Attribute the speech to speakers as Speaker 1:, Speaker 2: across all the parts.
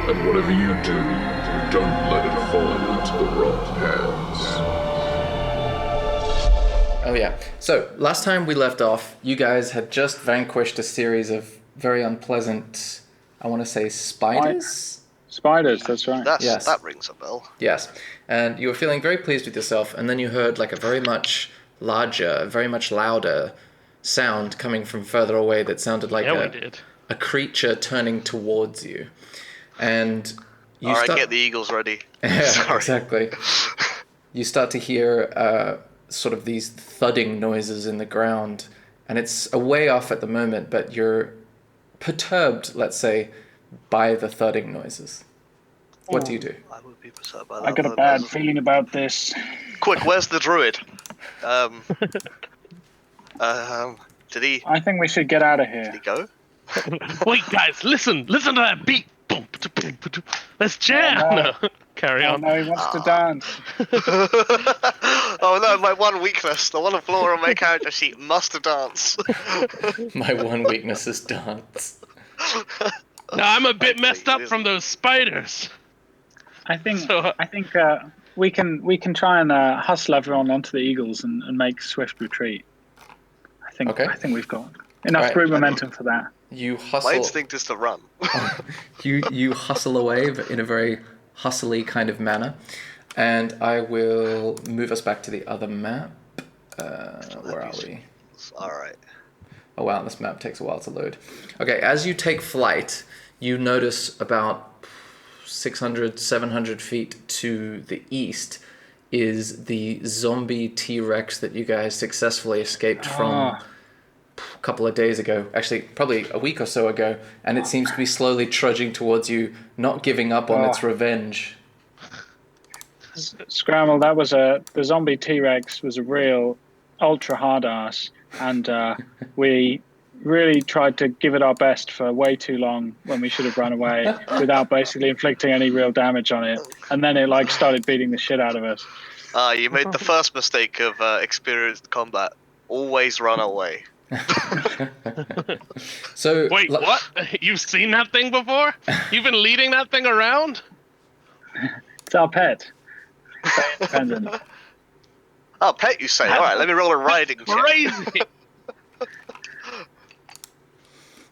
Speaker 1: And whatever you do, don't let it fall into the wrong hands.
Speaker 2: Oh yeah. So last time we left off, you guys had just vanquished a series of very unpleasant, I want to say spiders?
Speaker 3: Spiders, that's right.
Speaker 2: Yes.
Speaker 4: That rings a bell.
Speaker 2: Yes. And you were feeling very pleased with yourself, and then you heard like a very much larger, very much louder sound coming from further away that sounded like a creature turning towards you. And you
Speaker 4: get the eagles ready.
Speaker 2: Yeah, exactly. You start to hear sort of these thudding noises in the ground, and it's a way off at the moment, but you're perturbed, let's say, by the thudding noises. What do you do?
Speaker 4: I would be perturbed by that.
Speaker 3: I got a bad feeling about this.
Speaker 4: Quick, where's the druid? Did he?
Speaker 3: I think we should get out of here.
Speaker 4: Did he go?
Speaker 5: Wait, guys, listen to that beat. Let's jam. No. Carry on.
Speaker 3: No, he wants to dance.
Speaker 4: Oh no, my one weakness, the one flaw on my character sheet, must dance.
Speaker 2: My one weakness is dance.
Speaker 5: No, I'm a bit messed up from those spiders.
Speaker 3: I think we can try and hustle everyone onto the eagles and make swift retreat. I think we've got enough brute momentum for that.
Speaker 2: You hustle.
Speaker 4: My instinct is to run.
Speaker 2: You hustle away, but in a very hustly kind of manner. And I will move us back to the other map. Where are we?
Speaker 4: Alright.
Speaker 2: Oh wow, this map takes a while to load. Okay, as you take flight, you notice about 600, 700 feet to the east is the zombie T-Rex that you guys successfully escaped from a couple of days ago. Actually, probably a week or so ago. And it seems to be slowly trudging towards you, not giving up on its revenge.
Speaker 3: Scramble, the zombie T-Rex was a real ultra hard ass, and we really tried to give it our best for way too long when we should have run away without basically inflicting any real damage on it, and then it started beating the shit out of us.
Speaker 4: You made the first mistake of experienced combat. Always run away.
Speaker 2: So
Speaker 5: wait, what? You've seen that thing before? You've been leading that thing around?
Speaker 3: It's our pet. Independent.
Speaker 4: Oh, pet, you say? All right, let me roll a riding check.
Speaker 5: Crazy.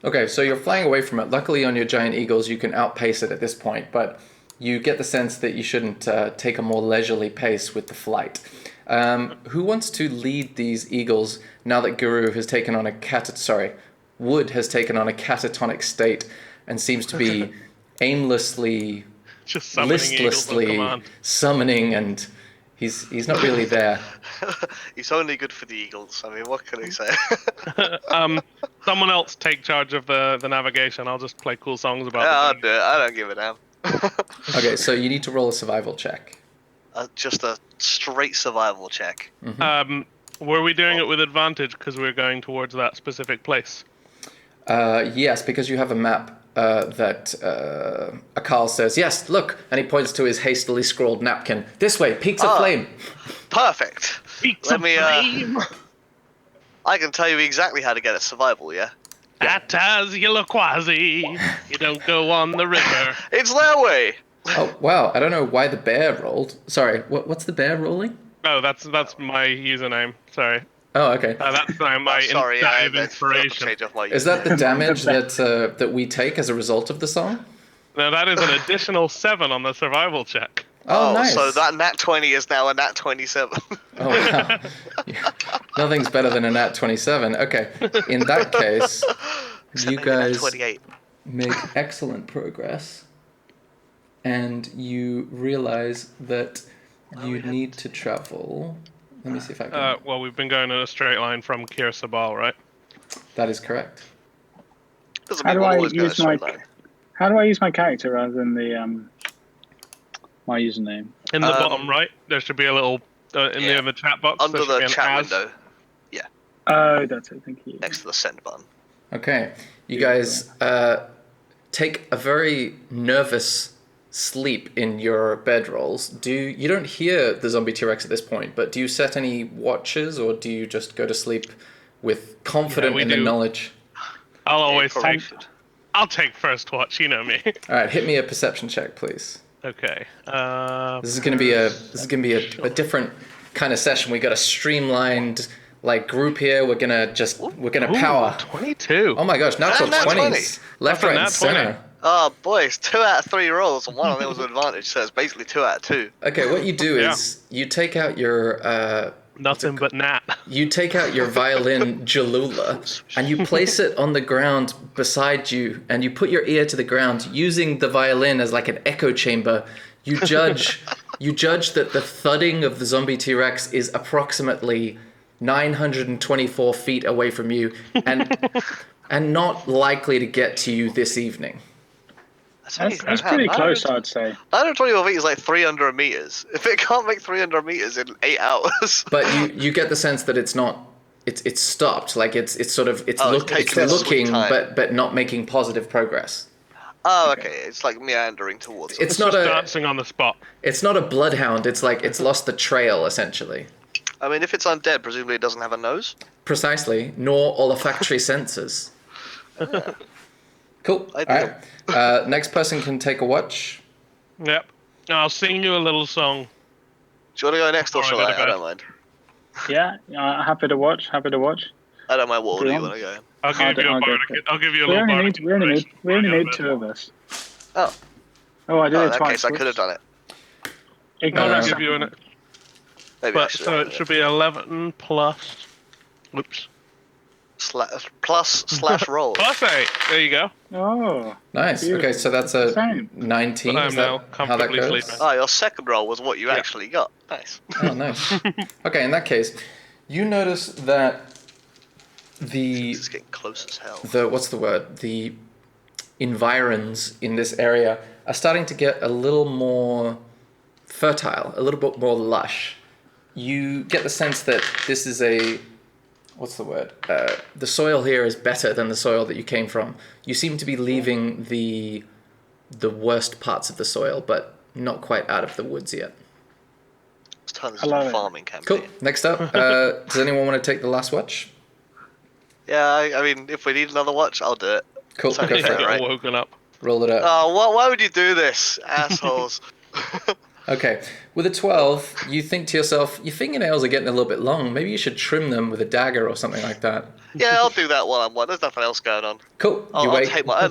Speaker 2: Okay, so you're flying away from it. Luckily, on your giant eagles, you can outpace it at this point, but you get the sense that you shouldn't take a more leisurely pace with the flight. Who wants to lead these eagles now that Guru has taken on Wood has taken on a catatonic state and seems to be aimlessly,
Speaker 5: just
Speaker 2: listlessly summoning, and he's not really there.
Speaker 4: He's only good for the eagles. I mean, what can he say?
Speaker 5: Someone else take charge of the navigation. I'll just play cool songs about
Speaker 4: I'll do it. I don't give a damn.
Speaker 2: Okay, so you need to roll a survival check.
Speaker 4: Just a straight survival check.
Speaker 2: Mm-hmm.
Speaker 5: Were we doing it with advantage because we're going towards that specific place?
Speaker 2: Yes, because you have a map that Akal says, yes, look, and he points to his hastily scrawled napkin. This way, peaks of flame.
Speaker 4: Perfect.
Speaker 5: Peaks of flame.
Speaker 4: I can tell you exactly how to get a survival, yeah?
Speaker 5: Ataz Yiloquazi. You don't go on the river.
Speaker 4: It's that way.
Speaker 2: Oh, wow, I don't know why the bear rolled. Sorry, what's the bear rolling?
Speaker 5: Oh, that's my username. Sorry.
Speaker 2: Oh, okay.
Speaker 5: That's my inspiration.
Speaker 2: Is that the damage that we take as a result of the song?
Speaker 5: No, that is an additional 7 on the survival check.
Speaker 2: Oh, nice.
Speaker 4: So that nat 20 is now a nat 27.
Speaker 2: Oh, wow. Yeah. Nothing's better than a nat 27. Okay, in that case, you guys make excellent progress, and you realize that you need to travel. Let me see if I can...
Speaker 5: well, we've been going in a straight line from Kir Sabal, right?
Speaker 2: That is correct.
Speaker 3: How do I use my character rather than the my username?
Speaker 5: In the bottom right, there should be a little in the chat box.
Speaker 4: Under the chat window. Yeah.
Speaker 3: Oh, that's it. Thank you.
Speaker 4: Next to the send button.
Speaker 2: Okay, you guys take a very nervous sleep in your bedrolls. You don't hear the zombie T-Rex at this point, but do you set any watches, or do you just go to sleep with confident in the knowledge?
Speaker 5: I'll always take I'll take first watch. You know me.
Speaker 2: All right, hit me a perception check, please.
Speaker 5: Okay.
Speaker 2: This is gonna be a different kind of session. We got a streamlined like group here. We're gonna power.
Speaker 5: 22.
Speaker 2: Oh my gosh, natural
Speaker 4: And nat
Speaker 2: 20s. Left,
Speaker 5: That's a
Speaker 2: right, and
Speaker 5: nat 20.
Speaker 2: center.
Speaker 4: Oh boy, it's 2 out of 3 rolls, and one of them was an advantage, so it's basically 2 out of 2.
Speaker 2: Okay, what you do
Speaker 5: Yeah.
Speaker 2: is you take out your
Speaker 5: Nothing but nat.
Speaker 2: you take out your violin Jalula and you place it on the ground beside you, and you put your ear to the ground using the violin as like an echo chamber. You judge that the thudding of the zombie T-Rex is approximately 924 feet away from you, and not likely to get to you this evening.
Speaker 3: That's pretty close, I'd say.
Speaker 4: 924 feet is like 300 meters. If it can't make 300 meters in 8 hours.
Speaker 2: But you get the sense that it's not. It's stopped. Like it's
Speaker 4: taking its
Speaker 2: looking,
Speaker 4: sweet time.
Speaker 2: but not making positive progress.
Speaker 4: Oh, okay. It's like meandering towards
Speaker 2: It's
Speaker 4: us.
Speaker 2: not a
Speaker 5: Dancing on the spot.
Speaker 2: it's not a bloodhound. It's like it's lost the trail essentially.
Speaker 4: I mean, if it's undead, presumably it doesn't have a nose.
Speaker 2: Precisely, nor olfactory sensors. Cool. All
Speaker 4: Ideal.
Speaker 2: right. Next person can take a watch.
Speaker 5: Yep. I'll sing you a little song.
Speaker 4: Do you want to go next or
Speaker 5: Alright,
Speaker 4: shall
Speaker 5: go
Speaker 4: I?
Speaker 5: to
Speaker 4: I
Speaker 5: bed.
Speaker 4: don't mind.
Speaker 3: Yeah, happy to watch.
Speaker 4: I don't mind what order you
Speaker 3: Go on.
Speaker 4: want to go in.
Speaker 5: I'll give you a
Speaker 3: I'll go
Speaker 5: bardic.
Speaker 3: for it.
Speaker 5: I'll give you a
Speaker 3: We
Speaker 5: little
Speaker 3: only
Speaker 5: bardic.
Speaker 3: need we only need we only need
Speaker 5: inspiration.
Speaker 3: 2 of us.
Speaker 4: Oh,
Speaker 3: Oh, I did
Speaker 4: in
Speaker 3: it
Speaker 4: that
Speaker 3: twice.
Speaker 4: case, I could have done it.
Speaker 3: Ignore
Speaker 5: I'll
Speaker 2: Uh,
Speaker 3: that.
Speaker 5: give you an.
Speaker 4: Maybe I
Speaker 5: But
Speaker 4: should.
Speaker 5: so it should be 11 plus. Whoops.
Speaker 4: Plus/slash roll.
Speaker 5: Plus 8. There you go.
Speaker 3: Oh,
Speaker 2: Nice.
Speaker 3: Beautiful.
Speaker 2: Okay, so that's a
Speaker 3: Same.
Speaker 2: 19.
Speaker 5: But I'm
Speaker 2: Is
Speaker 5: now
Speaker 2: that how that
Speaker 5: comfortably
Speaker 2: goes?
Speaker 5: sleeping.
Speaker 4: Oh, your second roll was what you actually got. Nice.
Speaker 2: Oh, nice. Okay, in that case, you notice that the
Speaker 4: This is getting close as hell.
Speaker 2: what's the word? The environs in this area are starting to get a little more fertile, a little bit more lush. You get the sense that this is what's the word? The soil here is better than the soil that you came from. You seem to be leaving the worst parts of the soil, but not quite out of the woods yet.
Speaker 4: Let's turn this
Speaker 3: I
Speaker 4: into
Speaker 3: love
Speaker 4: a
Speaker 3: it.
Speaker 4: farming campaign.
Speaker 2: Cool. Next up, does anyone want to take the last watch?
Speaker 4: Yeah, I mean, if we need another watch, I'll do it.
Speaker 2: Cool.
Speaker 4: It's
Speaker 2: Go
Speaker 4: only
Speaker 2: for
Speaker 4: fair,
Speaker 2: it.
Speaker 4: right?
Speaker 5: All woken up.
Speaker 2: Roll it up.
Speaker 4: Oh, why would you do this, assholes?
Speaker 2: Okay. With a 12, you think to yourself, your fingernails are getting a little bit long. Maybe you should trim them with a dagger or something like that.
Speaker 4: Yeah, I'll do that while I'm one. There's nothing else going on.
Speaker 2: Cool.
Speaker 4: I'll take my. I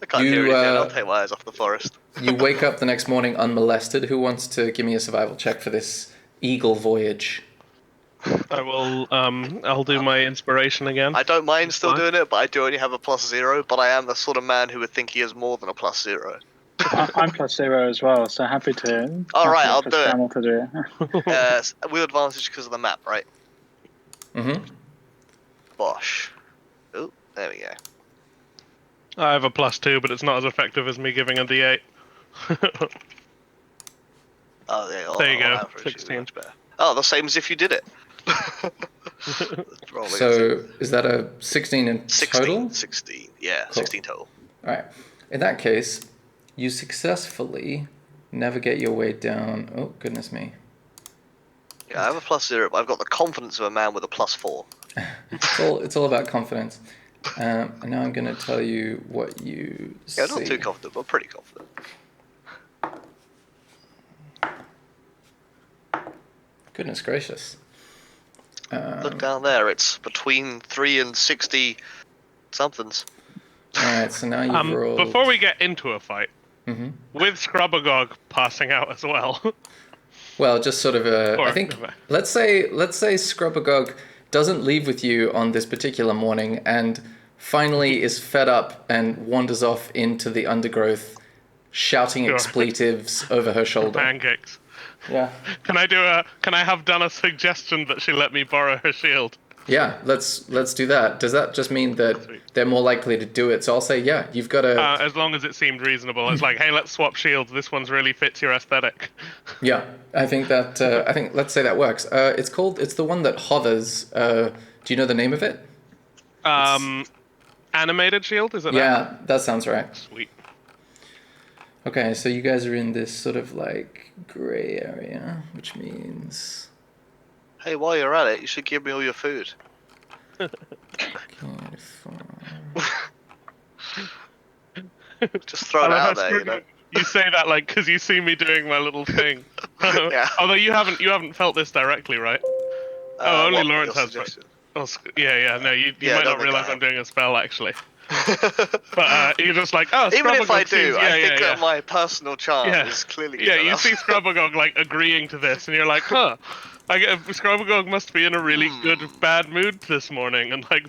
Speaker 4: can't hear anything. I'll take my eyes off the forest.
Speaker 2: You wake up the next morning unmolested. Who wants to give me a survival check for this eagle voyage?
Speaker 5: I will. I'll do my inspiration again.
Speaker 4: I don't mind still
Speaker 5: Fine.
Speaker 4: doing it, but I do only have a +0. But I am the sort of man who would think he has more than a +0.
Speaker 3: I'm +0 as well, so happy to.
Speaker 4: All right,
Speaker 3: happy
Speaker 4: I'll
Speaker 3: for
Speaker 4: do it.
Speaker 3: Samuel to do it.
Speaker 4: With advantage because of the map, right?
Speaker 2: Mm-hmm.
Speaker 4: Bosh. Oh, there we go.
Speaker 5: I have a +2, but it's not as effective as me giving a D8.
Speaker 4: Oh, there,
Speaker 5: There you go,
Speaker 4: average is
Speaker 5: 16.
Speaker 4: much better. Oh, the same as if you did it. Rolling
Speaker 2: So is that a 16 in
Speaker 4: 16,
Speaker 2: total?
Speaker 4: 16, yeah,
Speaker 2: Cool.
Speaker 4: 16 total.
Speaker 2: All right. In that case, you successfully navigate your way down. Oh, goodness me.
Speaker 4: Yeah, I have a +0, but I've got the confidence of a man with a +4.
Speaker 2: It's all about confidence. And now I'm going to tell you what you
Speaker 4: Yeah,
Speaker 2: see.
Speaker 4: not too confident, but pretty confident.
Speaker 2: Goodness gracious.
Speaker 4: Look down there, it's between 3 and 60 somethings.
Speaker 2: All right, so now you've rolled...
Speaker 5: Before we get into a fight,
Speaker 2: Mhm.
Speaker 5: with Scrubagog passing out as well.
Speaker 2: Well, just sort of
Speaker 5: Or-
Speaker 2: I think let's say Scrubagog doesn't leave with you on this particular morning and finally is fed up and wanders off into the undergrowth, shouting
Speaker 5: Sure.
Speaker 2: expletives over her shoulder.
Speaker 5: Pancakes.
Speaker 2: Yeah,
Speaker 5: Can I have done a suggestion that she let me borrow her shield?
Speaker 2: yeah. Let's do that. Does that just mean that
Speaker 5: Sweet.
Speaker 2: they're more likely to do it? So I'll say, yeah, you've got to.
Speaker 5: As long as it seemed reasonable. It's like, hey, let's swap shields. This one's really fits your aesthetic.
Speaker 2: Yeah, I think that. Let's say that works. It's the one that hovers. Do you know the name of it?
Speaker 5: Animated shield, is it?
Speaker 2: Yeah, that sounds right.
Speaker 5: That? Sweet.
Speaker 2: Okay, so you guys are in this sort of like gray area, which means
Speaker 4: Hey, while you're at it, you should give me all your food. Just throw it
Speaker 5: I
Speaker 4: out there, you know.
Speaker 5: You say that like because you see me doing my little thing.
Speaker 4: Yeah.
Speaker 5: Although you haven't felt this directly, right? Only
Speaker 4: What,
Speaker 5: Lawrence
Speaker 4: your
Speaker 5: has.
Speaker 4: suggestion?
Speaker 5: Yeah. No, you
Speaker 4: Yeah, I
Speaker 5: might
Speaker 4: don't
Speaker 5: not
Speaker 4: think I
Speaker 5: realize I'm
Speaker 4: have.
Speaker 5: doing a spell actually. But you're just like, oh,
Speaker 4: Even if I
Speaker 5: Scrubblegog
Speaker 4: do,
Speaker 5: seems,
Speaker 4: I think
Speaker 5: yeah.
Speaker 4: that my personal charm
Speaker 5: Yeah.
Speaker 4: is clearly
Speaker 5: Yeah,
Speaker 4: good
Speaker 5: you
Speaker 4: enough.
Speaker 5: see Scrubblegog like agreeing to this, and you're like, huh. I get Scrubblegog must be in a really good bad mood this morning, and like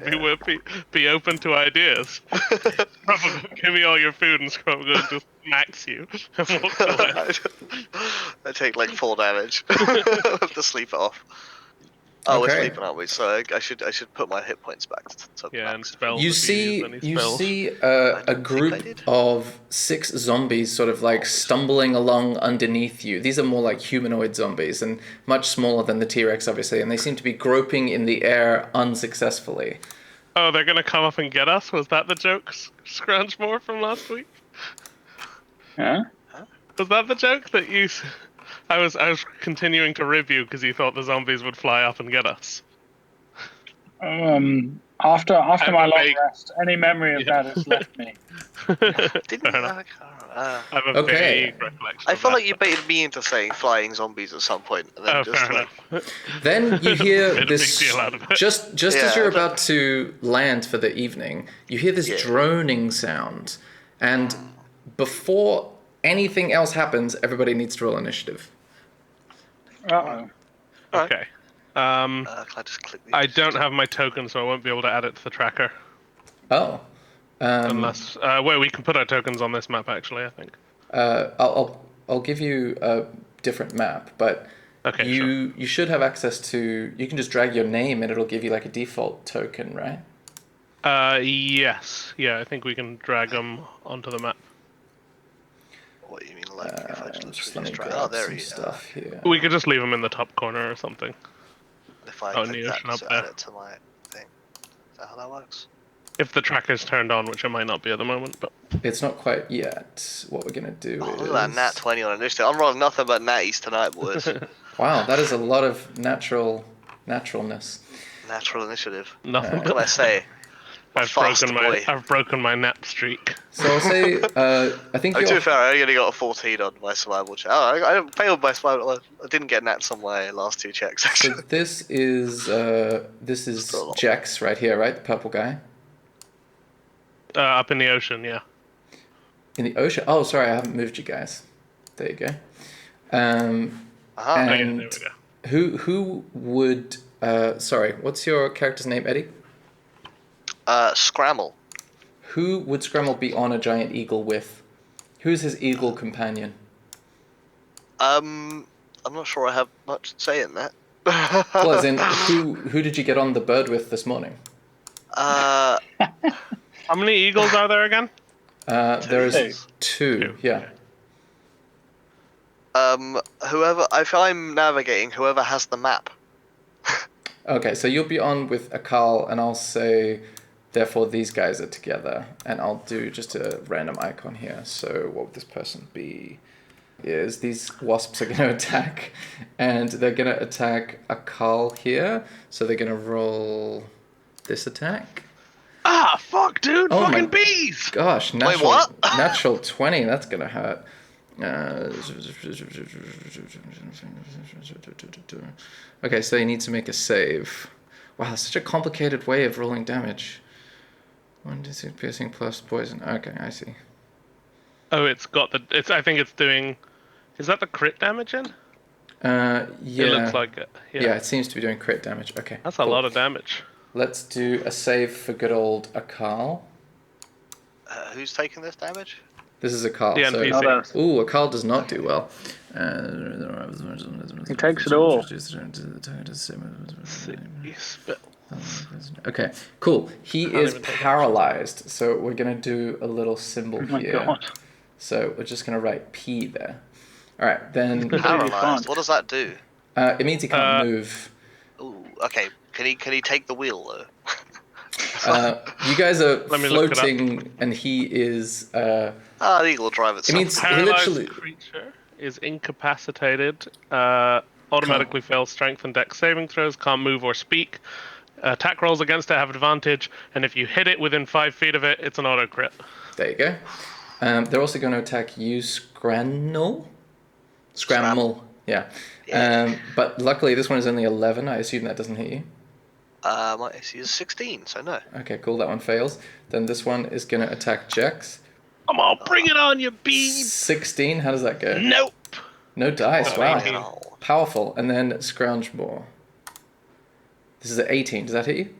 Speaker 5: be open to ideas. Scrubblegog, give me all your food, and Scrubblegog just smacks you and walks away.
Speaker 4: I take like 4 damage. I have to sleep it off. Oh, we're
Speaker 2: Okay.
Speaker 4: sleeping, aren't we? So I should put my hit points back to
Speaker 5: Yeah, and
Speaker 4: max.
Speaker 5: spells.
Speaker 2: You
Speaker 5: if
Speaker 2: see,
Speaker 5: use any
Speaker 2: you
Speaker 5: spells.
Speaker 2: see
Speaker 4: I
Speaker 2: a
Speaker 4: don't think I
Speaker 2: group
Speaker 4: did.
Speaker 2: of 6 zombies sort of like stumbling along underneath you. These are more like humanoid zombies and much smaller than the T-Rex, obviously, and they seem to be groping in the air unsuccessfully.
Speaker 5: Oh, they're gonna come up and get us? Was that the joke, Scrunchmore, from last week?
Speaker 3: Huh?
Speaker 5: Was that the joke that you? I was continuing to rib you because you thought the zombies would fly up and get us.
Speaker 3: After
Speaker 5: have
Speaker 3: my
Speaker 5: a
Speaker 3: long
Speaker 5: vague-
Speaker 3: rest, any memory of
Speaker 5: Yeah.
Speaker 3: that has left me.
Speaker 4: Didn't
Speaker 5: Fair enough.
Speaker 4: I
Speaker 5: I have a
Speaker 2: Okay.
Speaker 5: vague recollection.
Speaker 4: I
Speaker 5: of
Speaker 4: feel
Speaker 5: that.
Speaker 4: like you baited me into saying flying zombies at some point, and then
Speaker 5: Oh,
Speaker 4: just
Speaker 5: fair
Speaker 4: like,
Speaker 5: enough.
Speaker 2: Then you hear
Speaker 5: Made a
Speaker 2: this,
Speaker 5: big deal out of it.
Speaker 2: just as
Speaker 4: Yeah,
Speaker 2: you're
Speaker 4: I don't-
Speaker 2: about to land for the evening, you hear this
Speaker 4: Yeah.
Speaker 2: droning sound, and before anything else happens, everybody needs to roll initiative.
Speaker 3: Uh-oh.
Speaker 5: Okay.
Speaker 4: can I just click these?
Speaker 5: I don't have my token, so I won't be able to add it to the tracker.
Speaker 2: Oh.
Speaker 5: Unless, well, we can put our tokens on this map, actually, I think.
Speaker 2: I'll give you a different map, but
Speaker 5: Okay,
Speaker 2: you should have access to. You can just drag your name and it'll give you like a default token, right?
Speaker 5: Yes. Yeah, I think we can drag them onto the map.
Speaker 4: What do you mean, like, if I
Speaker 2: Just
Speaker 4: just
Speaker 2: let me
Speaker 4: try?
Speaker 2: grab
Speaker 4: Oh, there
Speaker 2: some
Speaker 4: he is.
Speaker 2: stuff here.
Speaker 5: We could just leave them in the top corner or something.
Speaker 4: If I
Speaker 5: Oh,
Speaker 4: click
Speaker 5: Newt,
Speaker 4: that
Speaker 5: up
Speaker 4: to
Speaker 5: there.
Speaker 4: add it to my thing. Is that how that works?
Speaker 5: If the tracker's turned on, which it might not be at the moment, but...
Speaker 2: It's not quite yet. What we're gonna do
Speaker 4: Oh,
Speaker 2: is.
Speaker 4: look at that nat 20 on initiative. I'm rolling nothing but natties tonight, boys.
Speaker 2: Wow, that is a lot of naturalness.
Speaker 4: Natural initiative.
Speaker 5: Nothing.
Speaker 4: What can I say?
Speaker 5: I've
Speaker 4: Faster boy.
Speaker 5: broken my nap streak.
Speaker 2: So I'll say, I think
Speaker 4: I mean, to
Speaker 2: you're.
Speaker 4: be fair, I only got a 14 on my survival check. Oh, I failed my survival. I didn't get nats on my last 2 checks,
Speaker 2: So
Speaker 4: actually.
Speaker 2: this is
Speaker 4: Still a lot.
Speaker 2: Jex right here, right? The purple guy
Speaker 5: Up in the ocean, yeah.
Speaker 2: in the ocean. Oh, sorry, I haven't moved you guys. There you go.
Speaker 4: Uh-huh.
Speaker 2: And
Speaker 5: Okay, there we go.
Speaker 2: who would? Sorry, what's your character's name, Eddie?
Speaker 4: Scramble.
Speaker 2: Who would Scramble be on a giant eagle with? Who's his eagle companion?
Speaker 4: I'm not sure I have much to say in that.
Speaker 2: Well, as in, who did you get on the bird with this morning?
Speaker 4: Uh,
Speaker 5: How many eagles are there again?
Speaker 2: There's
Speaker 3: Two.
Speaker 2: two. Yeah.
Speaker 4: whoever, if I'm navigating, whoever has the map.
Speaker 2: Okay, so you'll be on with Akal, and I'll say, therefore these guys are together, and I'll do just a random icon here. So what would this person be? Is these wasps are going to attack, and they're going to attack Akal here. So they're going to roll this attack.
Speaker 5: Ah, fuck, dude!
Speaker 2: Oh
Speaker 5: Fucking
Speaker 2: my-
Speaker 5: bees!
Speaker 2: Gosh, natural,
Speaker 4: what?
Speaker 2: natural 20, that's going to hurt. Okay, so you need to make a save. Wow, that's such a complicated way of rolling damage. 1d6 piercing plus poison. Okay, I see.
Speaker 5: Oh, it's got the... I think it's doing... Is that the crit damage in?
Speaker 2: Yeah.
Speaker 5: It looks like it.
Speaker 2: Yeah, it seems to be doing crit damage. Okay.
Speaker 5: That's a lot of damage.
Speaker 2: Let's do a save for good old Akal.
Speaker 4: Who's taking this damage?
Speaker 2: This is Akal.
Speaker 5: The
Speaker 2: So,
Speaker 5: NPC.
Speaker 2: ooh, Akal does not do well.
Speaker 3: He takes it all.
Speaker 2: Okay, cool. He
Speaker 5: Can't
Speaker 2: is
Speaker 5: even take
Speaker 2: paralyzed, so we're gonna do a little symbol
Speaker 3: Oh my
Speaker 2: here.
Speaker 3: god.
Speaker 2: So we're just gonna write P there. All right, then
Speaker 4: Paralyzed.
Speaker 3: can't.
Speaker 4: What does that do?
Speaker 2: it means he can't move.
Speaker 4: Ooh, okay. Can he take the wheel though?
Speaker 2: You guys are
Speaker 5: Let me look it up.
Speaker 2: floating, and he is.
Speaker 4: The eagle will drive
Speaker 2: It
Speaker 4: itself.
Speaker 2: means he
Speaker 5: Paralyzed
Speaker 2: literally.
Speaker 5: creature is incapacitated, automatically fails strength and dex saving throws, can't move or speak. Attack rolls against it have advantage, and if you hit it within 5 feet of it, it's an auto crit.
Speaker 2: There you go. They're also going to attack you, Scramble. Yeah.
Speaker 4: Yeah.
Speaker 2: But luckily, this one is only 11. I assume that doesn't hit you.
Speaker 4: My AC is 16, so no.
Speaker 2: Okay, cool. That one fails. Then this one is going to attack Jex.
Speaker 5: Come on, bring it on, you beeb!
Speaker 2: 16. How does that go?
Speaker 5: Nope.
Speaker 2: No dice.
Speaker 5: Oh,
Speaker 2: Wow.
Speaker 5: 18.
Speaker 2: Powerful. And then Scroungeboar. This is at 18. Does that hit you?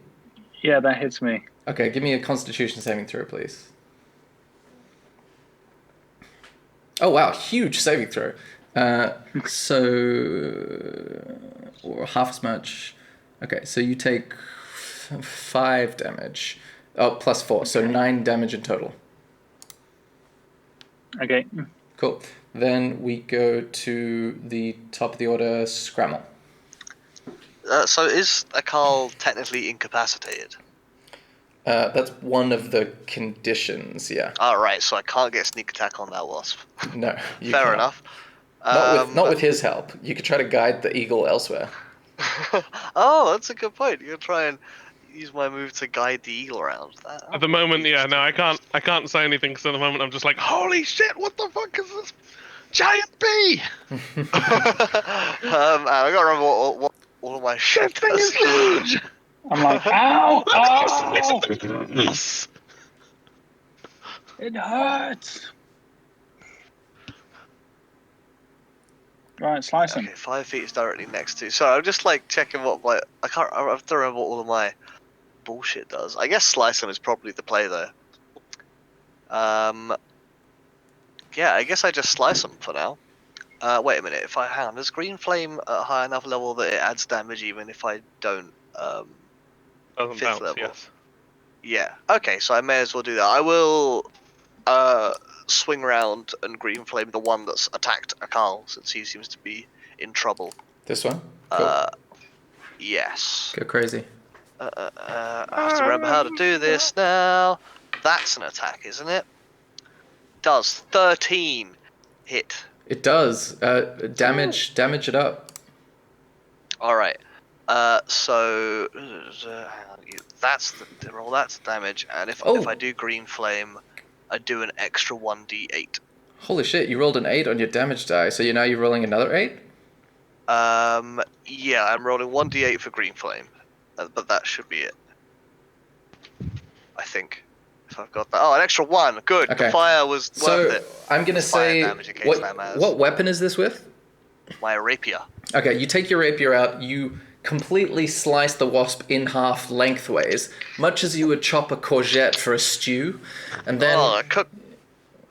Speaker 3: Yeah, that hits me.
Speaker 2: Okay, give me a Constitution saving throw, please. Oh wow, huge saving throw. So or half as much. Okay, so you take 5 damage. Oh, plus 4, so 9 damage in total.
Speaker 3: Okay.
Speaker 2: Cool. Then we go to the top of the order, Scramble.
Speaker 4: So is Akal technically incapacitated?
Speaker 2: That's one of the conditions, yeah.
Speaker 4: Alright, so I can't get sneak attack on that wasp.
Speaker 2: No, you
Speaker 4: Fair
Speaker 2: cannot.
Speaker 4: enough.
Speaker 2: Not with his help. You could try to guide the eagle elsewhere.
Speaker 4: Oh, that's a good point. You can try and use my move to guide the eagle around.
Speaker 5: At the moment, yeah, no, I can't say anything because at the moment I'm just like, holy shit, what the fuck is this giant bee?
Speaker 4: I gotta remember what all of my shit
Speaker 5: That thing is huge.
Speaker 3: I'm like, ow! Oh! It hurts! Right, slice him.
Speaker 4: Okay, 5 feet is directly next to. So I'm just like checking what my. I have to remember what all of my bullshit does. I guess slice him is probably the play though. Yeah, I guess I just slice him for now. Wait a minute. If I hang on, does green flame at a high enough level that it adds damage even if I don't
Speaker 5: Doesn't
Speaker 4: fifth
Speaker 5: bounce,
Speaker 4: level?
Speaker 5: yes.
Speaker 4: Yeah. Okay, so I may as well do that. I will swing around and green flame the one that's attacked Akal since he seems to be in trouble.
Speaker 2: This one? Cool.
Speaker 4: Yes.
Speaker 2: Go crazy.
Speaker 4: I have to remember how to do this now. That's an attack, isn't it? Does 13 hit?
Speaker 2: It does. Damage it up.
Speaker 4: All right. So hang on. That's the roll. That's damage, and if I do green flame, I do an extra 1d8.
Speaker 2: Holy shit! You rolled an 8 on your damage die, so now you're rolling another 8.
Speaker 4: Yeah, I'm rolling 1d8 for green flame, but that should be it. I think. If I've got that. Oh, an extra 1. Good.
Speaker 2: Okay.
Speaker 4: The fire was worth it.
Speaker 2: I'm gonna say,
Speaker 4: damage in case that matters.
Speaker 2: what weapon is this with?
Speaker 4: My rapier.
Speaker 2: Okay, you take your rapier out. You completely slice the wasp in half lengthways, much as you would chop a courgette for a stew, and then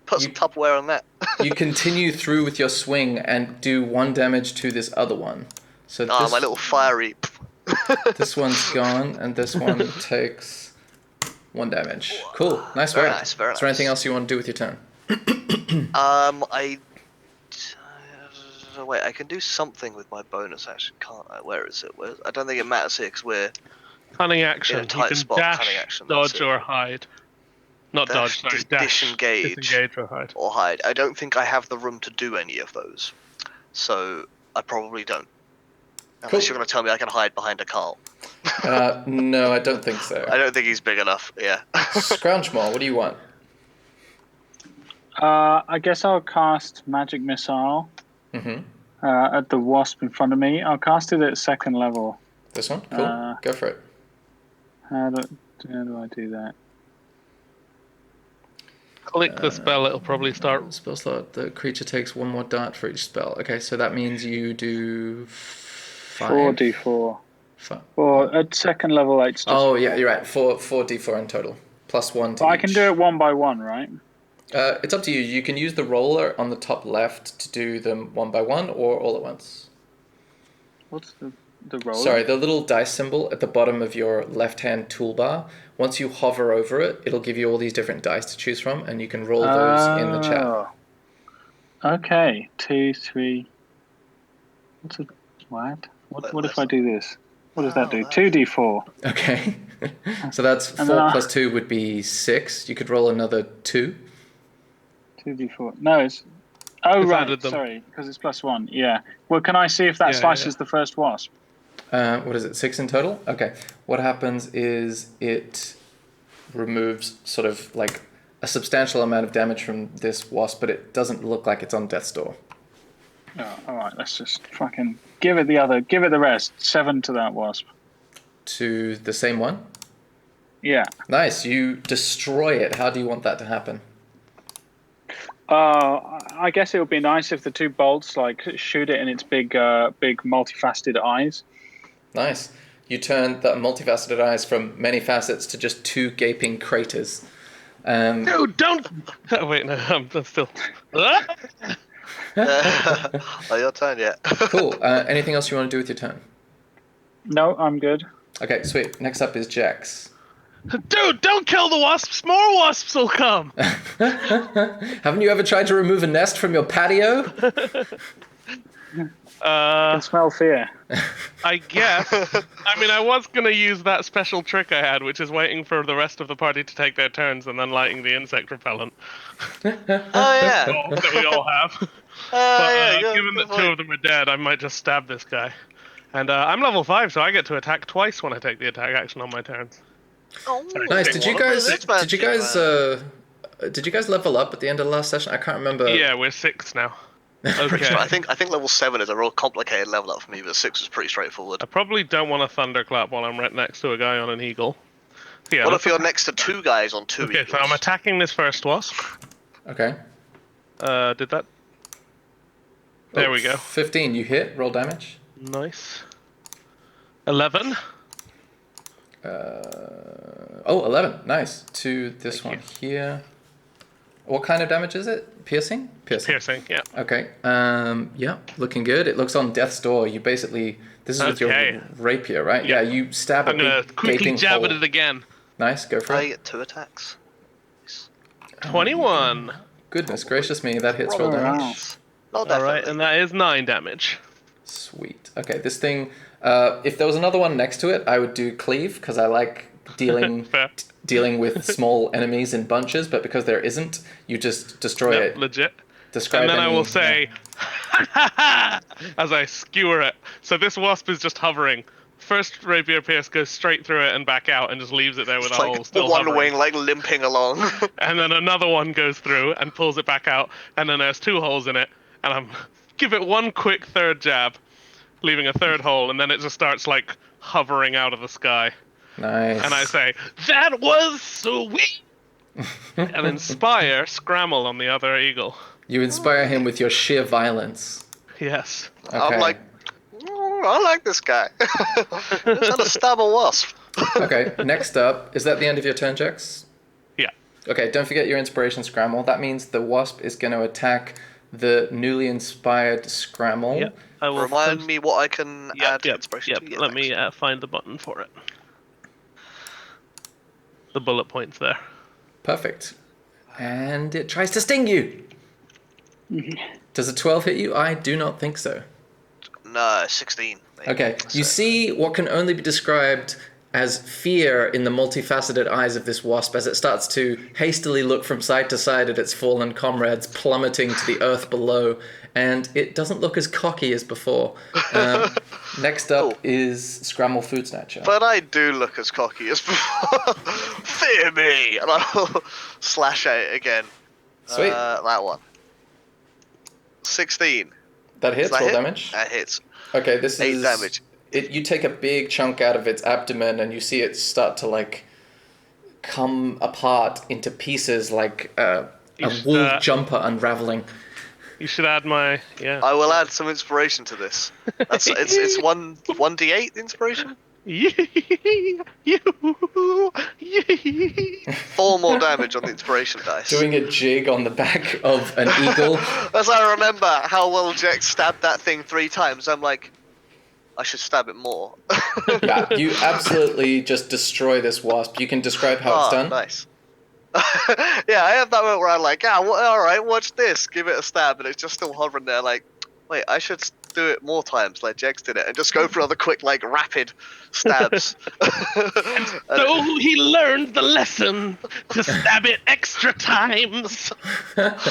Speaker 4: Put some Tupperware on that.
Speaker 2: you continue through with your swing and do 1 damage to this other one. So
Speaker 4: my little fiery.
Speaker 2: this one's gone, and this one takes 1 damage. Cool, nice work.
Speaker 4: Very nice, very
Speaker 2: Is there anything
Speaker 4: nice.
Speaker 2: else you want to do with your turn?
Speaker 4: Wait, I can do something with my bonus action, can't I? Where is it? I don't think it matters here because we're
Speaker 5: Cunning action.
Speaker 4: in a tight
Speaker 5: you can
Speaker 4: spot.
Speaker 5: dash,
Speaker 4: Cunning action. that's
Speaker 5: dodge,
Speaker 4: it.
Speaker 5: or hide. Not
Speaker 4: Dash,
Speaker 5: dodge, sorry. Dash,
Speaker 4: disengage.
Speaker 5: disengage or hide.
Speaker 4: Or hide. I don't think I have the room to do any of those, so I probably don't. Unless you're going to tell me I can hide behind a Carl.
Speaker 2: No, I don't think so.
Speaker 4: I don't think he's big enough. Yeah.
Speaker 2: Scroungeboar, what do you want?
Speaker 3: I guess I'll cast Magic Missile at the wasp in front of me. I'll cast it at 2nd level.
Speaker 2: This one? Cool. Go for it.
Speaker 3: How do I do that?
Speaker 5: Click the spell, it'll probably start.
Speaker 2: Spell slot. The creature takes 1 more dart for each spell. Okay, so that means you do 5?
Speaker 3: 4d4.
Speaker 2: 5.
Speaker 3: Or at 2nd level, 8.
Speaker 2: Oh, yeah, you're right. 4d4 in total. Plus 1 to
Speaker 3: But I
Speaker 2: each.
Speaker 3: can do it 1 by 1, right?
Speaker 2: It's up to you. You can use the roller on the top left to do them 1 by 1 or all at once.
Speaker 3: What's the roller?
Speaker 2: Sorry, the little dice symbol at the bottom of your left-hand toolbar. Once you hover over it, it'll give you all these different dice to choose from, and you can roll those in the chat.
Speaker 3: Okay, 2, 3. What? What if I do this? What does that do? 2d4.
Speaker 2: Okay. So that's 4 plus 2 would be 6. You could roll another 2.
Speaker 3: 2d4. No, it's... Oh,
Speaker 5: It's
Speaker 3: right,
Speaker 5: added them.
Speaker 3: sorry, because it's +1. Yeah. Well, can I see if that slices the first wasp?
Speaker 2: What is it, 6 in total? Okay. What happens is it removes sort of like a substantial amount of damage from this wasp, but it doesn't look like it's on death's door.
Speaker 3: Oh, all right, let's just fucking give it the rest. 7 to that wasp.
Speaker 2: To the same one?
Speaker 3: Yeah.
Speaker 2: Nice. You destroy it. How do you want that to happen?
Speaker 3: I guess it would be nice if the 2 bolts like shoot it in its big multifaceted eyes.
Speaker 2: Nice. You turn the multifaceted eyes from many facets to just 2 gaping craters.
Speaker 5: No, don't. Oh, wait, no, I'm still.
Speaker 4: Oh, your turn yet.
Speaker 2: Cool. Anything else you want to do with your turn?
Speaker 3: No, I'm good.
Speaker 2: Okay, sweet. Next up is Jax.
Speaker 5: Dude, don't kill the wasps. More wasps will come.
Speaker 2: Haven't you ever tried to remove a nest from your patio?
Speaker 3: I can smell fear.
Speaker 5: I guess. I mean, I was going to use that special trick I had, which is waiting for the rest of the party to take their turns and then lighting the insect repellent.
Speaker 4: Oh, yeah.
Speaker 5: That we all have. Given that 2 of them are dead, I might just stab this guy. And I'm level 5, so I get to attack twice when I take the attack action on my turns.
Speaker 4: Oh,
Speaker 2: Nice. Did you guys level up at the end of the last session? I can't remember.
Speaker 5: Yeah, we're 6 now. Okay.
Speaker 4: I think level 7 is a real complicated level up for me, but 6 is pretty straightforward.
Speaker 5: I probably don't want to thunderclap while I'm right next to a guy on an eagle. Yeah,
Speaker 4: What if you're next to 2 guys on 2
Speaker 5: Okay,
Speaker 4: eagles?
Speaker 5: so I'm attacking this first wasp.
Speaker 2: Okay.
Speaker 5: Did that? There we go.
Speaker 2: 15. You hit. Roll damage.
Speaker 5: Nice. 11.
Speaker 2: 11. Nice. To this
Speaker 5: Thank
Speaker 2: one here. What kind of damage is it? Piercing?
Speaker 5: Piercing, yeah.
Speaker 2: Okay. Yeah, looking good. It looks on death's door. You basically... This is with your rapier, right? Yeah, you stab
Speaker 5: I'm
Speaker 2: a
Speaker 5: going to
Speaker 2: big
Speaker 5: quickly
Speaker 2: gaping
Speaker 5: jab
Speaker 2: hole.
Speaker 5: at it again.
Speaker 2: Nice, go for
Speaker 4: I
Speaker 2: it.
Speaker 4: get 2 attacks.
Speaker 5: 21.
Speaker 2: Goodness gracious me, that hits roll damage.
Speaker 4: Not definitely.
Speaker 5: Alright, and that is 9 damage.
Speaker 2: Sweet. Okay, this thing... if there was another one next to it, I would do cleave, because I like dealing with small enemies in bunches, but because there isn't, you just destroy it.
Speaker 5: Legit.
Speaker 2: Describe
Speaker 5: And then I
Speaker 2: any-
Speaker 5: will say, as I skewer it. So this wasp is just hovering. First rapier pierce goes straight through it and back out and just leaves it there with
Speaker 4: It's
Speaker 5: a
Speaker 4: like
Speaker 5: hole still
Speaker 4: one
Speaker 5: hovering.
Speaker 4: wing, like limping along.
Speaker 5: And then another one goes through and pulls it back out, and then there's 2 holes in it, and I'm give it one quick third jab, leaving a 3rd hole, and then it just starts like hovering out of the sky.
Speaker 2: Nice.
Speaker 5: And I say, "That was sweet!" and inspire Scramble on the other eagle.
Speaker 2: You inspire him with your sheer violence.
Speaker 5: Yes.
Speaker 2: Okay.
Speaker 4: I'm like, I like this guy. Just had to stab a wasp.
Speaker 2: Okay, next up, is that the end of your turn, Jax?
Speaker 5: Yeah.
Speaker 2: Okay, don't forget your inspiration scramble. That means the wasp is going to attack the newly inspired scramble.
Speaker 5: Yep. I will
Speaker 4: Remind me what I can add to inspiration to.
Speaker 5: Yep. Let me find the button for it. The bullet points there.
Speaker 2: Perfect. And it tries to sting you. Does a 12 hit you? I do not think so.
Speaker 4: No, 16. Maybe.
Speaker 2: Okay, you see what can only be described as fear in the multifaceted eyes of this wasp as it starts to hastily look from side to side at its fallen comrades plummeting to the earth below, and it doesn't look as cocky as before. Next up is Scramble Food Snatcher.
Speaker 4: But I do look as cocky as before. Fear me! And I'll slash at it again.
Speaker 2: Sweet.
Speaker 4: That one. 16.
Speaker 2: That hits,
Speaker 4: Does that
Speaker 2: roll
Speaker 4: hit?
Speaker 2: damage.
Speaker 4: That hits.
Speaker 2: Okay, this
Speaker 4: 8
Speaker 2: is...
Speaker 4: damage.
Speaker 2: You take a big chunk out of its abdomen and you see it start to, like, come apart into pieces like a wool jumper unraveling.
Speaker 5: You should add my
Speaker 4: I will add some inspiration to this. It's 1d8 inspiration? 4 more damage on the inspiration dice.
Speaker 2: Doing a jig on the back of an eagle.
Speaker 4: As I remember how well Jack stabbed that thing 3 times, I'm like, I should stab it more.
Speaker 2: Yeah, you absolutely just destroy this wasp. You can describe how it's done.
Speaker 4: Nice. Yeah, I have that moment where I'm like, alright, watch this. Give it a stab, and it's just still hovering there like, wait, I should do it more times like Jex did it, and just go for other quick, like, rapid stabs.
Speaker 5: So he learned the lesson to stab it extra times.
Speaker 4: But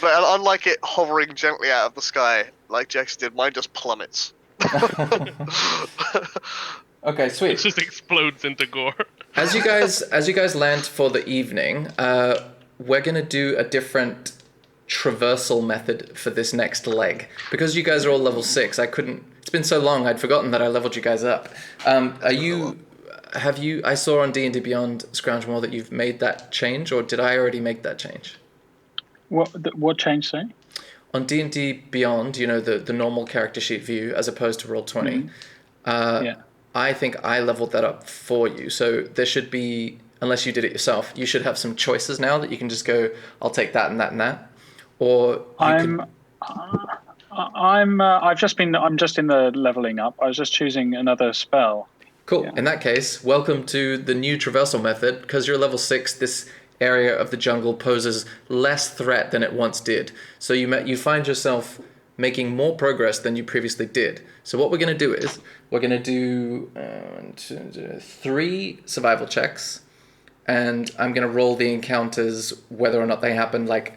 Speaker 4: unlike it hovering gently out of the sky, like Jex did, mine just plummets.
Speaker 2: Okay, sweet.
Speaker 5: It just explodes into gore.
Speaker 2: As you guys land for the evening, we're going to do a different traversal method for this next leg. Because you guys are all level 6, I couldn't... It's been so long, I'd forgotten that I leveled you guys up. I saw on D&D Beyond Scroungemore that you've made that change, or did I already make that change?
Speaker 3: What change, say?
Speaker 2: On D&D Beyond, the normal character sheet view as opposed to Roll20, I think I leveled that up for you. So there should be, unless you did it yourself, you should have some choices now that you can just go, I'll take that and that and that. Or I'm
Speaker 3: just in the leveling up. I was just choosing another spell.
Speaker 2: Cool.
Speaker 3: Yeah.
Speaker 2: In that case, welcome to the new traversal method. Because you're level 6, this area of the jungle poses less threat than it once did. So you find yourself making more progress than you previously did. So what we're going to do is, we're going to do 3 survival checks, and I'm going to roll the encounters whether or not they happen like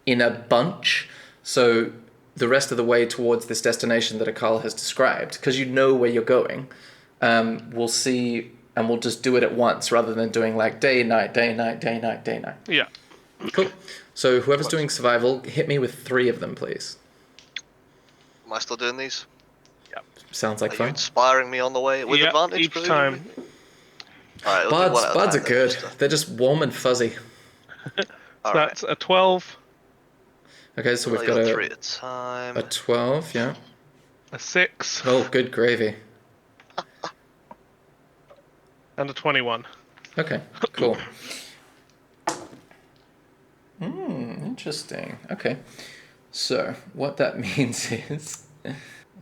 Speaker 2: in a bunch. So the rest of the way towards this destination that Akal has described, because you know where you're going, we'll see, and we'll just do it at once rather than doing like day, night, day, night, day, night, day, night.
Speaker 5: Yeah.
Speaker 2: Cool. So whoever's doing survival, hit me with 3 of them, please.
Speaker 4: Am I still doing these?
Speaker 2: Sounds like
Speaker 4: Are you
Speaker 2: fun.
Speaker 4: inspiring me on the way with advantage?
Speaker 5: Each
Speaker 4: presumably?
Speaker 5: time.
Speaker 4: All right, we'll do one at a
Speaker 2: Buds are
Speaker 4: time
Speaker 2: good.
Speaker 4: then.
Speaker 2: They're just warm and fuzzy.
Speaker 4: All
Speaker 5: That's a 12,
Speaker 2: Okay, so we've
Speaker 4: I'll
Speaker 2: got
Speaker 4: do 3 at a time.
Speaker 2: a 12, yeah.
Speaker 5: a 6,
Speaker 2: Oh, good gravy.
Speaker 5: and a 21.
Speaker 2: Okay, cool. Interesting. Okay. So, what that means is...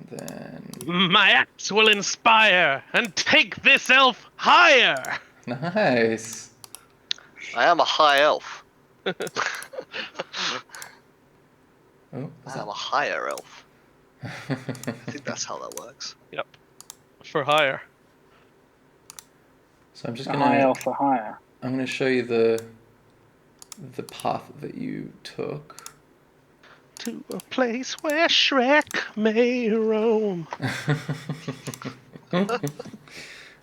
Speaker 2: Then...
Speaker 5: My axe will inspire and take this elf higher.
Speaker 2: Nice.
Speaker 4: I am a high elf.
Speaker 2: Oh,
Speaker 4: I am a higher elf. I think that's how that works.
Speaker 5: Yep. For higher.
Speaker 2: So I'm just
Speaker 3: A high
Speaker 2: gonna...
Speaker 3: elf for hire.
Speaker 2: I'm gonna show you the path that you took.
Speaker 5: To a place where Shrek may roam.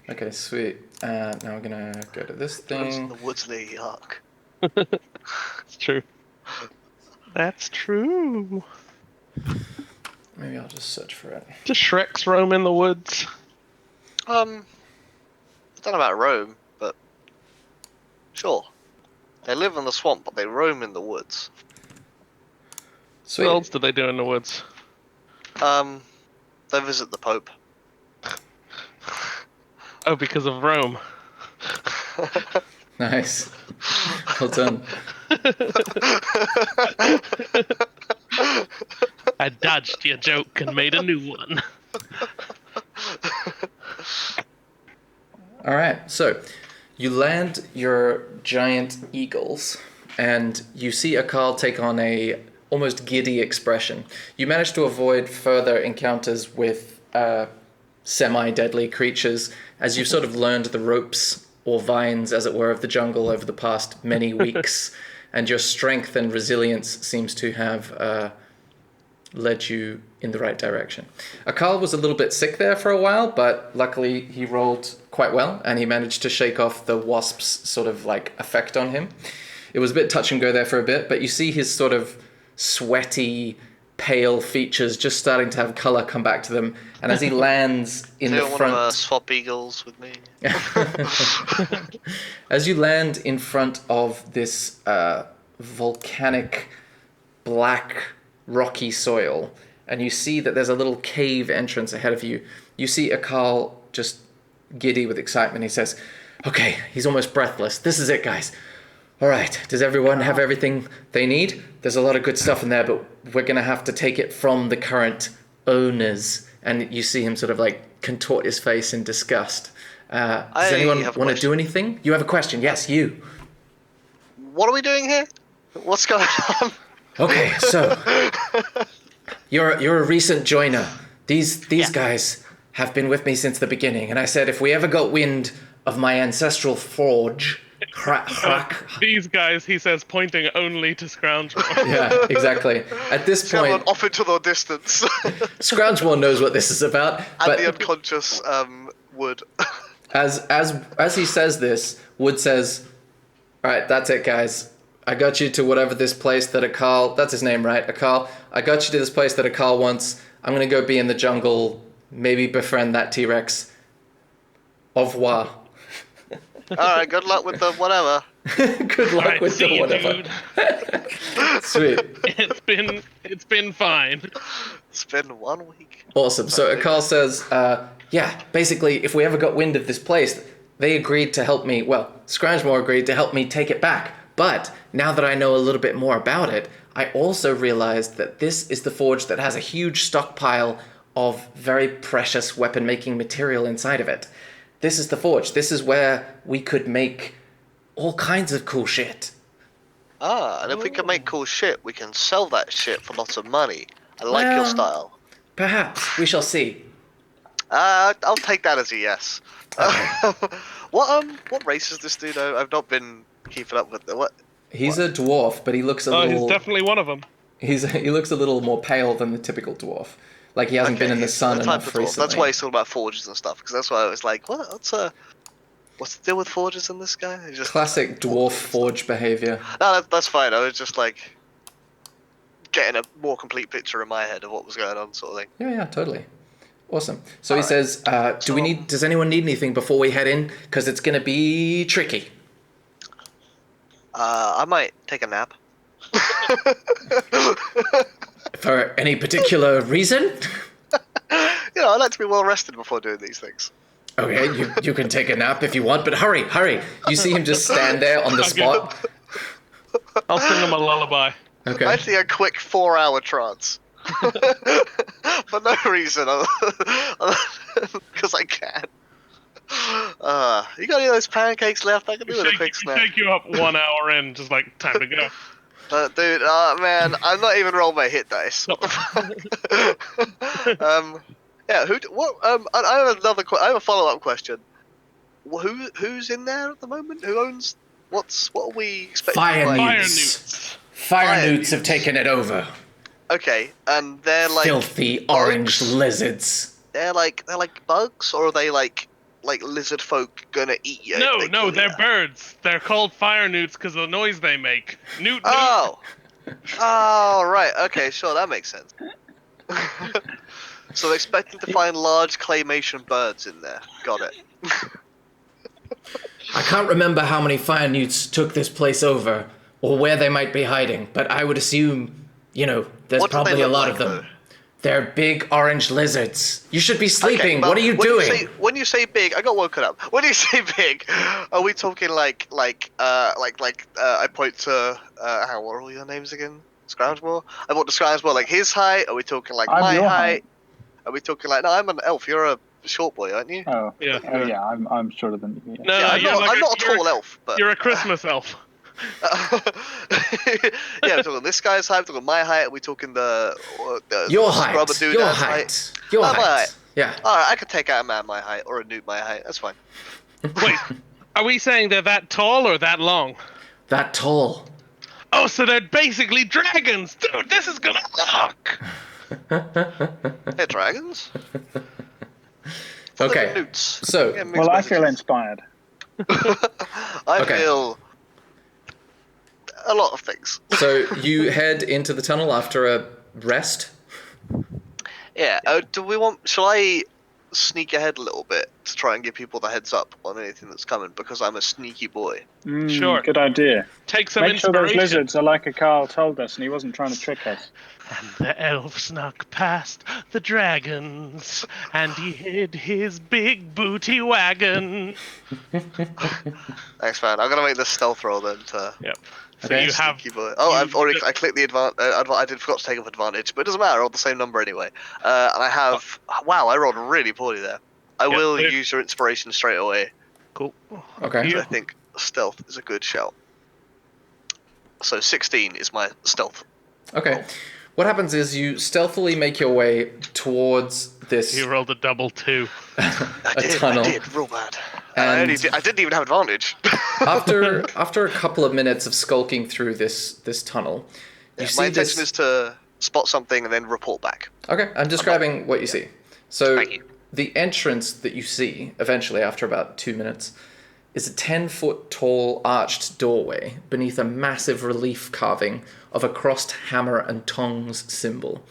Speaker 2: Okay, sweet. Now we're gonna go to this
Speaker 4: Goes in
Speaker 2: thing.
Speaker 4: the woods near Yark.
Speaker 5: It's true. That's true.
Speaker 2: Maybe I'll just search for it.
Speaker 5: Do Shreks roam in the woods?
Speaker 4: I don't know about Rome, but sure. They live in the swamp, but they roam in the woods.
Speaker 2: Sweet.
Speaker 5: What else do they do in the woods?
Speaker 4: They visit the Pope.
Speaker 5: Oh, because of Rome.
Speaker 2: Nice. Well done.
Speaker 5: I dodged your joke and made a new one.
Speaker 2: All right, so you land your giant eagles, and you see Akal take on a almost giddy expression. You manage to avoid further encounters with semi-deadly creatures as you've sort of learned the ropes or vines, as it were, of the jungle over the past many weeks, and your strength and resilience seems to have led you in the right direction. Akal was a little bit sick there for a while, but luckily he rolled quite well, and he managed to shake off the wasp's sort of like effect on him. It was a bit touch and go there for a bit, but you see his sort of sweaty, pale features just starting to have color come back to them, and as he lands in the front...
Speaker 4: Want to swap eagles with me?
Speaker 2: As you land in front of this volcanic, black, rocky soil, and you see that there's a little cave entrance ahead of you, you see Akal just giddy with excitement. He says, okay, he's almost breathless. This is it, guys. All right, does everyone have everything they need? There's a lot of good stuff in there, but we're going to have to take it from the current owners. And you see him sort of like contort his face in disgust. Does anyone want to do anything? You have a question. Yes, you.
Speaker 4: What are we doing here? What's going on?
Speaker 2: Okay, so you're a recent joiner. These guys have been with me since the beginning, and I said if we ever got wind of my ancestral forge,
Speaker 5: These guys, he says, pointing only to Scroungemore.
Speaker 2: Yeah, exactly. At this
Speaker 4: Someone
Speaker 2: point,
Speaker 4: off into the distance.
Speaker 2: Scroungemore knows what this is about.
Speaker 4: And
Speaker 2: But
Speaker 4: the unconscious Wood.
Speaker 2: as he says this, Wood says, "All right, that's it, guys. I got you to whatever this place that Akal, that's his name, right? Akal, I got you to this place that Akal wants. I'm going to go be in the jungle, maybe befriend that T-Rex. Au revoir.
Speaker 4: Alright, good luck with the whatever.
Speaker 2: Good luck
Speaker 5: Alright,
Speaker 2: with
Speaker 5: see
Speaker 2: the
Speaker 5: you,
Speaker 2: whatever.
Speaker 5: dude.
Speaker 2: Sweet.
Speaker 5: It's been fine.
Speaker 4: It's been 1 week.
Speaker 2: Awesome. So Akal says, yeah, basically, if we ever got wind of this place, they agreed to help me, well, Scrangemore agreed to help me take it back. But now that I know a little bit more about it, I also realized that this is the forge that has a huge stockpile of very precious weapon-making material inside of it. This is the forge. This is where we could make all kinds of cool shit.
Speaker 4: Ah, and if we can make cool shit, we can sell that shit for lots of money. I like your style.
Speaker 2: Perhaps. We shall see.
Speaker 4: I'll take that as a yes. What race is this dude? I've not been keeping up with the what.
Speaker 2: He's a dwarf, but he looks a little...
Speaker 5: he's definitely one of them.
Speaker 2: He looks a little more pale than the typical dwarf. Like he hasn't been in the sun enough recently.
Speaker 4: That's why he's talking about forges and stuff, because that's why I was like, what's the deal with forges in this guy? He's just
Speaker 2: classic dwarf forge behavior.
Speaker 4: No, that's fine. I was just like getting a more complete picture in my head of what was going on, sort of thing.
Speaker 2: Yeah, totally. Awesome. So he says, does anyone need anything before we head in? Because it's going to be tricky.
Speaker 4: I might take a nap.
Speaker 2: For any particular reason?
Speaker 4: I like to be well rested before doing these things.
Speaker 2: Okay, you can take a nap if you want, but hurry. You see him just stand there on the spot.
Speaker 5: I'll sing him a lullaby.
Speaker 2: Okay.
Speaker 4: I think a quick 4-hour trance. For no reason, because I can. You got any of those pancakes left? I can do with a quick snack.
Speaker 5: Take you up 1 hour in, just like time to go.
Speaker 4: Dude, man, I'm not even rolling my hit dice. Yeah, I have another. I have a follow-up question. Who's in there at the moment? Who owns? What are we expecting?
Speaker 2: Fire
Speaker 5: Newts.
Speaker 2: Fire Newts have taken it over.
Speaker 4: Okay, and they're like
Speaker 2: filthy orange lizards.
Speaker 4: They're like bugs, or are they like lizard folk gonna eat you?
Speaker 5: No, they're birds. They're called fire newts because of the noise they make. Newt.
Speaker 4: Oh, right. Okay, sure, that makes sense. So they're expecting to find large claymation birds in there. Got it.
Speaker 2: I can't remember how many fire newts took this place over, or where they might be hiding, but I would assume, there's probably a lot of them. Though? They're big orange lizards. You should be sleeping.
Speaker 4: Okay,
Speaker 2: what are you doing?
Speaker 4: When you say big, I got woken up. When you say big, are we talking like I point to what are all your names again? Scroungemore? I want to Scroungemore like his height. Are we talking like my height? Are we talking like no? I'm an elf. You're a short boy, aren't you?
Speaker 3: Oh
Speaker 5: yeah.
Speaker 3: Oh yeah. I'm shorter than you.
Speaker 5: Yeah. No,
Speaker 4: I'm not a tall elf. But
Speaker 5: you're a Christmas elf.
Speaker 4: Yeah, we're talking this guy's height. We're talking my height. Are we talking the
Speaker 2: your height?
Speaker 4: Your height. Your height.
Speaker 2: Yeah.
Speaker 4: All right, I could take out a man my height or a newt my height. That's fine.
Speaker 5: Wait, are we saying they're that tall or that long?
Speaker 2: That tall.
Speaker 5: Oh, so they're basically dragons, dude. This is gonna suck.
Speaker 4: They're dragons.
Speaker 2: Okay.
Speaker 4: Newts.
Speaker 2: So,
Speaker 3: well, I feel inspired.
Speaker 4: I feel a lot of things.
Speaker 2: So you head into the tunnel after a rest.
Speaker 4: Yeah. Shall I sneak ahead a little bit to try and give people the heads up on anything that's coming? Because I'm a sneaky boy.
Speaker 5: Sure.
Speaker 3: Good idea.
Speaker 5: Take some
Speaker 3: Make sure
Speaker 5: inspiration.
Speaker 3: those lizards are like Carl told us, and he wasn't trying to trick us.
Speaker 5: And the elf snuck past the dragons, and he hid his big booty wagon.
Speaker 4: Thanks, man. I'm gonna make this stealth roll then.
Speaker 5: Yep. So
Speaker 2: Okay.
Speaker 5: you have.
Speaker 4: Boy. Oh, I clicked the I forgot to take off advantage, but it doesn't matter. I rolled the same number anyway. And I have. Wow, I rolled really poorly there. I will use your inspiration straight away.
Speaker 5: Cool.
Speaker 2: Okay.
Speaker 4: I think stealth is a good shout. So 16 is my stealth.
Speaker 2: Okay. What happens is you stealthily make your way towards this
Speaker 5: You rolled a double 2.
Speaker 2: tunnel.
Speaker 4: I did real bad.
Speaker 2: And
Speaker 4: I didn't even have advantage.
Speaker 2: after a couple of minutes of skulking through this tunnel, you see
Speaker 4: my intention is to spot something and then report back.
Speaker 2: Okay, I'm describing what you see. So
Speaker 4: Thank you.
Speaker 2: the entrance that you see eventually after about 2 minutes is a 10-foot tall arched doorway beneath a massive relief carving of a crossed hammer and tongs symbol.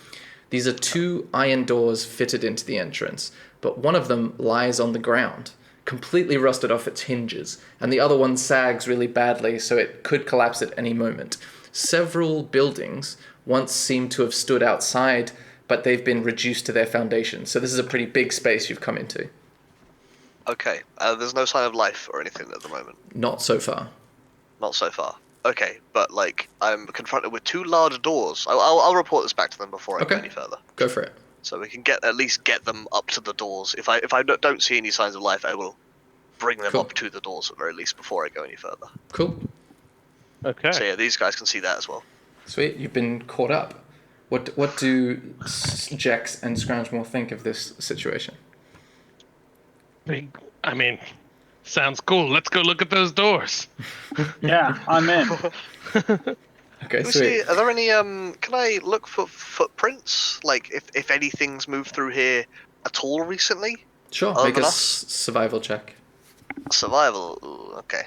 Speaker 2: These are 2 iron doors fitted into the entrance, but one of them lies on the ground, completely rusted off its hinges, and the other one sags really badly, so it could collapse at any moment. Several buildings once seemed to have stood outside, but they've been reduced to their foundation. So this is a pretty big space you've come into.
Speaker 4: Okay, there's no sign of life or anything at the moment.
Speaker 2: Not so far.
Speaker 4: Not so far. Okay, but like I'm confronted with 2 large doors. I'll report this back to them before I go any further.
Speaker 2: Go for it.
Speaker 4: So we can at least get them up to the doors. If I don't see any signs of life, I will bring them up to the doors at the very least before I go any further.
Speaker 2: Cool.
Speaker 5: Okay.
Speaker 4: So yeah, these guys can see that as well.
Speaker 2: Sweet. You've been caught up. What do Jex and Scroungemore think of this situation?
Speaker 5: I mean, sounds cool. Let's go look at those doors.
Speaker 3: Yeah, I'm in.
Speaker 2: Okay,
Speaker 4: Can we
Speaker 2: sweet.
Speaker 4: see, are there any can I look for footprints? Like if anything's moved through here at all recently?
Speaker 2: Sure,
Speaker 4: other
Speaker 2: make a
Speaker 4: than us?
Speaker 2: survival check.
Speaker 4: Survival. Ooh, okay.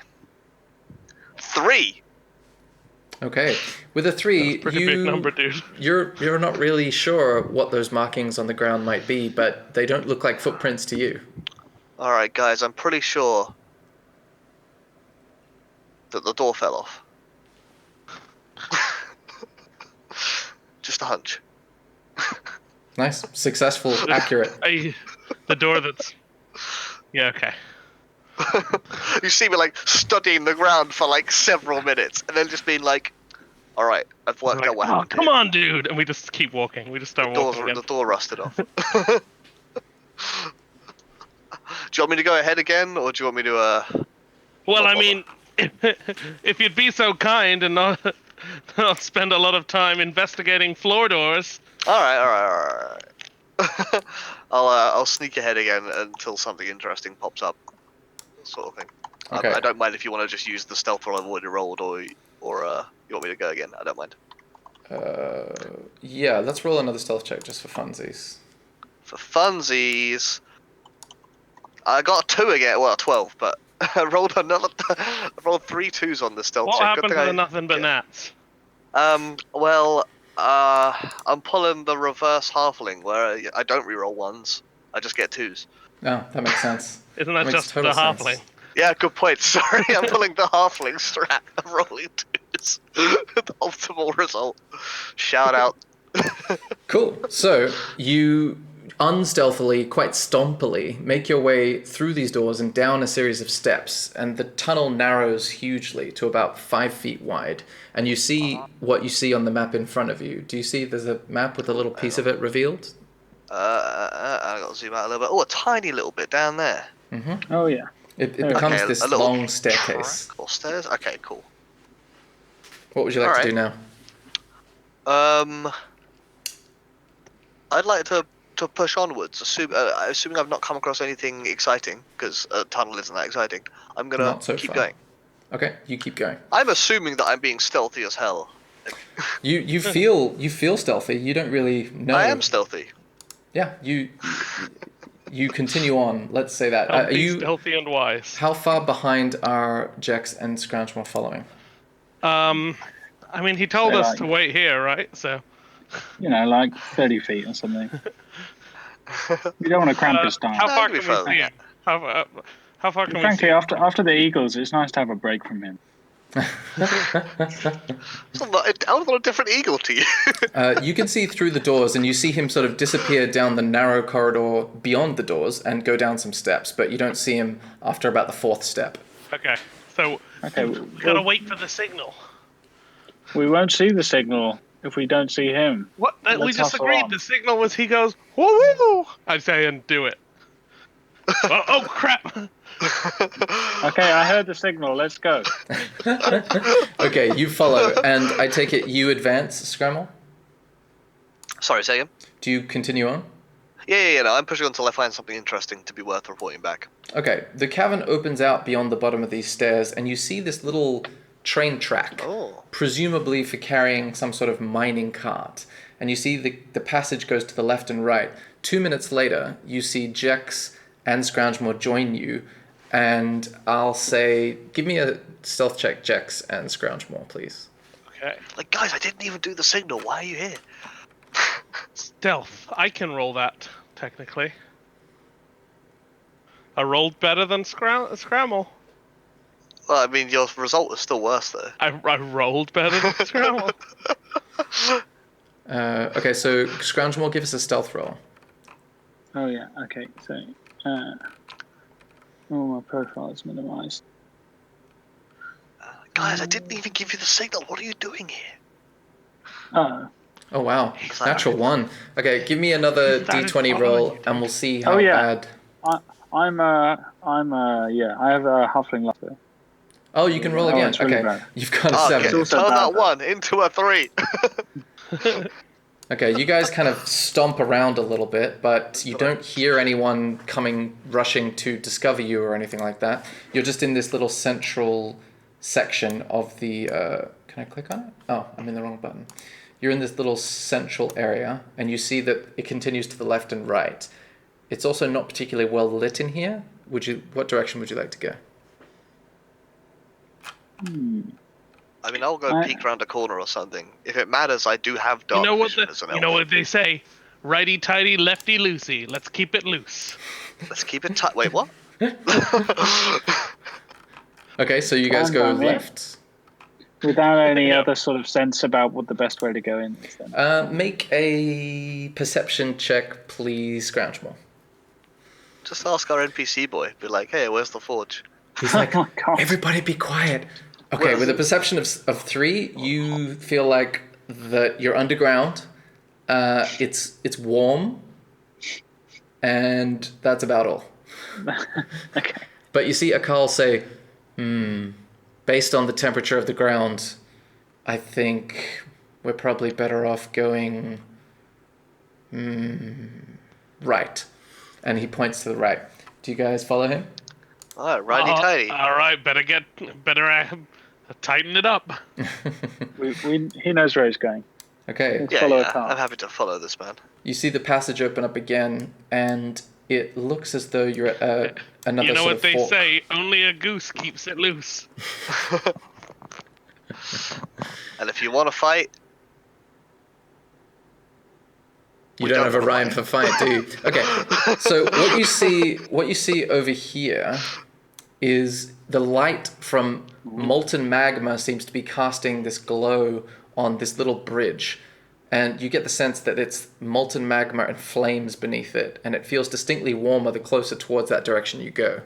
Speaker 4: 3.
Speaker 2: Okay, with a 3,
Speaker 5: Pretty big number, dude.
Speaker 2: you're not really sure what those markings on the ground might be, but they don't look like footprints to you.
Speaker 4: All right, guys. I'm pretty sure that the door fell off. Just a hunch.
Speaker 2: Nice, successful, accurate.
Speaker 5: The door that's... Yeah, okay.
Speaker 4: You see me like studying the ground for like several minutes, and then just being like, "All right, I've worked out what
Speaker 5: Oh,
Speaker 4: happened."
Speaker 5: come on, dude! And we just keep walking. We just start walking again.
Speaker 4: The door rusted off. Do you want me to go ahead again, or do you want me to?
Speaker 5: Well, I
Speaker 4: bother?
Speaker 5: mean, if you'd be so kind and not spend a lot of time investigating floor doors.
Speaker 4: All right. I'll sneak ahead again until something interesting pops up, sort of thing.
Speaker 2: Okay.
Speaker 4: I don't mind if you want to just use the stealth roll I've already rolled, or you want me to go again. I don't mind.
Speaker 2: Yeah, let's roll another stealth check just for funsies.
Speaker 4: For funsies, I got 2 again. Well, 12, but I rolled I rolled 3 2s on the stealth
Speaker 5: What
Speaker 4: check.
Speaker 5: happened to the nothing but gnats?
Speaker 4: Well, I'm pulling the reverse halfling where I don't reroll 1s. I just get 2s.
Speaker 2: Oh, that makes sense.
Speaker 5: Isn't that
Speaker 2: Makes
Speaker 5: just the
Speaker 2: total sense.
Speaker 5: halfling?
Speaker 4: Yeah, good point. Sorry, I'm pulling the halfling strat. I'm rolling 2s. The optimal result. Shout out.
Speaker 2: Cool. So you unstealthily, quite stompily, make your way through these doors and down a series of steps, and the tunnel narrows hugely to about 5 feet wide. And you see what you see on the map in front of you. Do you see there's a map with a little piece of it revealed?
Speaker 4: I gotta zoom out a little bit. Oh, a tiny little bit down there.
Speaker 2: Mm-hmm.
Speaker 3: Oh yeah.
Speaker 2: It becomes
Speaker 4: Okay,
Speaker 2: this
Speaker 4: a little
Speaker 2: long staircase.
Speaker 4: Or stairs. Okay, cool.
Speaker 2: What would you like to do now?
Speaker 4: I'd like to push onwards, assuming I've not come across anything exciting, because a tunnel isn't that exciting. I'm gonna
Speaker 2: Not so
Speaker 4: keep
Speaker 2: far.
Speaker 4: going.
Speaker 2: Okay, you keep going.
Speaker 4: I'm assuming that I'm being stealthy as hell.
Speaker 2: You feel stealthy. You don't really know.
Speaker 4: I am stealthy.
Speaker 2: Yeah, you continue on. Let's say that. Are you
Speaker 5: Stealthy and wise.
Speaker 2: How far behind are Jex and Scroungemore following?
Speaker 5: I mean, he told
Speaker 3: They're
Speaker 5: us
Speaker 3: like-
Speaker 5: to wait here, right? So.
Speaker 3: Like 30 feet or something. You don't want to cramp his
Speaker 5: How
Speaker 3: style.
Speaker 5: far
Speaker 4: can
Speaker 5: can
Speaker 4: be
Speaker 5: we
Speaker 4: further.
Speaker 5: see him? How far can we see
Speaker 3: Frankly,
Speaker 5: him?
Speaker 3: after the Eagles, it's nice to have a break from him.
Speaker 4: It's not a different eagle to you.
Speaker 2: You can see through the doors, and you see him sort of disappear down the narrow corridor beyond the doors and go down some steps, but you don't see him after about the 4th step.
Speaker 5: Okay, so
Speaker 3: Okay,
Speaker 5: we gotta wait for the signal.
Speaker 3: we won't see the signal if we don't see him.
Speaker 5: What? We
Speaker 3: Let's
Speaker 5: just
Speaker 3: hustle
Speaker 5: agreed.
Speaker 3: on.
Speaker 5: The signal was he goes woo woo. I say and do it. oh crap!
Speaker 3: Okay, I heard the signal. Let's go.
Speaker 2: Okay, you follow, and I take it you advance, Scramble?
Speaker 4: Sorry, say again?
Speaker 2: Do you continue on?
Speaker 4: Yeah, no, I'm pushing until I find something interesting to be worth reporting back.
Speaker 2: Okay, the cavern opens out beyond the bottom of these stairs, and you see this little train track,
Speaker 4: Oh.
Speaker 2: presumably for carrying some sort of mining cart. And you see the passage goes to the left and right. 2 minutes later, you see Jex and Scroungemore join you and I'll say, give me a stealth check, Jex and Scroungemore, please.
Speaker 5: Okay.
Speaker 4: Like, guys, I didn't even do the signal. Why are you here?
Speaker 5: Stealth. I can roll that, technically. I rolled better than Scramble.
Speaker 4: Well, I mean, your result was still worse, though.
Speaker 5: I rolled better than Scramble.
Speaker 2: Okay, so Scroungemore, give us a stealth roll.
Speaker 3: Oh yeah. Okay. So, my profile is minimized.
Speaker 4: Guys, I didn't even give you the signal. What are you doing here?
Speaker 3: Oh.
Speaker 2: Oh wow,
Speaker 4: He's like-
Speaker 2: natural 1. Okay, give me another
Speaker 5: That is
Speaker 2: d20
Speaker 5: all
Speaker 2: roll,
Speaker 5: you do.
Speaker 2: and we'll see how
Speaker 3: Oh, yeah.
Speaker 2: bad.
Speaker 3: I have a halfling luster.
Speaker 2: Oh, you can roll
Speaker 3: Oh,
Speaker 2: again.
Speaker 3: it's really
Speaker 2: Okay,
Speaker 3: bad.
Speaker 2: you've got a
Speaker 4: Oh,
Speaker 2: 7.
Speaker 4: okay.
Speaker 3: also
Speaker 4: Turn
Speaker 3: bad,
Speaker 4: that 1 into a 3.
Speaker 2: Okay, you guys kind of stomp around a little bit, but you don't hear anyone coming rushing to discover you or anything like that. You're just in this little central section of the... can I click on it? Oh, I'm in the wrong button. You're in this little central area, and you see that it continues to the left and right. It's also not particularly well lit in here. What direction would you like to go?
Speaker 4: I mean, I'll go peek around a corner or something. If it matters, I do have dark vision as an elf.
Speaker 5: You know what they say? Righty tighty, lefty loosey. Let's keep it loose.
Speaker 4: Let's keep it tight. Wait, what?
Speaker 2: Okay, so you guys
Speaker 3: Fine
Speaker 2: go
Speaker 3: by me.
Speaker 2: left.
Speaker 3: Without any
Speaker 5: Yeah.
Speaker 3: other sort of sense about what the best way to go in is. Then.
Speaker 2: Make a perception check, please, Scroungemore.
Speaker 4: Just ask our NPC boy. Be like, hey, where's the forge?
Speaker 2: He's like,
Speaker 3: Oh my God.
Speaker 2: everybody be quiet. Okay, with a perception of 3, you feel like that you're underground. It's warm, and that's about all.
Speaker 3: Okay.
Speaker 2: But you see Akal say, based on the temperature of the ground, I think we're probably better off going right. And he points to the right. Do you guys follow him?
Speaker 4: Alright, righty tighty.
Speaker 5: All right, better tighten it up.
Speaker 3: He knows where he's going.
Speaker 2: Okay.
Speaker 3: Let's
Speaker 4: Yeah,
Speaker 3: follow
Speaker 4: yeah.
Speaker 3: Akal.
Speaker 4: I'm happy to follow this man.
Speaker 2: You see the passage open up again, and it looks as though you're at another
Speaker 5: You know
Speaker 2: sort
Speaker 5: what
Speaker 2: of
Speaker 5: they
Speaker 2: fork.
Speaker 5: say? Only a goose keeps it loose.
Speaker 4: And if you want to fight,
Speaker 2: You
Speaker 4: We
Speaker 2: don't
Speaker 4: don't
Speaker 2: have a
Speaker 4: wanna
Speaker 2: rhyme for fight, do you? Okay. So what you see over here is the light from molten magma seems to be casting this glow on this little bridge. And you get the sense that it's molten magma and flames beneath it, and it feels distinctly warmer the closer towards that direction you go.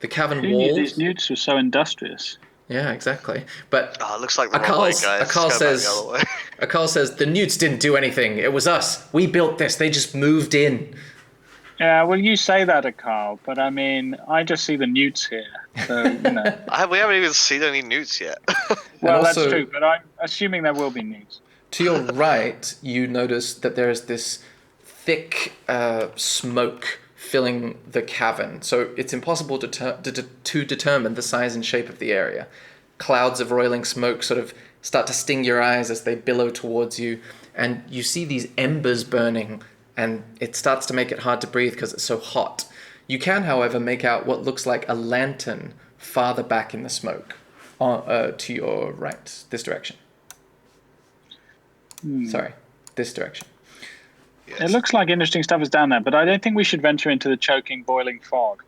Speaker 2: The cavern
Speaker 3: Who knew
Speaker 2: walls...
Speaker 3: these newts were so industrious?
Speaker 2: Yeah, exactly. But
Speaker 4: it looks like the wrong way, guys.
Speaker 2: Akal
Speaker 4: Go back
Speaker 2: says,
Speaker 4: the other way.
Speaker 2: Akal says, the Newts didn't do anything. It was us. We built this. They just moved in.
Speaker 3: Yeah, well, you say that, Akal, but I mean, I just see the newts here. So, you know.
Speaker 4: We haven't even seen any newts yet.
Speaker 3: Well,
Speaker 2: also-
Speaker 3: that's true, but I'm assuming there will be newts.
Speaker 2: To your right, you notice that there is this thick smoke filling the cavern. So it's impossible to determine the size and shape of the area. Clouds of roiling smoke sort of start to sting your eyes as they billow towards you. And you see these embers burning, and it starts to make it hard to breathe because it's so hot. You can, however, make out what looks like a lantern farther back in the smoke to your right, this direction. Sorry, this direction.
Speaker 3: It looks like interesting stuff is down there, but I don't think we should venture into the choking, boiling fog.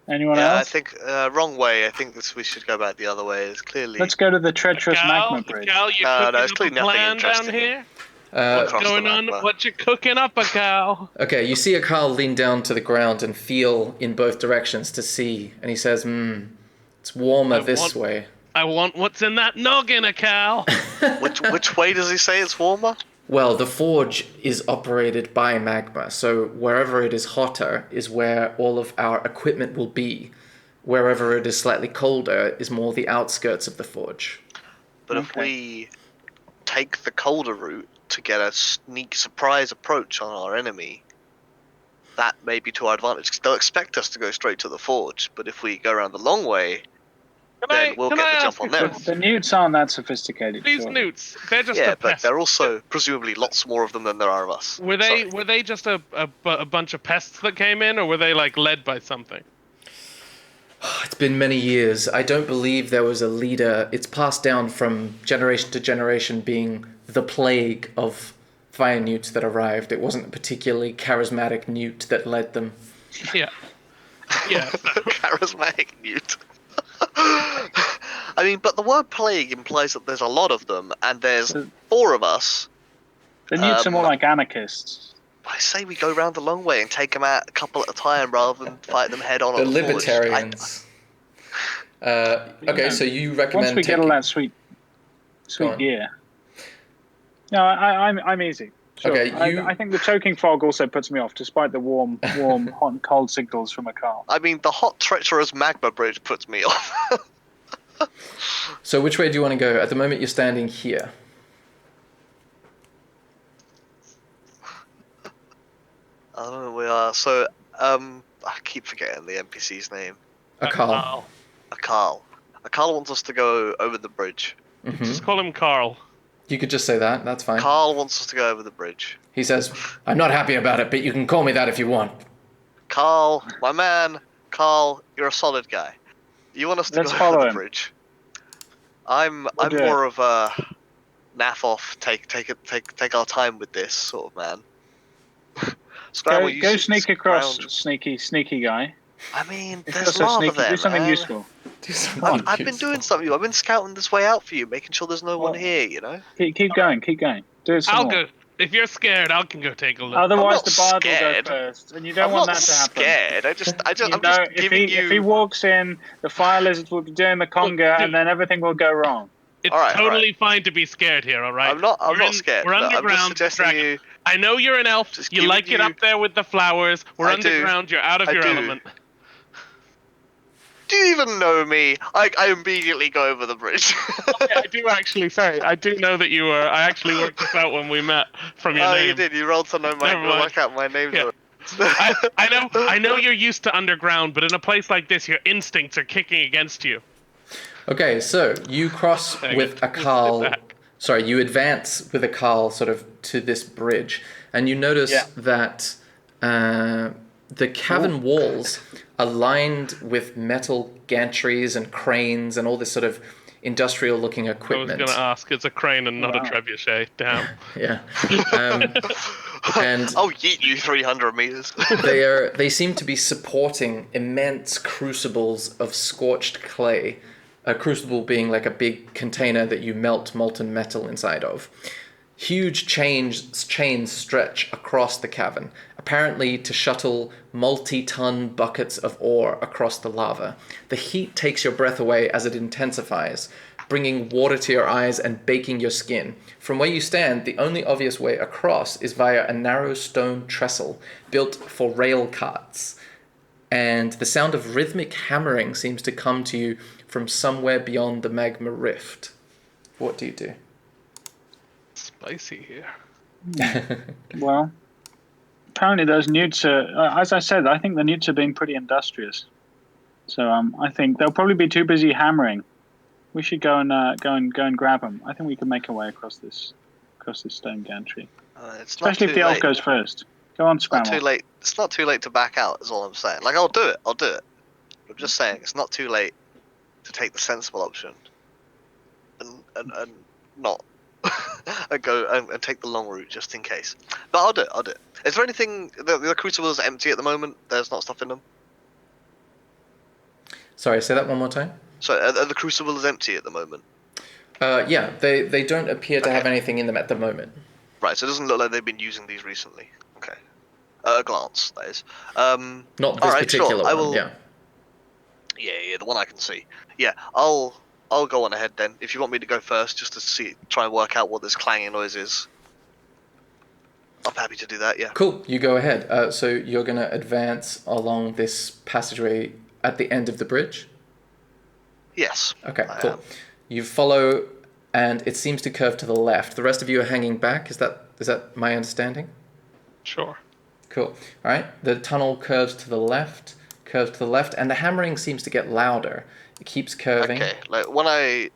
Speaker 3: Anyone
Speaker 4: Yeah, I
Speaker 3: else?
Speaker 4: think wrong way. I think we should go back the other way. It's clearly
Speaker 3: Let's go to the treacherous magma bridge.
Speaker 5: Cal, you
Speaker 4: No,
Speaker 5: cooking
Speaker 4: it's
Speaker 5: up
Speaker 4: clearly
Speaker 5: a
Speaker 4: nothing
Speaker 5: plan down
Speaker 4: interesting.
Speaker 5: here?
Speaker 4: across
Speaker 5: What's going
Speaker 4: the
Speaker 5: on?
Speaker 4: magma.
Speaker 5: What you cooking up, a Cal?
Speaker 2: Okay, you see Akal lean down to the ground and feel in both directions to see, and he says, it's warmer
Speaker 5: I
Speaker 2: this
Speaker 5: want-
Speaker 2: way.
Speaker 5: I want what's in that noggin, a Cal.
Speaker 4: Which way does he say it's warmer?
Speaker 2: Well, the forge is operated by magma, so wherever it is hotter is where all of our equipment will be. Wherever it is slightly colder is more the outskirts of the forge.
Speaker 4: But if we take the colder route to get a sneak surprise approach on our enemy, that may be to our advantage. 'Cause they'll expect us to go straight to the forge, but if we go around the long way, then we'll get the jump on them.
Speaker 3: The newts aren't that sophisticated.
Speaker 5: These
Speaker 3: surely.
Speaker 5: newts, they're just
Speaker 4: Yeah,
Speaker 5: a
Speaker 4: but
Speaker 5: pest.
Speaker 4: there are also presumably lots more of them than there are of us.
Speaker 5: Were they just a bunch of pests that came in, or were they like led by something?
Speaker 2: It's been many years. I don't believe there was a leader. It's passed down from generation to generation being the plague of fire newts that arrived. It wasn't a particularly charismatic newt that led them.
Speaker 5: Yeah. Yeah.
Speaker 4: Charismatic Newt. I mean, but the word plague implies that there's a lot of them, and there's 4 of us.
Speaker 3: The newts are more like anarchists.
Speaker 4: I say we go round the long way and take them out a couple at a time rather than fight them head on.
Speaker 2: The
Speaker 4: at the full.
Speaker 2: libertarians. Okay, so you recommend
Speaker 3: Once we get all that sweet gear. No, I'm easy. Sure.
Speaker 2: Okay,
Speaker 4: Uh,
Speaker 3: I think the choking fog also puts me off, despite the warm, hot and cold signals from a car.
Speaker 4: I mean, the hot, treacherous magma bridge puts me off.
Speaker 2: So which way do you want to go? At the moment, you're standing here.
Speaker 4: I don't know where we are. So, I keep forgetting the NPC's name.
Speaker 2: Akal.
Speaker 4: Akal. Akal wants us to go over the bridge.
Speaker 2: Mm-hmm.
Speaker 5: Just call him Carl.
Speaker 2: You could just say that. That's fine.
Speaker 4: Carl wants us to go over the bridge.
Speaker 2: He says, I'm not happy about it, but you can call me that if you want.
Speaker 4: Carl, my man. Carl, you're a solid guy. You want us to
Speaker 3: Let's
Speaker 4: go
Speaker 3: follow
Speaker 4: over the
Speaker 3: him.
Speaker 4: bridge? I'm
Speaker 3: do it.
Speaker 4: more of a naff off. Take our time with this sort of man. Scramble,
Speaker 3: Go sneak across,
Speaker 4: ground.
Speaker 3: sneaky guy.
Speaker 4: I mean,
Speaker 3: If you're
Speaker 4: there's
Speaker 3: so
Speaker 4: lava
Speaker 3: sneaky,
Speaker 4: there,
Speaker 3: do something
Speaker 4: man.
Speaker 3: useful.
Speaker 2: Do something
Speaker 4: I've been doing something. I've been scouting this way out for you, making sure there's no one
Speaker 3: Well,
Speaker 4: here. You know.
Speaker 3: Keep going. Do it some
Speaker 5: I'll
Speaker 3: more.
Speaker 5: go. If you're scared, I can go take a look.
Speaker 3: Otherwise,
Speaker 4: not
Speaker 3: the bard will
Speaker 4: scared.
Speaker 3: go first, and you don't
Speaker 4: I'm
Speaker 3: want
Speaker 4: not
Speaker 3: that to happen.
Speaker 4: scared. I'm just
Speaker 3: If
Speaker 4: giving
Speaker 3: if he walks in, the fire lizards will be doing the conga,
Speaker 5: dude.
Speaker 3: and then everything will go wrong.
Speaker 5: It's
Speaker 4: Alright,
Speaker 5: totally fine to be scared here, all right?
Speaker 4: I'm not
Speaker 5: We're
Speaker 4: scared.
Speaker 5: We're
Speaker 4: but I'm just
Speaker 5: underground.
Speaker 4: suggesting
Speaker 5: dragon.
Speaker 4: you.
Speaker 5: I know you're an elf.
Speaker 4: Just
Speaker 5: You
Speaker 4: giving
Speaker 5: like it
Speaker 4: you-
Speaker 5: up there with the flowers. We're
Speaker 4: I do.
Speaker 5: underground. You're out of
Speaker 4: I
Speaker 5: your
Speaker 4: do.
Speaker 5: element.
Speaker 4: Do you even know me? I immediately go over the bridge.
Speaker 5: I do actually. Sorry, I do know that you were. I actually worked this out when we met from your
Speaker 4: Oh,
Speaker 5: name.
Speaker 4: you did. You rolled to know my
Speaker 5: Never mind.
Speaker 4: work out my name.
Speaker 5: Yeah. I know you're used to underground, but in a place like this, your instincts are kicking against you.
Speaker 2: Okay, so you cross
Speaker 5: Dang
Speaker 2: with
Speaker 5: it.
Speaker 2: Akal.
Speaker 5: Back.
Speaker 2: Sorry, you advance with Akal sort of to this bridge, and you notice that the cavern walls are lined with metal gantries and cranes and all this sort of industrial-looking
Speaker 5: I was
Speaker 2: equipment.
Speaker 5: going to ask. It's a crane and not
Speaker 3: Wow.
Speaker 5: a trebuchet. Damn.
Speaker 2: Yeah, and
Speaker 4: I'll yeet you 300 meters.
Speaker 2: they seem to be supporting immense crucibles of scorched clay. A crucible being like a big container that you melt molten metal inside of. Huge chains stretch across the cavern, apparently to shuttle multi-ton buckets of ore across the lava. The heat takes your breath away as it intensifies, bringing water to your eyes and baking your skin. From where you stand, the only obvious way across is via a narrow stone trestle built for rail carts. And the sound of rhythmic hammering seems to come to you from somewhere beyond the magma rift. What do you do?
Speaker 5: Spicy here.
Speaker 3: Well, apparently those newts are, as I said, I think the newts are being pretty industrious. So I think they'll probably be too busy hammering. We should go and grab them. I think we can make our way across this stone gantry.
Speaker 4: It's not
Speaker 3: Especially
Speaker 4: too
Speaker 3: if the elf
Speaker 4: late.
Speaker 3: goes first. Go on,
Speaker 4: Not
Speaker 3: Scramble.
Speaker 4: too late. It's not too late to back out. Is all I'm saying. Like I'll do it. I'm just saying it's not too late to take the sensible option, and not and go and take the long route just in case. But I'll do it. Is there anything? The crucible is empty at the moment. There's not stuff in them.
Speaker 2: Sorry, say that one more time.
Speaker 4: So the crucible is empty at the moment.
Speaker 2: Yeah, they don't appear to have
Speaker 4: Okay.
Speaker 2: anything in them at the moment.
Speaker 4: Right. So it doesn't look like they've been using these recently. Okay. At a glance, that is.
Speaker 2: Not this
Speaker 4: Alright,
Speaker 2: particular
Speaker 4: sure, I
Speaker 2: one,
Speaker 4: will-
Speaker 2: yeah.
Speaker 4: Yeah, the one I can see. Yeah, I'll go on ahead then. If you want me to go first, just to try and work out what this clanging noise is. I'm happy to do that. Yeah.
Speaker 2: Cool, you go ahead. So you're going to advance along this passageway at the end of the bridge?
Speaker 4: Yes.
Speaker 2: Okay,
Speaker 4: I
Speaker 2: cool.
Speaker 4: am.
Speaker 2: You follow, and it seems to curve to the left. The rest of you are hanging back. Is that my understanding?
Speaker 5: Sure.
Speaker 2: Cool. All right. The tunnel curves to the left, and the hammering seems to get louder. It keeps curving.
Speaker 4: Okay. Like when I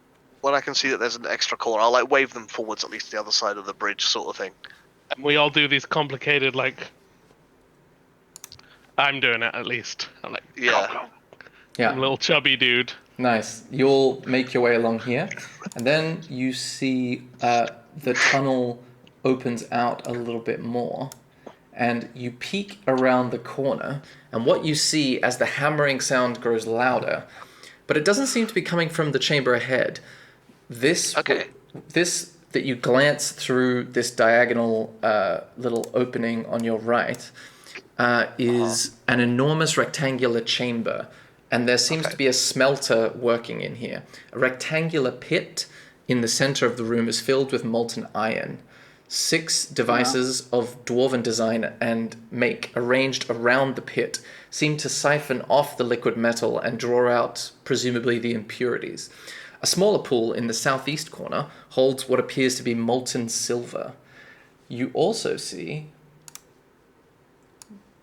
Speaker 4: can see that there's an extra corner, I'll like wave them forwards at least to the other side of the bridge, sort of thing.
Speaker 5: And we all do these complicated, like... I'm doing it, at least. I'm like,
Speaker 4: Yeah.
Speaker 5: go,
Speaker 2: Yeah.
Speaker 5: Little chubby dude.
Speaker 2: Nice. You'll make your way along here, and then you see the tunnel opens out a little bit more, and you peek around the corner, and what you see as the hammering sound grows louder, but it doesn't seem to be coming from the chamber ahead. This that you glance through this diagonal little opening on your right is an enormous rectangular chamber, and there seems to be a smelter working in here. A rectangular pit in the center of the room is filled with molten iron. 6 devices of dwarven design and make, arranged around the pit, seem to siphon off the liquid metal and draw out, presumably, the impurities. A smaller pool in the southeast corner holds what appears to be molten silver. You also see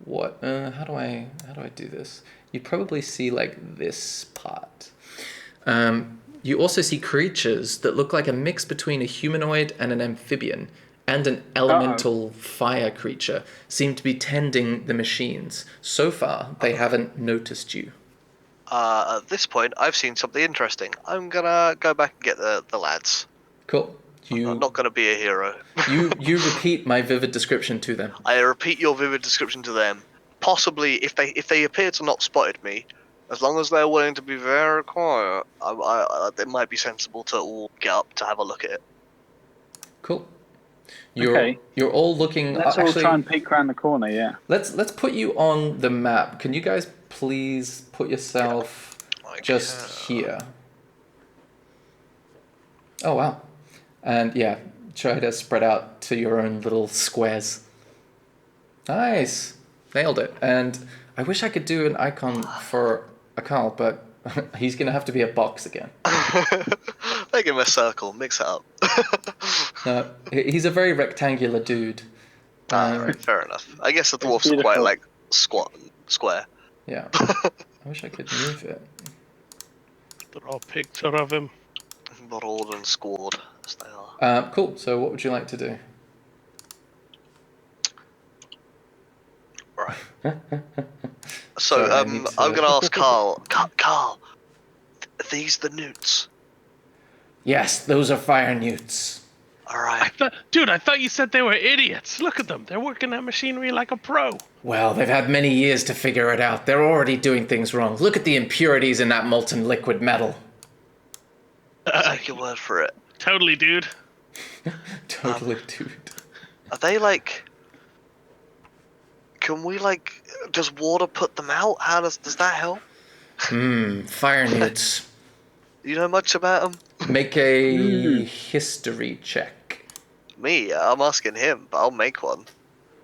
Speaker 2: what? How do I do this? You probably see like this part. You also see creatures that look like a mix between a humanoid and an amphibian, and an elemental fire creature seem to be tending the machines. So far, they haven't noticed you.
Speaker 4: At this point, I've seen something interesting. I'm gonna go back and get the lads.
Speaker 2: Cool.
Speaker 4: I'm not gonna be a hero.
Speaker 2: you repeat my vivid description to them.
Speaker 4: I repeat your vivid description to them. Possibly, if they appear to not spotted me, as long as they're willing to be very quiet, it might be sensible to all get up to have a look at it.
Speaker 2: Cool. You're all looking.
Speaker 3: Let's all try and peek around the corner. Yeah.
Speaker 2: Let's put you on the map. Can you guys please put yourself just here? Oh wow. And yeah, try to spread out to your own little squares. Nice. Nailed it. And I wish I could do an icon for Akal, but he's going to have to be a box again.
Speaker 4: Make him a circle. Mix it up.
Speaker 2: No, he's a very rectangular dude.
Speaker 4: Right, fair enough. I guess the dwarf's are quite like square.
Speaker 2: Yeah. I wish I could move it.
Speaker 5: Draw a picture of him.
Speaker 4: Broad and squad as they are.
Speaker 2: Cool. So what would you like to do?
Speaker 4: Right. So I'm gonna ask Carl. Carl, are these the newts?
Speaker 2: Yes, those are fire newts.
Speaker 4: All right.
Speaker 5: Dude, I thought you said they were idiots. Look at them. They're working that machinery like a pro.
Speaker 2: Well, they've had many years to figure it out. They're already doing things wrong. Look at the impurities in that molten liquid metal.
Speaker 4: I'll take your word for it.
Speaker 5: Totally, dude.
Speaker 2: Totally, dude.
Speaker 4: Are they like? Can we like? Does water put them out? How does that help?
Speaker 2: Fire newts.
Speaker 4: You know much about them?
Speaker 2: Make a history check.
Speaker 4: Me? I'm asking him, but I'll make one.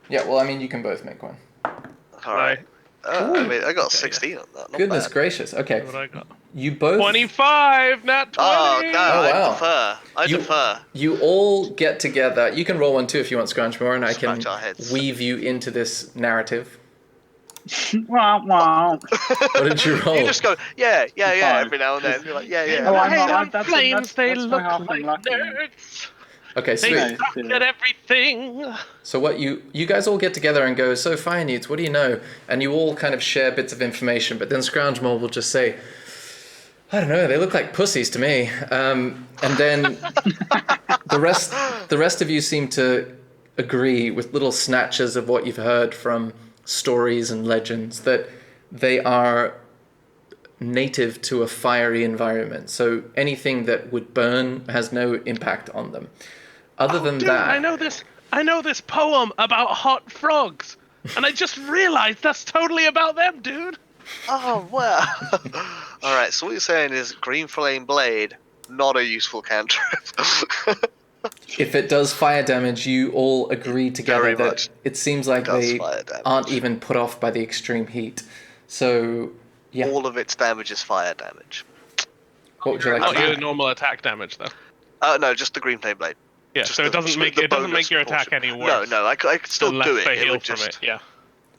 Speaker 2: Yeah, well, I mean, you can both make one.
Speaker 4: All right. I mean, I got 16 on that. Not
Speaker 2: Goodness
Speaker 4: bad.
Speaker 2: gracious. Okay.
Speaker 5: What I got?
Speaker 2: You both...
Speaker 5: 25, not 20.
Speaker 4: Oh, no,
Speaker 2: wow.
Speaker 4: I defer.
Speaker 2: You all get together. You can roll one too if you want, Scrunchmore, and I can
Speaker 4: Scratch our heads.
Speaker 2: weave you into this narrative.
Speaker 3: Wow, wow.
Speaker 2: What did you roll?
Speaker 4: You just go, yeah,
Speaker 3: Fine.
Speaker 4: every now and then. You're like, yeah.
Speaker 3: Oh, I'm
Speaker 5: Hey,
Speaker 3: not-
Speaker 5: on
Speaker 3: that's-
Speaker 5: flames, they
Speaker 3: that's
Speaker 5: look
Speaker 3: my halfling
Speaker 5: like
Speaker 3: lucky.
Speaker 5: nerds.
Speaker 2: Okay,
Speaker 5: They
Speaker 2: sweet.
Speaker 3: Nice,
Speaker 5: suck
Speaker 3: yeah.
Speaker 5: at everything.
Speaker 2: So what you guys all get together and go, so Fire Newts, what do you know? And you all kind of share bits of information, but then Scroungemore will just say, I don't know, they look like pussies to me. And then the rest of you seem to agree with little snatches of what you've heard from stories and legends that they are native to a fiery environment. So anything that would burn has no impact on them. Other than
Speaker 5: Dude,
Speaker 2: that,
Speaker 5: I know this poem about hot frogs, and I just realized that's totally about them, dude.
Speaker 4: Oh, well. All right, so what you're saying is Green Flame Blade, not a useful cantrip.
Speaker 2: if it does fire damage, you all agree together
Speaker 4: Very
Speaker 2: that
Speaker 4: much
Speaker 2: it seems like
Speaker 4: does
Speaker 2: they
Speaker 4: fire damage.
Speaker 2: aren't even put off by the extreme heat. So, yeah.
Speaker 4: All of its damage is fire damage.
Speaker 2: What would you like
Speaker 5: Not
Speaker 2: to
Speaker 5: your
Speaker 2: do?
Speaker 5: normal attack damage, though.
Speaker 4: No, just the Green Flame Blade.
Speaker 5: Yeah,
Speaker 4: Just
Speaker 5: so it doesn't make your attack any worse.
Speaker 4: No, I could still
Speaker 5: Unless
Speaker 4: do it.
Speaker 5: they
Speaker 4: It
Speaker 5: heal
Speaker 4: would
Speaker 5: from
Speaker 4: just,
Speaker 5: it. Yeah.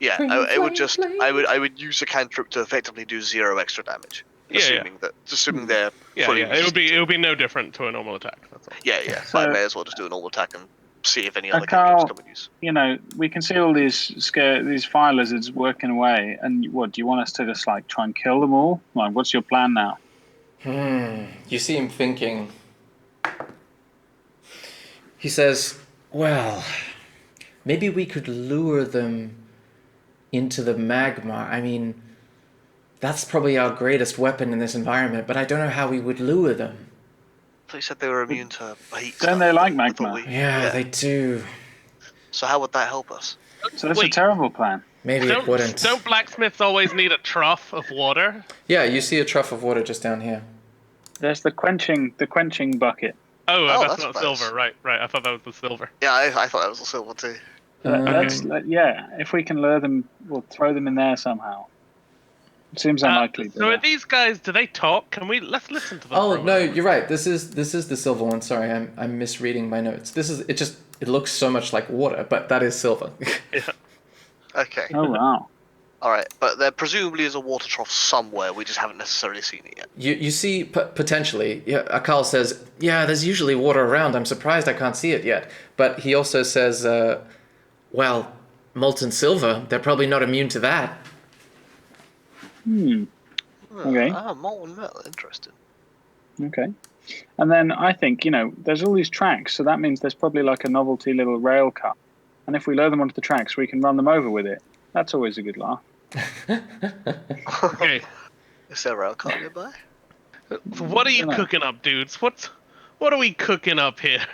Speaker 4: yeah,
Speaker 2: Green
Speaker 4: it would
Speaker 2: Flame
Speaker 4: just,
Speaker 2: Blade.
Speaker 4: I would use a cantrip to effectively do 0 extra damage.
Speaker 5: Yeah,
Speaker 4: Assuming they're
Speaker 5: Yeah,
Speaker 4: fully
Speaker 5: yeah. It would be no different to a normal attack. That's all.
Speaker 4: Yeah, so I may as well just do a normal attack and see if any other
Speaker 3: Carl,
Speaker 4: come and use.
Speaker 3: you know, we can see all these fire lizards working away, and what do you want us to just like try and kill them all? Like, what's your plan now?
Speaker 2: You see him thinking. He says, well, maybe we could lure them into the magma. I mean, that's probably our greatest weapon in this environment, but I don't know how we would lure them.
Speaker 4: I thought you said they were immune to heat.
Speaker 3: Don't they like magma?
Speaker 2: Yeah, they do.
Speaker 4: So how would that help us?
Speaker 3: So that's a terrible plan.
Speaker 2: Maybe it wouldn't.
Speaker 5: Don't blacksmiths always need a trough of water?
Speaker 2: Yeah, you see a trough of water just down here.
Speaker 3: There's the quenching bucket.
Speaker 5: Oh,
Speaker 4: Oh,
Speaker 5: that's not
Speaker 4: nice.
Speaker 5: silver. Right. I thought that was the silver.
Speaker 4: Yeah, I thought that was a silver too.
Speaker 3: If we can lure them, we'll throw them in there somehow. It seems unlikely.
Speaker 5: So are these guys? Do they talk? Let's listen to them.
Speaker 2: Oh no, you're right. This is the silver one. Sorry, I'm misreading my notes. It looks so much like water, but that is silver.
Speaker 5: Yeah.
Speaker 4: Okay.
Speaker 3: Oh wow.
Speaker 4: All right, but there presumably is a water trough somewhere. We just haven't necessarily seen it yet.
Speaker 2: You see potentially. Yeah, Akal says, yeah, there's usually water around. I'm surprised I can't see it yet. But he also says, well, molten silver. They're probably not immune to that.
Speaker 3: Okay.
Speaker 4: Molten metal. Interesting.
Speaker 3: Okay. And then I think, there's all these tracks, so that means there's probably like a novelty little rail car. And if we load them onto the tracks, we can run them over with it. That's always a good laugh.
Speaker 5: Okay.
Speaker 4: Is there a rail car nearby?
Speaker 5: What are you cooking up, dudes? What are we cooking up here?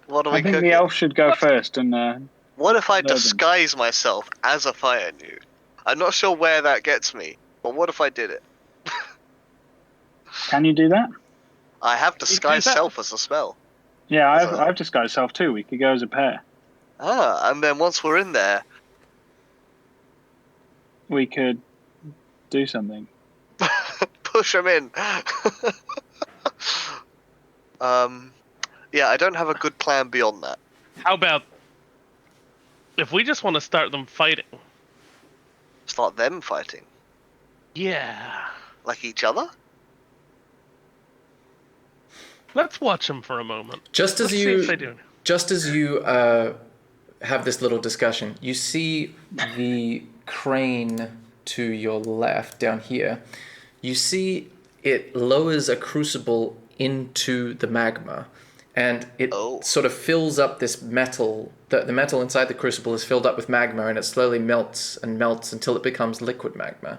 Speaker 4: What are we
Speaker 3: I think
Speaker 4: cooking?
Speaker 3: the elf should go first and
Speaker 4: What if I
Speaker 3: load them.
Speaker 4: disguise myself as a fire newt? I'm not sure where that gets me, but what if I did it?
Speaker 3: Can you do that?
Speaker 4: I have disguised
Speaker 5: that?
Speaker 4: self as a spell.
Speaker 3: Yeah, I've disguised self too. We could go as a pair.
Speaker 4: And then once we're in there,
Speaker 3: We could do something.
Speaker 4: push them in. Yeah, I don't have a good plan beyond that.
Speaker 5: How about if we just want to start them fighting?
Speaker 4: Start them fighting.
Speaker 5: Yeah.
Speaker 4: Like each other?
Speaker 5: Let's watch them for a moment.
Speaker 2: Just as
Speaker 5: Let's see if they do.
Speaker 2: you have this little discussion, you see the crane to your left down here. You see it lowers a crucible into the magma, and it sort of fills up this metal. The metal inside the crucible is filled up with magma, and it slowly melts and melts until it becomes liquid magma.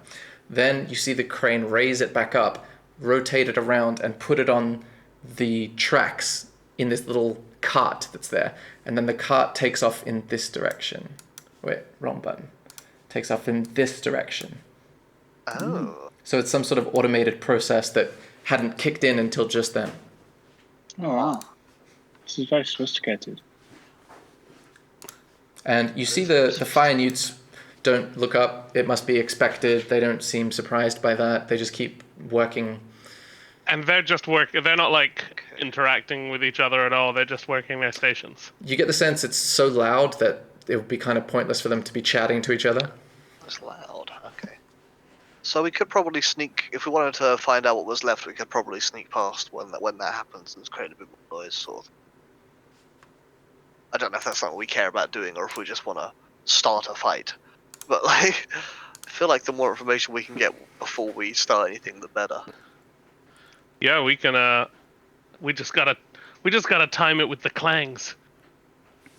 Speaker 2: Then you see the crane raise it back up, rotate it around, and put it on the tracks in this little cart that's there. And then the cart takes off in this direction. Wait, wrong button. Takes off in this direction.
Speaker 4: Oh.
Speaker 2: So it's some sort of automated process that hadn't kicked in until just then.
Speaker 3: Oh wow. This is very sophisticated.
Speaker 2: And you see the fire newts don't look up. It must be expected. They don't seem surprised by that. They just keep working.
Speaker 5: And they're just they're not like interacting with each other at all. They're just working their stations.
Speaker 2: You get the sense it's so loud that it would be kind of pointless for them to be chatting to each other.
Speaker 4: That's loud. Okay. So we could probably sneak, if we wanted to find out what was left, we could probably sneak past when that happens and create a bit more noise, sort of. I don't know if that's something we care about doing or if we just want to start a fight. But like, I feel like the more information we can get before we start anything, the better.
Speaker 5: Yeah, we can. We just gotta time it with the clangs.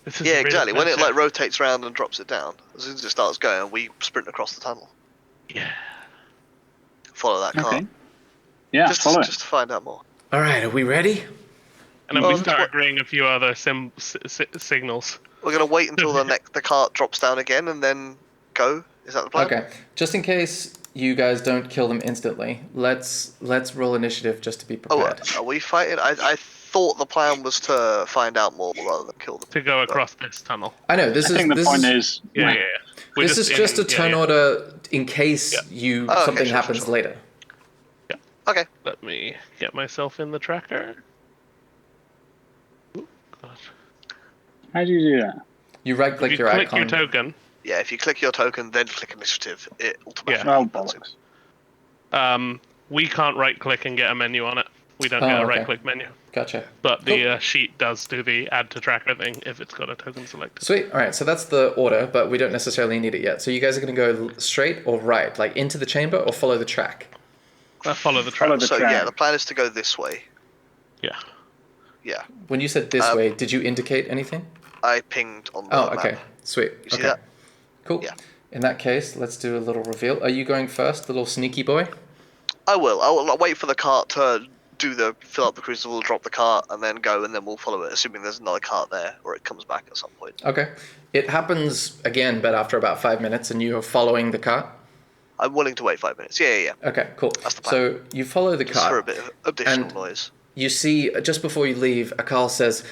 Speaker 5: This is
Speaker 4: Yeah,
Speaker 5: really
Speaker 4: exactly. When it
Speaker 5: expensive.
Speaker 4: like rotates around and drops it down, as soon as it starts going, we sprint across the tunnel.
Speaker 5: Yeah.
Speaker 4: Follow that car.
Speaker 3: Okay. Yeah, follow it.
Speaker 4: Just to find out more.
Speaker 2: All right, are we ready?
Speaker 5: And then
Speaker 4: Well,
Speaker 5: we start
Speaker 4: what-
Speaker 5: agreeing a few other signals.
Speaker 4: We're gonna wait until the cart drops down again and then go. Is that the plan?
Speaker 2: Okay. Just in case you guys don't kill them instantly, let's roll initiative just to be
Speaker 4: Oh,
Speaker 2: prepared.
Speaker 4: are we fighting? I thought the plan was to find out more rather than kill them.
Speaker 5: To go across this tunnel.
Speaker 2: I know this
Speaker 3: I think the point is
Speaker 5: Yeah. We're
Speaker 2: This is just a turn order in case
Speaker 5: Yeah.
Speaker 4: Oh, okay,
Speaker 2: something
Speaker 4: sure,
Speaker 2: happens
Speaker 4: sure.
Speaker 2: later.
Speaker 4: Okay.
Speaker 5: Let me get myself in the tracker. Ooh, God.
Speaker 3: How do you do that?
Speaker 2: You right click
Speaker 5: If you
Speaker 2: your
Speaker 5: click
Speaker 2: icon.
Speaker 5: your token,
Speaker 4: Yeah, if you click your token, then click initiative, it automatically
Speaker 3: Oh
Speaker 4: puts it.
Speaker 3: bollocks.
Speaker 5: we can't right click and get a menu on it. We don't
Speaker 2: Oh,
Speaker 5: get a
Speaker 2: okay.
Speaker 5: right click menu.
Speaker 2: Gotcha.
Speaker 5: But
Speaker 2: Cool.
Speaker 5: the sheet does do the add to tracker thing if it's got a token selected.
Speaker 2: Sweet. All right, so that's the order, but we don't necessarily need it yet. So you guys are going to go straight or right, like into the chamber, or follow the track?
Speaker 5: Follow the track.
Speaker 3: Follow the
Speaker 4: So
Speaker 3: track.
Speaker 4: yeah, the plan is to go this way.
Speaker 5: Yeah.
Speaker 4: Yeah,
Speaker 2: When you said this way, did you indicate anything?
Speaker 4: I pinged on the
Speaker 2: Oh,
Speaker 4: map.
Speaker 2: okay. Sweet.
Speaker 4: You see
Speaker 2: Okay.
Speaker 4: that?
Speaker 2: Cool.
Speaker 4: Yeah.
Speaker 2: In that case, let's do a little reveal. Are you going first, the little sneaky boy?
Speaker 4: I will wait for the cart to fill up the crucible, drop the cart, and then go, and then we'll follow it, assuming there's another cart there, or it comes back at some point.
Speaker 2: Okay. It happens again, but after about 5 minutes, and you're following the cart?
Speaker 4: I'm willing to wait 5 minutes. Yeah.
Speaker 2: Okay, cool.
Speaker 4: That's the plan.
Speaker 2: So you follow the
Speaker 4: Just
Speaker 2: cart.
Speaker 4: for a bit of additional
Speaker 2: And-
Speaker 4: noise.
Speaker 2: You see, just before you leave, Akal says,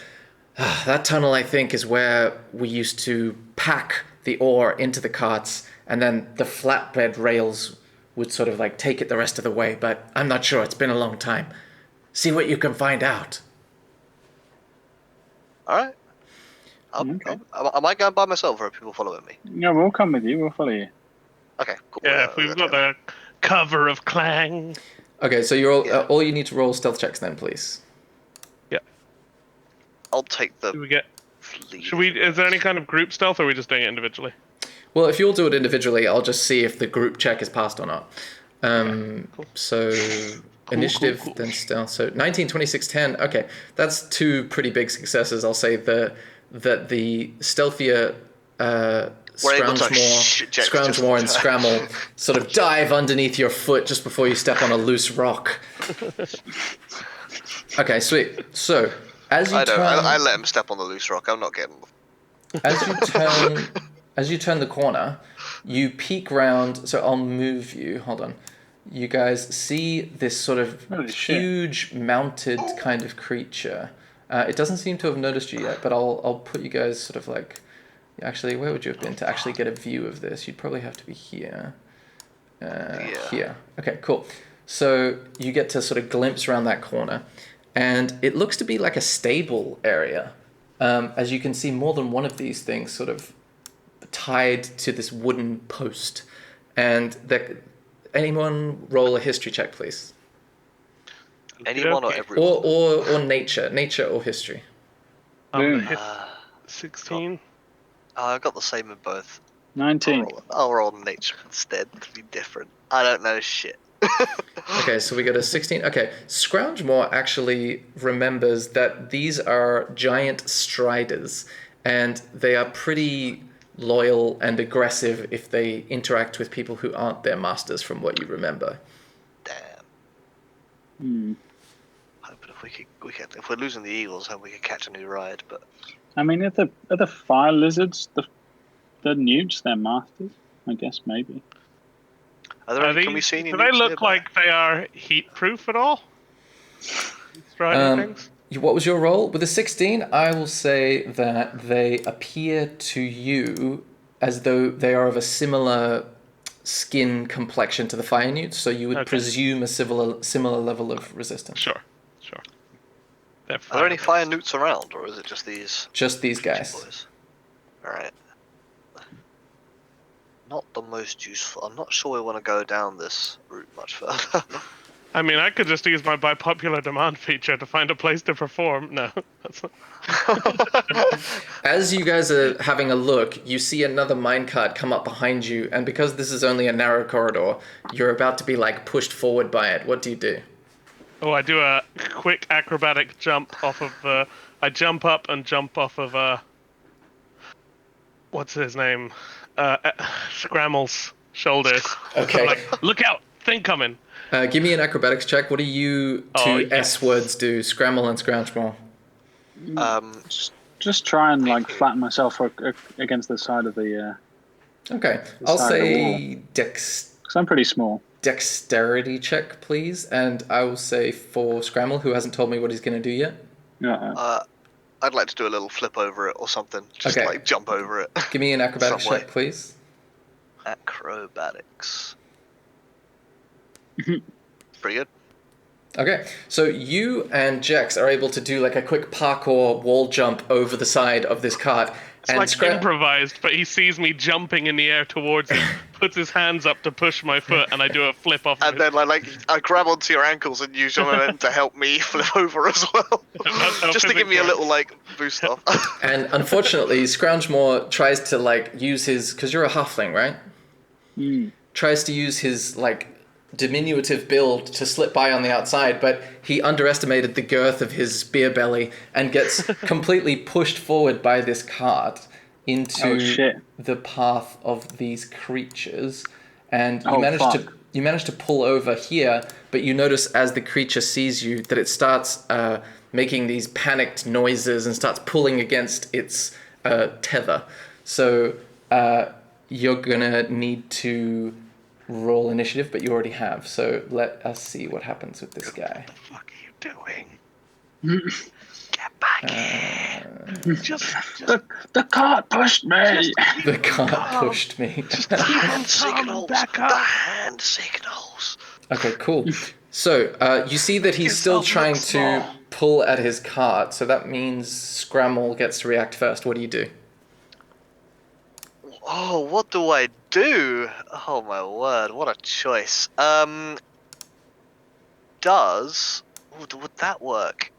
Speaker 2: that tunnel, I think, is where we used to pack the ore into the carts, and then the flatbed rails would sort of like take it the rest of the way, but I'm not sure. It's been a long time. See what you can find out.
Speaker 4: All right.
Speaker 3: Okay.
Speaker 4: Am I going by myself, or are people following me?
Speaker 3: No, we'll come with you. We'll follow you.
Speaker 4: Okay, cool.
Speaker 5: Yeah, if we've got the cover of Clang.
Speaker 2: Okay, so you're all,
Speaker 4: Yeah.
Speaker 2: all you need to roll stealth checks then, please.
Speaker 5: Yeah.
Speaker 4: I'll take the
Speaker 5: Do we get?
Speaker 4: lead.
Speaker 5: Should we? Is there any kind of group stealth, or are we just doing it individually?
Speaker 2: Well, if you'll do it individually, I'll just see if the group check is passed or not. So initiative,
Speaker 5: cool.
Speaker 2: then stealth. So 19, 26, 10. Okay, that's two pretty big successes. I'll say that the stealthier Scrounge more and Scramble sort of dive underneath your foot just before you step on a loose rock. Okay, sweet. So as you
Speaker 4: I let him step on the loose rock. I'm not getting.
Speaker 2: as you turn the corner, you peek round. So I'll move you. Hold on. You guys see this sort of
Speaker 3: Holy shit.
Speaker 2: huge mounted kind of creature. It doesn't seem to have noticed you yet, but I'll put you guys sort of like. Actually, where would you have been to actually get a view of this? You'd probably have to be here. Here. Okay, cool. So you get to sort of glimpse around that corner, and it looks to be like a stable area. As you can see, more than one of these things sort of tied to this wooden post. And anyone roll a history check, please.
Speaker 4: Anyone or
Speaker 5: Okay.
Speaker 4: everyone?
Speaker 2: Or nature or history.
Speaker 3: Boom.
Speaker 5: 16.
Speaker 4: I've got the same in both.
Speaker 3: 19.
Speaker 4: I'll roll nature instead to be different. I don't know shit.
Speaker 2: Okay, so we got a 16. Okay, Scroungemore actually remembers that these are giant striders, and they are pretty loyal and aggressive if they interact with people who aren't their masters, from what you remember.
Speaker 4: Damn. Hoping if we're losing the eagles, hope we could catch a new ride. But
Speaker 3: I mean, are the fire lizards the newts their masters? I guess maybe.
Speaker 4: are there any, can we see any?
Speaker 5: Do they
Speaker 4: newts
Speaker 5: look
Speaker 4: nearby?
Speaker 5: like they are heat proof at all? Strider things?
Speaker 2: What was your roll? With a 16, I will say that they appear to you as though they are of a similar skin complexion to the fire newts, so you would
Speaker 5: Okay.
Speaker 2: presume a similar level of resistance.
Speaker 5: Sure. They're
Speaker 4: Are there any
Speaker 5: fire.
Speaker 4: fire newts around, or is it just these
Speaker 2: Just these guys.
Speaker 4: boys? All right. Not the most useful. I'm not sure we want to go down this route much further.
Speaker 5: I mean, I could just use my by popular demand feature to find a place to perform. No, that's not.
Speaker 2: As you guys are having a look, you see another minecart come up behind you, and because this is only a narrow corridor, you're about to be like pushed forward by it. What do you do?
Speaker 5: Oh, I do a quick acrobatic jump off of. I jump up and jump off of. What's his name? Scrammle's shoulders.
Speaker 2: Okay.
Speaker 5: I'm like, look out! Thing coming.
Speaker 2: Give me an acrobatics check. What do you two
Speaker 5: yes.
Speaker 2: S words do? Scramble and Scroungemore.
Speaker 3: Just try and like flatten myself against the side of the.
Speaker 2: Okay.
Speaker 3: The
Speaker 2: I'll
Speaker 3: side of the
Speaker 2: say
Speaker 3: Because I'm pretty small.
Speaker 2: dexterity check, please. And I will say for Scramble, who hasn't told me what he's going to do yet.
Speaker 3: Yeah.
Speaker 4: I'd like to do a little flip over it or something. Just
Speaker 2: Okay.
Speaker 4: like jump over it.
Speaker 2: Give me an acrobatics
Speaker 4: Some way.
Speaker 2: check, please.
Speaker 4: Acrobatics. Pretty good.
Speaker 2: Okay, so you and Jex are able to do like a quick parkour wall jump over the side of this cart.
Speaker 5: It's like improvised, but he sees me jumping in the air towards him, puts his hands up to push my foot, and I do a flip off.
Speaker 4: And then I grab onto your ankles and use your momentum to help me flip over as well, just to give me a little boost off.
Speaker 2: And unfortunately, Scroungemore tries to use his, because you're a halfling, right? Tries to use his diminutive build to slip by on the outside, but he underestimated the girth of his beer belly and gets completely pushed forward by this cart into the path of these creatures. And you manage to pull over here, but you notice as the creature sees you that it starts making these panicked noises and starts pulling against its tether. So you're gonna need to roll initiative, but you already have. So let us see what happens with this guy.
Speaker 4: What the fuck are you doing? Get back here! Just
Speaker 3: the cart pushed me.
Speaker 2: The cart pushed me.
Speaker 4: the hand signals. The hand signals.
Speaker 2: Okay, cool. So you see that he's still trying to pull at his cart. So that means Scramble gets to react first. What do you do?
Speaker 4: Oh, what do I do? Oh my word, what a choice. Would that work?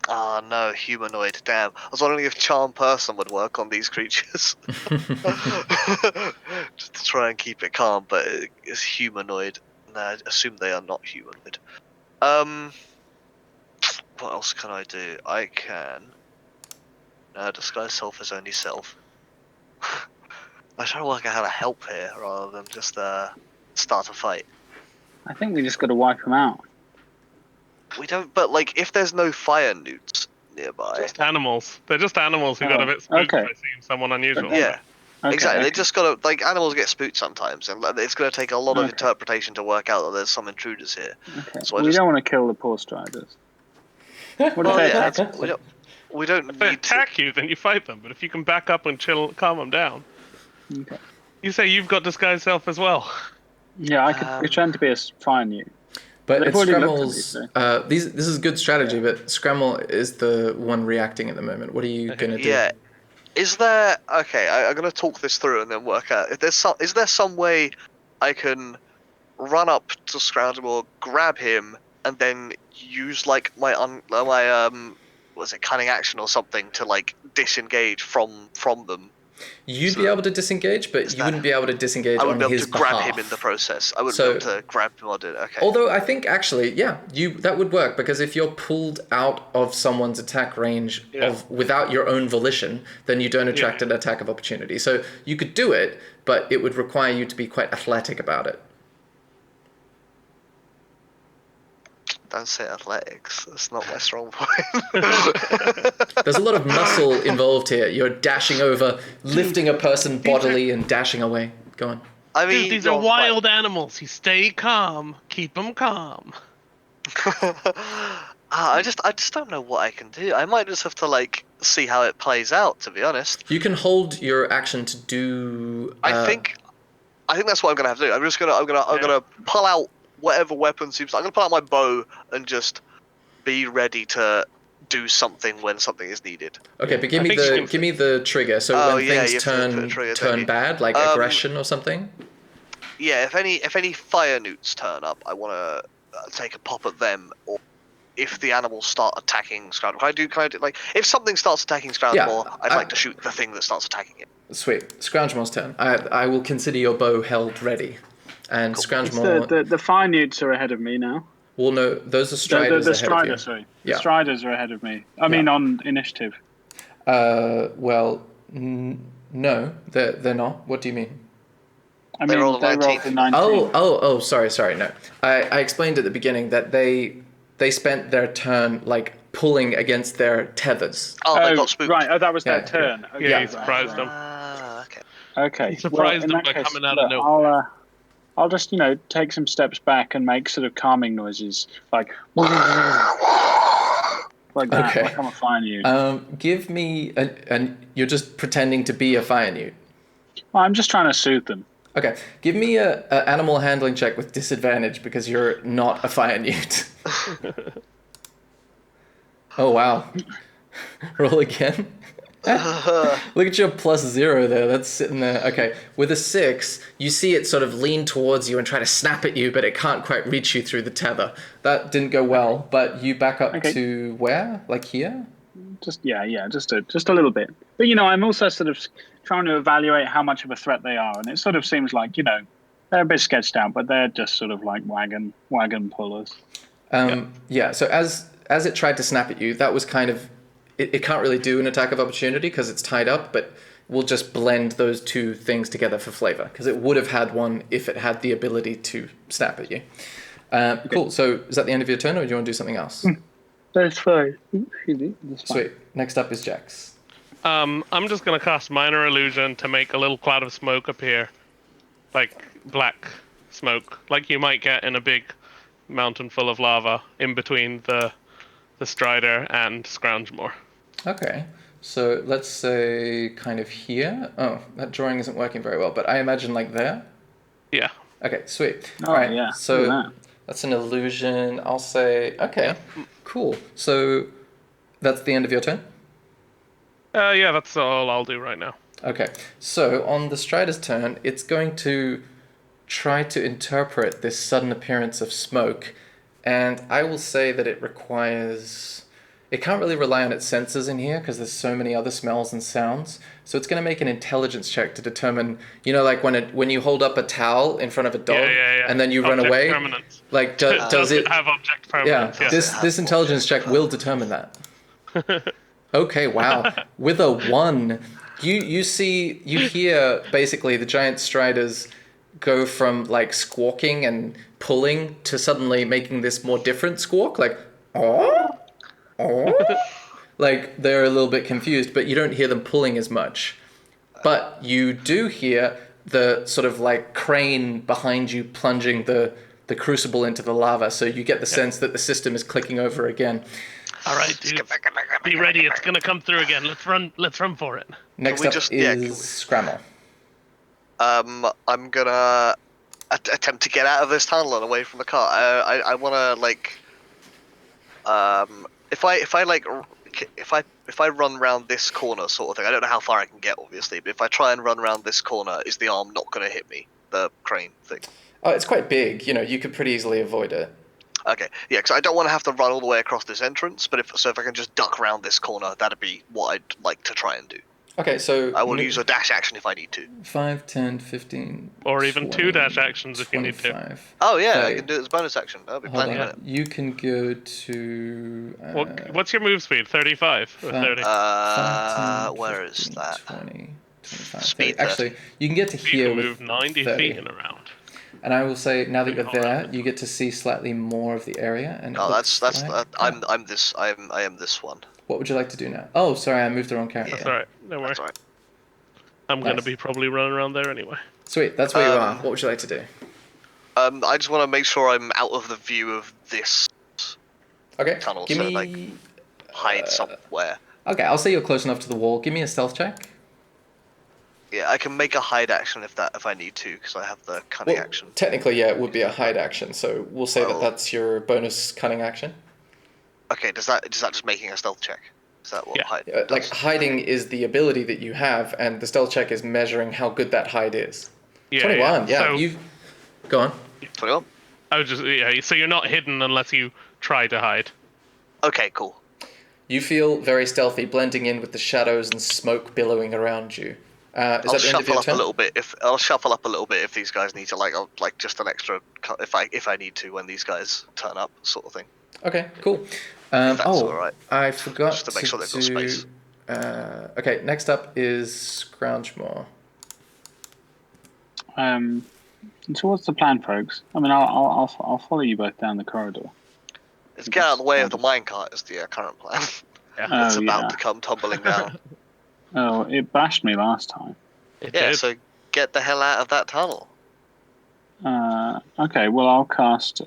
Speaker 4: Ah, no, humanoid, damn. I was wondering if Charm Person would work on these creatures. Just to try and keep it calm, but it's humanoid. And I assume they are not humanoid. What else can I do? I can... disguise self as only self. I'm trying to work out how to help here rather than just start a fight.
Speaker 3: I think we just got to wipe them out.
Speaker 4: We don't, but if there's no fire newts nearby.
Speaker 5: Just animals. They're just animals who got a bit spooked by seeing someone unusual.
Speaker 4: Yeah, exactly. They just gotta, animals get spooked sometimes, and it's gonna take a lot of interpretation to work out that there's some intruders here.
Speaker 3: Okay.
Speaker 4: So
Speaker 3: we don't want to kill the poor striders. What if they attack us?
Speaker 4: We don't
Speaker 5: If they
Speaker 4: need
Speaker 5: attack you, then you fight them. But if you can back up and calm them down.
Speaker 3: Okay.
Speaker 5: You say you've got disguise self as well.
Speaker 3: Yeah, I could pretend to be a fire newt.
Speaker 2: But
Speaker 3: They've
Speaker 2: it's
Speaker 3: already looked at me,
Speaker 2: Scrammel's. This is good strategy, but Scrammel is the one reacting at the moment. What are you gonna do?
Speaker 4: Yeah. Is there... Okay, I'm going to talk this through and then work out. If there's is there some way I can run up to Scroungemore, grab him, and then use, my cunning action or something to, disengage from them?
Speaker 2: You'd be able to disengage, but you wouldn't be able to disengage on his behalf.
Speaker 4: I wouldn't be able to grab him in the process. I wouldn't be able to grab him on it. Okay.
Speaker 2: Although I think actually, that would work, because if you're pulled out of someone's attack range without your own volition, then you don't attract an attack of opportunity. So you could do it, but it would require you to be quite athletic about it.
Speaker 4: Don't say athletics. That's not my strong point.
Speaker 2: There's a lot of muscle involved here. You're dashing over, lifting a person bodily and dashing away. Go on.
Speaker 4: I mean,
Speaker 5: Dude, these are wild animals. You stay calm. Keep them calm.
Speaker 4: I just don't know what I can do. I might just have to see how it plays out. To be honest,
Speaker 2: you can hold your action to do.
Speaker 4: I think that's what I'm gonna have to do. I'm gonna pull out whatever weapon seems. I'm gonna pull out my bow and just be ready to do something when something is needed.
Speaker 2: Okay, but give me the trigger. So when things turn bad, like aggression or something.
Speaker 4: Yeah, if any fire newts turn up, I want to take a pop at them. Or if the animals start attacking Scroungemore, can I do if something starts attacking Scroungemore, I'd like to shoot the thing that starts attacking it.
Speaker 2: Sweet, Scroungemore's turn. I will consider your bow held ready. And Scroungemore...
Speaker 3: The fire newts are ahead of me now.
Speaker 2: Well, no, those are striders
Speaker 3: ahead of you. Sorry. Yeah. The striders are ahead of me. I mean, on initiative.
Speaker 2: No, they're not. What do you mean?
Speaker 3: I mean, they rolled a 19.
Speaker 2: Oh, sorry, no. I explained at the beginning that they spent their turn, pulling against their tethers.
Speaker 4: Oh, they got spooked.
Speaker 3: Right, that was their turn.
Speaker 5: Okay. Yeah, he surprised them.
Speaker 3: Okay.
Speaker 5: He surprised them by coming out of nowhere.
Speaker 3: I'll just, take some steps back and make sort of calming noises, like that,
Speaker 2: okay.
Speaker 3: Like I'm a fire newt.
Speaker 2: Give me, and you're just pretending to be a fire newt.
Speaker 3: Well, I'm just trying to soothe them.
Speaker 2: Okay, give me a animal handling check with disadvantage because you're not a fire newt.
Speaker 3: Oh.
Speaker 2: Oh, wow. Roll again. Look at your +0 there. That's sitting there. Okay. With a 6, you see it sort of lean towards you and try to snap at you, but it can't quite reach you through the tether. That didn't go well, but you back up to where? Like here?
Speaker 3: Just a little bit. But I'm also sort of trying to evaluate how much of a threat they are, and it sort of seems like they're a bit sketched out, but they're just sort of like wagon pullers.
Speaker 2: Yeah. So as it tried to snap at you, that was kind of it can't really do an attack of opportunity because it's tied up, but we'll just blend those two things together for flavor because it would have had one if it had the ability to snap at you. Cool. So is that the end of your turn, or do you want to do something else?
Speaker 3: That's fine.
Speaker 2: Sweet. Next up is Jax.
Speaker 5: I'm just gonna cast Minor Illusion to make a little cloud of smoke appear, like black smoke, like you might get in a big mountain full of lava in between the Strider and Scroungemore.
Speaker 2: Okay. So let's say kind of here. Oh, that drawing isn't working very well, but I imagine like there.
Speaker 5: Yeah.
Speaker 2: Okay, sweet.
Speaker 3: Oh,
Speaker 2: all right.
Speaker 3: yeah.
Speaker 2: So that's an illusion. I'll say okay. Cool. So that's the end of your turn?
Speaker 5: Yeah, that's all I'll do right now.
Speaker 2: Okay. So on the Strider's turn, it's going to try to interpret this sudden appearance of smoke, and I will say that it requires... It can't really rely on its senses in here because there's so many other smells and sounds. So it's going to make an intelligence check to determine, like when you hold up a towel in front of a dog and then you run away.
Speaker 5: Permanence.
Speaker 2: Like does it
Speaker 5: have object permanence?
Speaker 2: Yeah. This intelligence check will determine that. Okay, wow. With a 1, you hear basically the giant striders go from like squawking and pulling to suddenly making this more different squawk, like oh. Like they're a little bit confused, but you don't hear them pulling as much. But you do hear the sort of like crane behind you plunging the crucible into the lava, so you get the sense that the system is clicking over again.
Speaker 5: All right, dude. Be ready. It's gonna come through again. Let's run for it.
Speaker 2: Next up is Scramble.
Speaker 4: I'm gonna attempt to get out of this tunnel and away from the car. I wanna like, if I run around this corner sort of thing. I don't know how far I can get, obviously, but if I try and run around this corner, is the arm not gonna hit me? The crane thing.
Speaker 2: Oh, it's quite big. You could pretty easily avoid it.
Speaker 4: Okay, yeah, because I don't want to have to run all the way across this entrance, but if I can just duck around this corner, that'd be what I'd like to try and do.
Speaker 2: Okay, so...
Speaker 4: I will use a dash action if I need to.
Speaker 2: 5, 10, 15...
Speaker 5: Or even
Speaker 2: 20,
Speaker 5: 2 dash actions if
Speaker 2: 25.
Speaker 5: You need to.
Speaker 4: Oh, yeah,
Speaker 2: 30.
Speaker 4: I can do it as a bonus action. That'll be plenty of it.
Speaker 2: You can go to...
Speaker 5: What's your move speed? 35 or 30?
Speaker 2: 5, 10,
Speaker 4: where
Speaker 2: 15,
Speaker 4: is that?
Speaker 2: 20, 25,
Speaker 4: Speed
Speaker 2: 30. Actually, you can get to
Speaker 5: You
Speaker 2: here
Speaker 5: can
Speaker 2: with
Speaker 5: move 90
Speaker 2: 30.
Speaker 5: feet and around.
Speaker 2: And I will say, now that you're there, you get to see slightly more of the area. And
Speaker 4: No, that's
Speaker 2: like,
Speaker 4: I am this one.
Speaker 2: What would you like to do now? Oh, sorry, I moved the wrong character.
Speaker 5: That's alright. Don't worry.
Speaker 4: That's all right.
Speaker 5: I'm gonna
Speaker 2: Nice.
Speaker 5: be probably running around there anyway.
Speaker 2: Sweet, that's where you are. What would you like to do?
Speaker 4: I just want to make sure I'm out of the view of this
Speaker 2: Okay,
Speaker 4: tunnel,
Speaker 2: give
Speaker 4: so
Speaker 2: me...
Speaker 4: like hide somewhere.
Speaker 2: Okay, I'll say you're close enough to the wall. Give me a stealth check.
Speaker 4: Yeah, I can make a hide action if I need to, because I have the cunning action.
Speaker 2: Technically, yeah, it would be a hide action, so we'll say
Speaker 4: Well-
Speaker 2: that's your bonus cunning action.
Speaker 4: Okay, does that just making a stealth check? Is that what
Speaker 5: Yeah.
Speaker 4: hide
Speaker 2: Like,
Speaker 4: does?
Speaker 2: hiding is the ability that you have, and the stealth check is measuring how good that hide is.
Speaker 5: Yeah,
Speaker 2: 21, yeah.
Speaker 5: So,
Speaker 2: You've... Go on.
Speaker 4: 21?
Speaker 5: I was so you're not hidden unless you try to hide.
Speaker 4: Okay, cool.
Speaker 2: You feel very stealthy, blending in with the shadows and smoke billowing around you. Is
Speaker 4: I'll
Speaker 2: that the end of
Speaker 4: shuffle
Speaker 2: your
Speaker 4: up
Speaker 2: turn?
Speaker 4: a little bit if these guys need to like just an extra if I need to when these guys turn up, sort of thing.
Speaker 2: Okay, cool.
Speaker 4: That's all right.
Speaker 2: I forgot
Speaker 4: Just to make sure they've got
Speaker 2: do...
Speaker 4: space.
Speaker 2: Okay, next up is Scroungemore.
Speaker 3: So what's the plan, folks? I mean, I'll follow you both down the corridor.
Speaker 4: Let's get out of the way of the minecart is the current plan.
Speaker 5: Yeah.
Speaker 4: It's about
Speaker 3: yeah.
Speaker 4: to come tumbling down.
Speaker 3: Oh, it bashed me last time.
Speaker 5: It
Speaker 4: Yeah,
Speaker 5: did.
Speaker 4: so get the hell out of that tunnel.
Speaker 3: Okay, well, I'll cast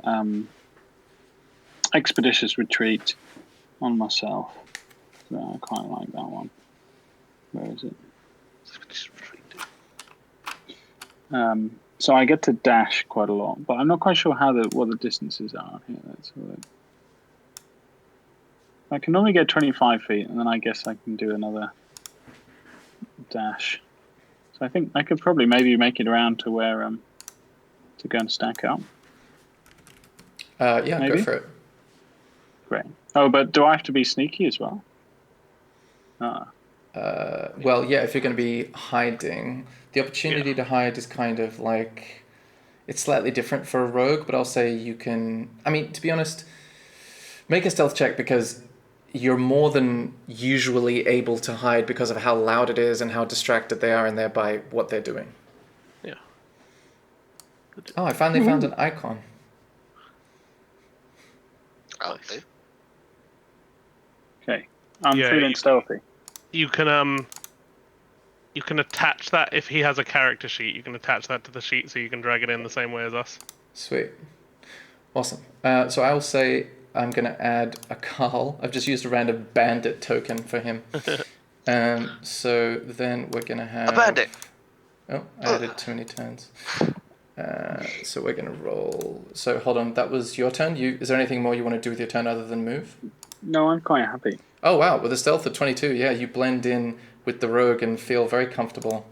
Speaker 3: Expeditious Retreat on myself. So I quite like that one. Where is it? So I get to dash quite a lot, but I'm not quite sure what the distances are here. Let's have a look. I can only get 25 feet, and then I guess I can do another dash. So I think I could probably maybe make it around to where to go and stack up.
Speaker 2: Yeah,
Speaker 3: Maybe?
Speaker 2: go for it.
Speaker 3: Great. Oh, but do I have to be sneaky as well?
Speaker 2: Well, yeah, if you're going to be hiding, the opportunity to hide is kind of like, it's slightly different for a rogue, but I'll say you can, I mean, to be honest, make a stealth check because you're more than usually able to hide because of how loud it is and how distracted they are and thereby what they're doing.
Speaker 5: Yeah.
Speaker 2: Oh, I finally found an icon.
Speaker 4: Okay.
Speaker 3: Okay. I'm
Speaker 5: Yeah,
Speaker 3: feeling stealthy.
Speaker 5: You can attach that if he has a character sheet. You can attach that to the sheet so you can drag it in the same way as us.
Speaker 2: Sweet. Awesome. So I will say I'm going to add a Carl. I've just used a random bandit token for him. So then we're going to have...
Speaker 4: A bandit!
Speaker 2: Oh, I added too many turns. So we're going to roll... So hold on, that was your turn. Is there anything more you want to do with your turn other than move?
Speaker 3: No, I'm quite happy.
Speaker 2: Oh, wow. With a stealth of 22, yeah, you blend in with the rogue and feel very comfortable.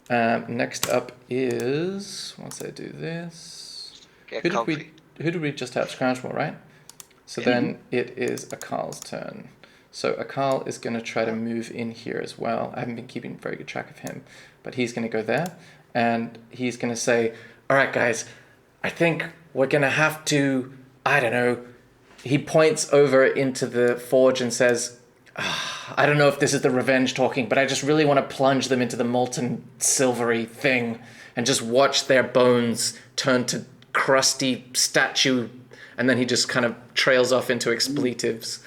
Speaker 2: Next up is... Once I do this...
Speaker 4: Get
Speaker 2: Who
Speaker 4: comfy.
Speaker 2: did we just have? Scroungemore, right? So then it is Akarl's turn. So Akarl is going to try to move in here as well. I haven't been keeping very good track of him. But he's going to go there. And he's going to say, all right, guys, I think we're going to have to, I don't know. He points over into the forge and says, I don't know if this is the revenge talking, but I just really want to plunge them into the molten silvery thing and just watch their bones turn to crusty statue. And then he just kind of trails off into expletives.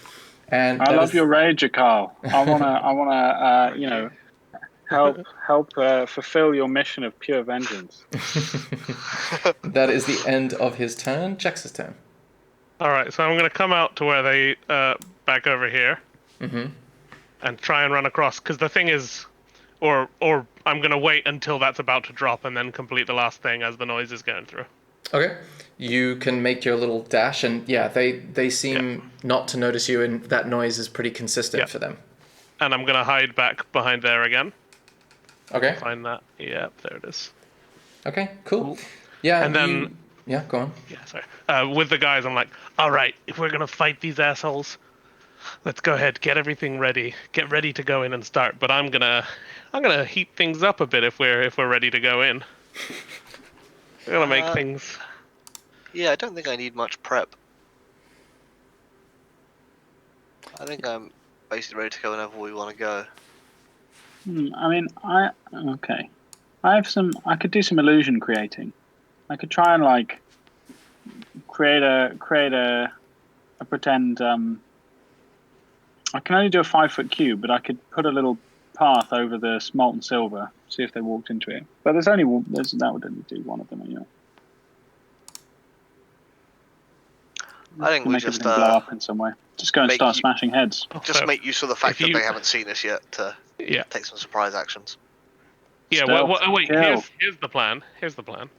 Speaker 2: And
Speaker 3: I love your rage, Carl. I wanna, help fulfill your mission of pure vengeance.
Speaker 2: That is the end of his turn. Jax's turn.
Speaker 5: All right, so I'm going to come out to where they back over here, and try and run across. Because the thing is, or I'm going to wait until that's about to drop and then complete the last thing as the noise is going through.
Speaker 2: Okay. You can make your little dash, and yeah, they seem not to notice you, and that noise is pretty consistent for them.
Speaker 5: And I'm going to hide back behind there again.
Speaker 2: Okay.
Speaker 5: Find that. Yep, there it is.
Speaker 2: Okay, cool. Yeah,
Speaker 5: And then...
Speaker 2: Yeah, go on.
Speaker 5: Yeah, sorry. With the guys, I'm like, all right, if we're going to fight these assholes, let's go ahead, get everything ready. Get ready to go in and start. But I'm going to heat things up a bit if we're ready to go in. We're going to make things...
Speaker 4: Yeah, I don't think I need much prep. I think I'm basically ready to go whenever we want to go.
Speaker 3: I mean, okay. I could do some illusion creating. I could try and like create a pretend. I can only do a 5-foot cube, but I could put a little path over the molten silver. See if they walked into it. But that would only do one of them anyway.
Speaker 4: I think we
Speaker 3: make
Speaker 4: just
Speaker 3: everything blow up in some way. Just go and start smashing heads.
Speaker 4: Just
Speaker 5: So,
Speaker 4: make use of the fact
Speaker 5: if
Speaker 4: that
Speaker 5: you-
Speaker 4: they haven't seen us yet to take some surprise actions.
Speaker 5: Yeah,
Speaker 3: Stealth,
Speaker 5: wait,
Speaker 3: kill.
Speaker 5: here's the plan. Here's the plan.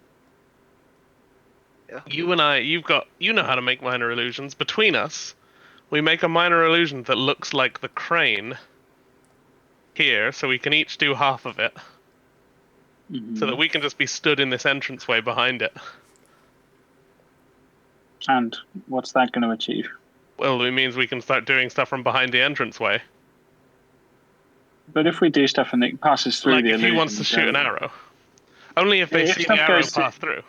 Speaker 4: Yeah.
Speaker 5: You and I, you know how to make minor illusions. Between us, we make a minor illusion that looks like the crane here, so we can each do half of it. So that we can just be stood in this entranceway behind it.
Speaker 3: And what's that going to achieve?
Speaker 5: Well, it means we can start doing stuff from behind the entranceway.
Speaker 3: But if we do stuff and it passes through
Speaker 5: Like
Speaker 3: the
Speaker 5: if he
Speaker 3: illusion,
Speaker 5: wants to shoot an arrow. Only if they
Speaker 3: If
Speaker 5: see
Speaker 3: stuff
Speaker 5: the arrow
Speaker 3: goes to-
Speaker 5: pass through.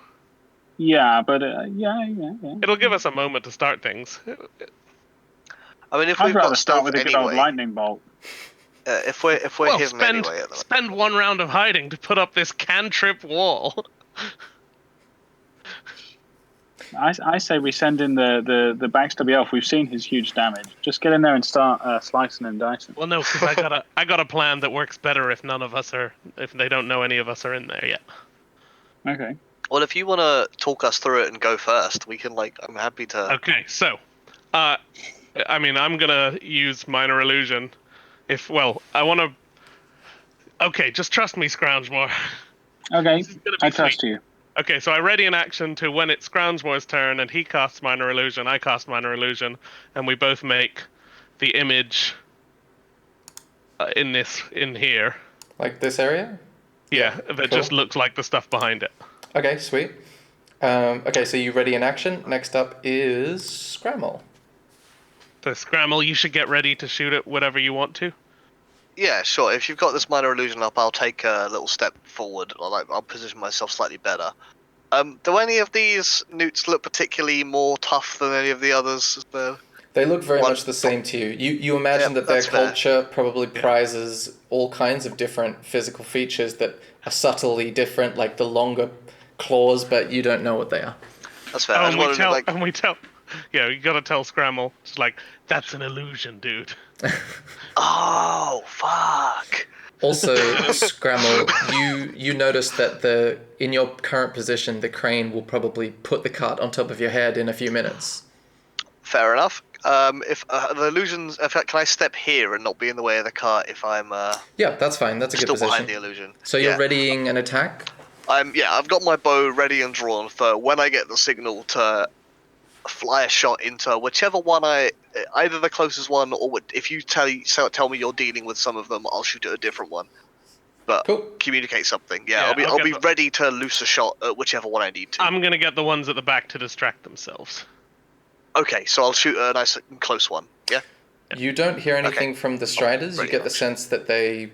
Speaker 3: Yeah, but yeah.
Speaker 5: It'll give us a moment to start things.
Speaker 4: I mean, if
Speaker 3: I'd
Speaker 4: we've
Speaker 3: rather
Speaker 4: got
Speaker 3: start
Speaker 4: stealth
Speaker 3: with a good old
Speaker 4: anyway,
Speaker 3: lightning bolt.
Speaker 4: if we're
Speaker 5: Well,
Speaker 4: hidden anyway at the
Speaker 5: spend one round of hiding to put up this cantrip wall.
Speaker 3: I say we send in the backstabby elf. We've seen his huge damage. Just get in there and start slicing and dicing.
Speaker 5: Well, no, because I got a plan that works better if if they don't know any of us are in there yet.
Speaker 3: Okay.
Speaker 4: Well, if you want to talk us through it and go first, we can. I'm happy to.
Speaker 5: Okay, so, I mean, I'm gonna use minor illusion. I want to. Okay, just trust me, Scroungemore.
Speaker 3: Okay,
Speaker 5: This is gonna be
Speaker 3: I trust
Speaker 5: sweet.
Speaker 3: you.
Speaker 5: Okay, so I ready an action to when it's Scroungemore's turn and he casts minor illusion, I cast minor illusion, and we both make the image in here.
Speaker 2: Like this area?
Speaker 5: Yeah, that
Speaker 2: cool.
Speaker 5: just looks like the stuff behind it.
Speaker 2: Okay, sweet. Okay, so you ready in action. Next up is Scramble.
Speaker 5: The Scramble, you should get ready to shoot it whatever you want to.
Speaker 4: Yeah, sure. If you've got this minor illusion up, I'll take a little step forward. I'll position myself slightly better. Do any of these newts look particularly more tough than any of the others?
Speaker 2: They look very much the same to you. You imagine that their
Speaker 4: that's fair.
Speaker 2: culture probably prizes all kinds of different physical features that are subtly different, like the longer claws, but you don't know what they are.
Speaker 4: That's fair.
Speaker 5: Oh,
Speaker 4: I
Speaker 5: and
Speaker 4: just wanted to,
Speaker 5: we tell. Yeah, you gotta tell Scramble. It's like, that's an illusion, dude.
Speaker 4: Oh, fuck.
Speaker 2: Also, Scramble, you notice that in your current position, the crane will probably put the cart on top of your head in a few minutes.
Speaker 4: Fair enough. If the illusions, can I step here and not be in the way of the cart if I'm
Speaker 2: Yeah, that's fine. That's a good
Speaker 4: still
Speaker 2: position.
Speaker 4: behind the illusion?
Speaker 2: So you're readying an attack?
Speaker 4: I've got my bow ready and drawn for when I get the signal to fly a shot into whichever one either the closest one, or if you tell me you're dealing with some of them, I'll shoot at a different one. But
Speaker 2: Cool.
Speaker 4: communicate something.
Speaker 5: Yeah,
Speaker 4: I'll be ready to loose a shot at whichever one I need to.
Speaker 5: I'm gonna get the ones at the back to distract themselves.
Speaker 4: Okay, so I'll shoot a nice close one. Yeah.
Speaker 2: You don't hear anything from the Striders. You get the sense that they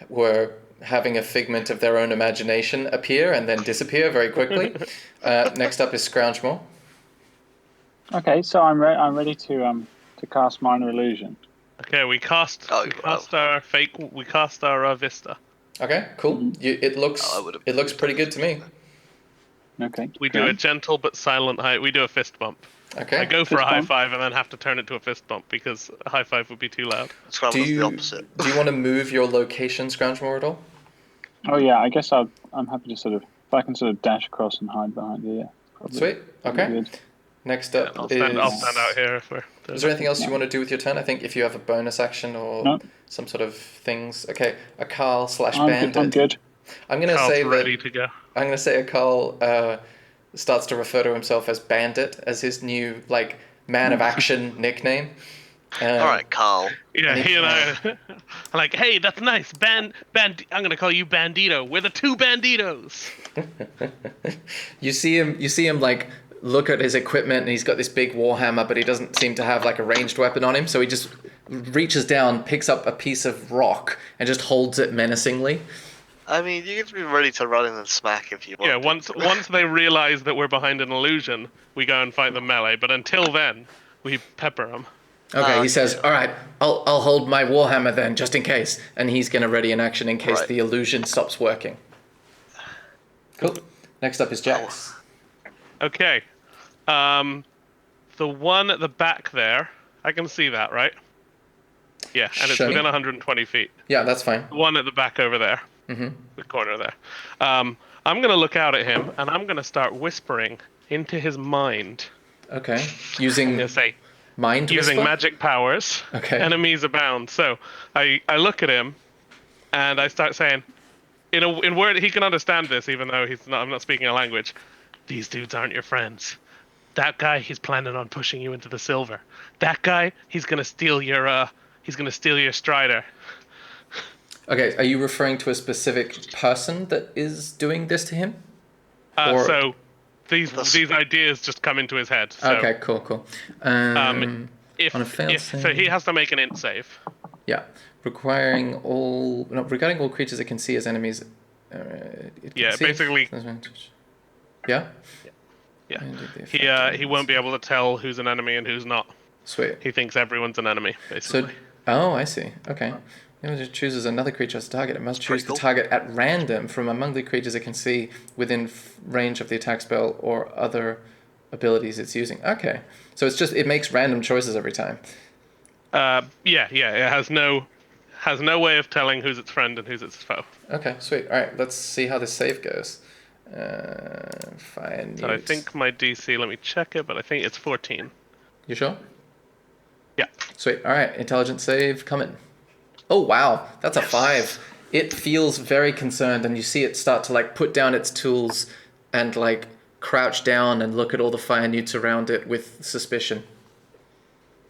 Speaker 2: were having a figment of their own imagination appear and then disappear very quickly. Next up is Scroungemore.
Speaker 3: Okay, so I'm ready to cast minor illusion.
Speaker 5: Okay, we cast our Vista.
Speaker 2: Okay, cool. It looks pretty good to me.
Speaker 3: Okay.
Speaker 5: We do a gentle but silent high. We do a fist bump.
Speaker 2: Okay.
Speaker 5: I go for
Speaker 3: Fist
Speaker 5: a high
Speaker 3: bump.
Speaker 5: five and then have to turn it to a fist bump because a high five would be too loud.
Speaker 4: Scramble does the opposite.
Speaker 2: Do you want to move your location, Scroungemore, at all?
Speaker 3: Oh yeah, I guess I'm happy to if I can dash across and hide behind you. Yeah. Probably,
Speaker 2: Sweet. Okay.
Speaker 3: good.
Speaker 2: Next up
Speaker 5: I'll stand out here.
Speaker 2: Is there anything else you want to do with your turn? I think if you have a bonus action or some sort of things. Okay, a Carl / Bandit.
Speaker 3: I'm good.
Speaker 2: I'm gonna
Speaker 5: Carl's
Speaker 2: say
Speaker 5: ready to go.
Speaker 2: I'm gonna say a Carl starts to refer to himself as Bandit as his new man of action nickname.
Speaker 4: All right, Carl.
Speaker 5: Yeah, he and I are like, hey, that's nice. I'm gonna call you Bandito. We're the two Banditos.
Speaker 2: You see him look at his equipment and he's got this big warhammer, but he doesn't seem to have a ranged weapon on him, so he just reaches down, picks up a piece of rock and just holds it menacingly.
Speaker 4: I mean, you can be ready to run in and smack if you want.
Speaker 5: Yeah, once they realize that we're behind an illusion, we go and fight them melee. But until then, we pepper them.
Speaker 2: Okay, he says, all right, I'll hold my warhammer then, just in case. And he's going to ready an action in case the illusion stops working. Cool. Next up is Jax.
Speaker 5: Okay. The one at the back there, I can see that, right? Yeah, and it's within 120 feet.
Speaker 2: Yeah, that's fine.
Speaker 5: The one at the back over there. Mm-hmm. The corner there. I'm going to look out at him, and I'm going to start whispering into his mind.
Speaker 2: Okay. Using mind
Speaker 5: using
Speaker 2: whisper?
Speaker 5: magic powers.
Speaker 2: Okay.
Speaker 5: Enemies abound. So I look at him, and I start saying, in word he can understand this, even though I'm not speaking a language. These dudes aren't your friends. That guy, he's planning on pushing you into the silver. That guy, he's gonna steal your strider.
Speaker 2: Okay, are you referring to a specific person that is doing this to him?
Speaker 5: So these ideas just come into his head. So,
Speaker 2: okay, cool. On a failed save.
Speaker 5: So he has to make an int save.
Speaker 2: Yeah, regarding all creatures it can see as enemies.
Speaker 5: Basically.
Speaker 2: Yeah.
Speaker 5: Yeah. He won't be able to tell who's an enemy and who's not.
Speaker 2: Sweet.
Speaker 5: He thinks everyone's an enemy, basically.
Speaker 2: I see. Okay. It just chooses another creature as a target. It must choose the target at random from among the creatures it can see within range of the attack spell or other abilities it's using. Okay. So it makes random choices every time.
Speaker 5: Yeah. It has no way of telling who's its friend and who's its foe.
Speaker 2: Okay, sweet. All right, let's see how this save goes. Fine.
Speaker 5: So I think my DC, let me check it, but I think it's 14.
Speaker 2: You sure?
Speaker 5: Yeah.
Speaker 2: Sweet. All right, intelligence save coming. Oh, wow. That's a 5. It feels very concerned, and you see it start to put down its tools and crouch down and look at all the fire newts around it with suspicion.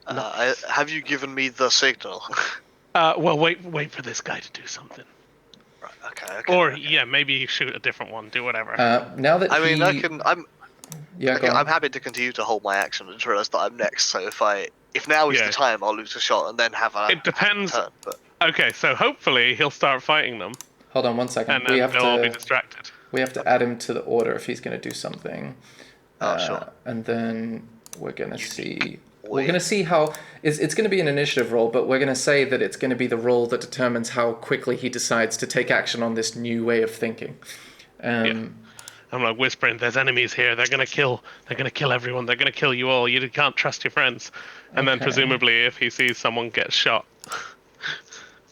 Speaker 4: Have you given me the signal?
Speaker 5: Well, wait for this guy to do something.
Speaker 4: Okay.
Speaker 5: Or maybe you shoot a different one. Do whatever.
Speaker 2: Now that
Speaker 4: I mean, I'm
Speaker 2: I'm
Speaker 4: happy to continue to hold my action and realize that I'm next. So if now is
Speaker 5: Yeah.
Speaker 4: the time, I'll lose a shot and then have a
Speaker 5: It depends.
Speaker 4: turn. But
Speaker 5: Okay, so hopefully he'll start fighting them,
Speaker 2: hold on one second.
Speaker 5: and then they'll all be distracted.
Speaker 2: We have to add him to the order if he's going to do something.
Speaker 4: Sure.
Speaker 2: And then we're going to see.
Speaker 4: boy.
Speaker 2: We're going to see how it's going to be an initiative roll, but we're going to say that it's going to be the roll that determines how quickly he decides to take action on this new way of thinking.
Speaker 5: I'm like whispering, "There's enemies here. They're gonna kill everyone. They're gonna kill you all. You can't trust your friends." And then
Speaker 2: Okay.
Speaker 5: presumably, if he sees someone get shot,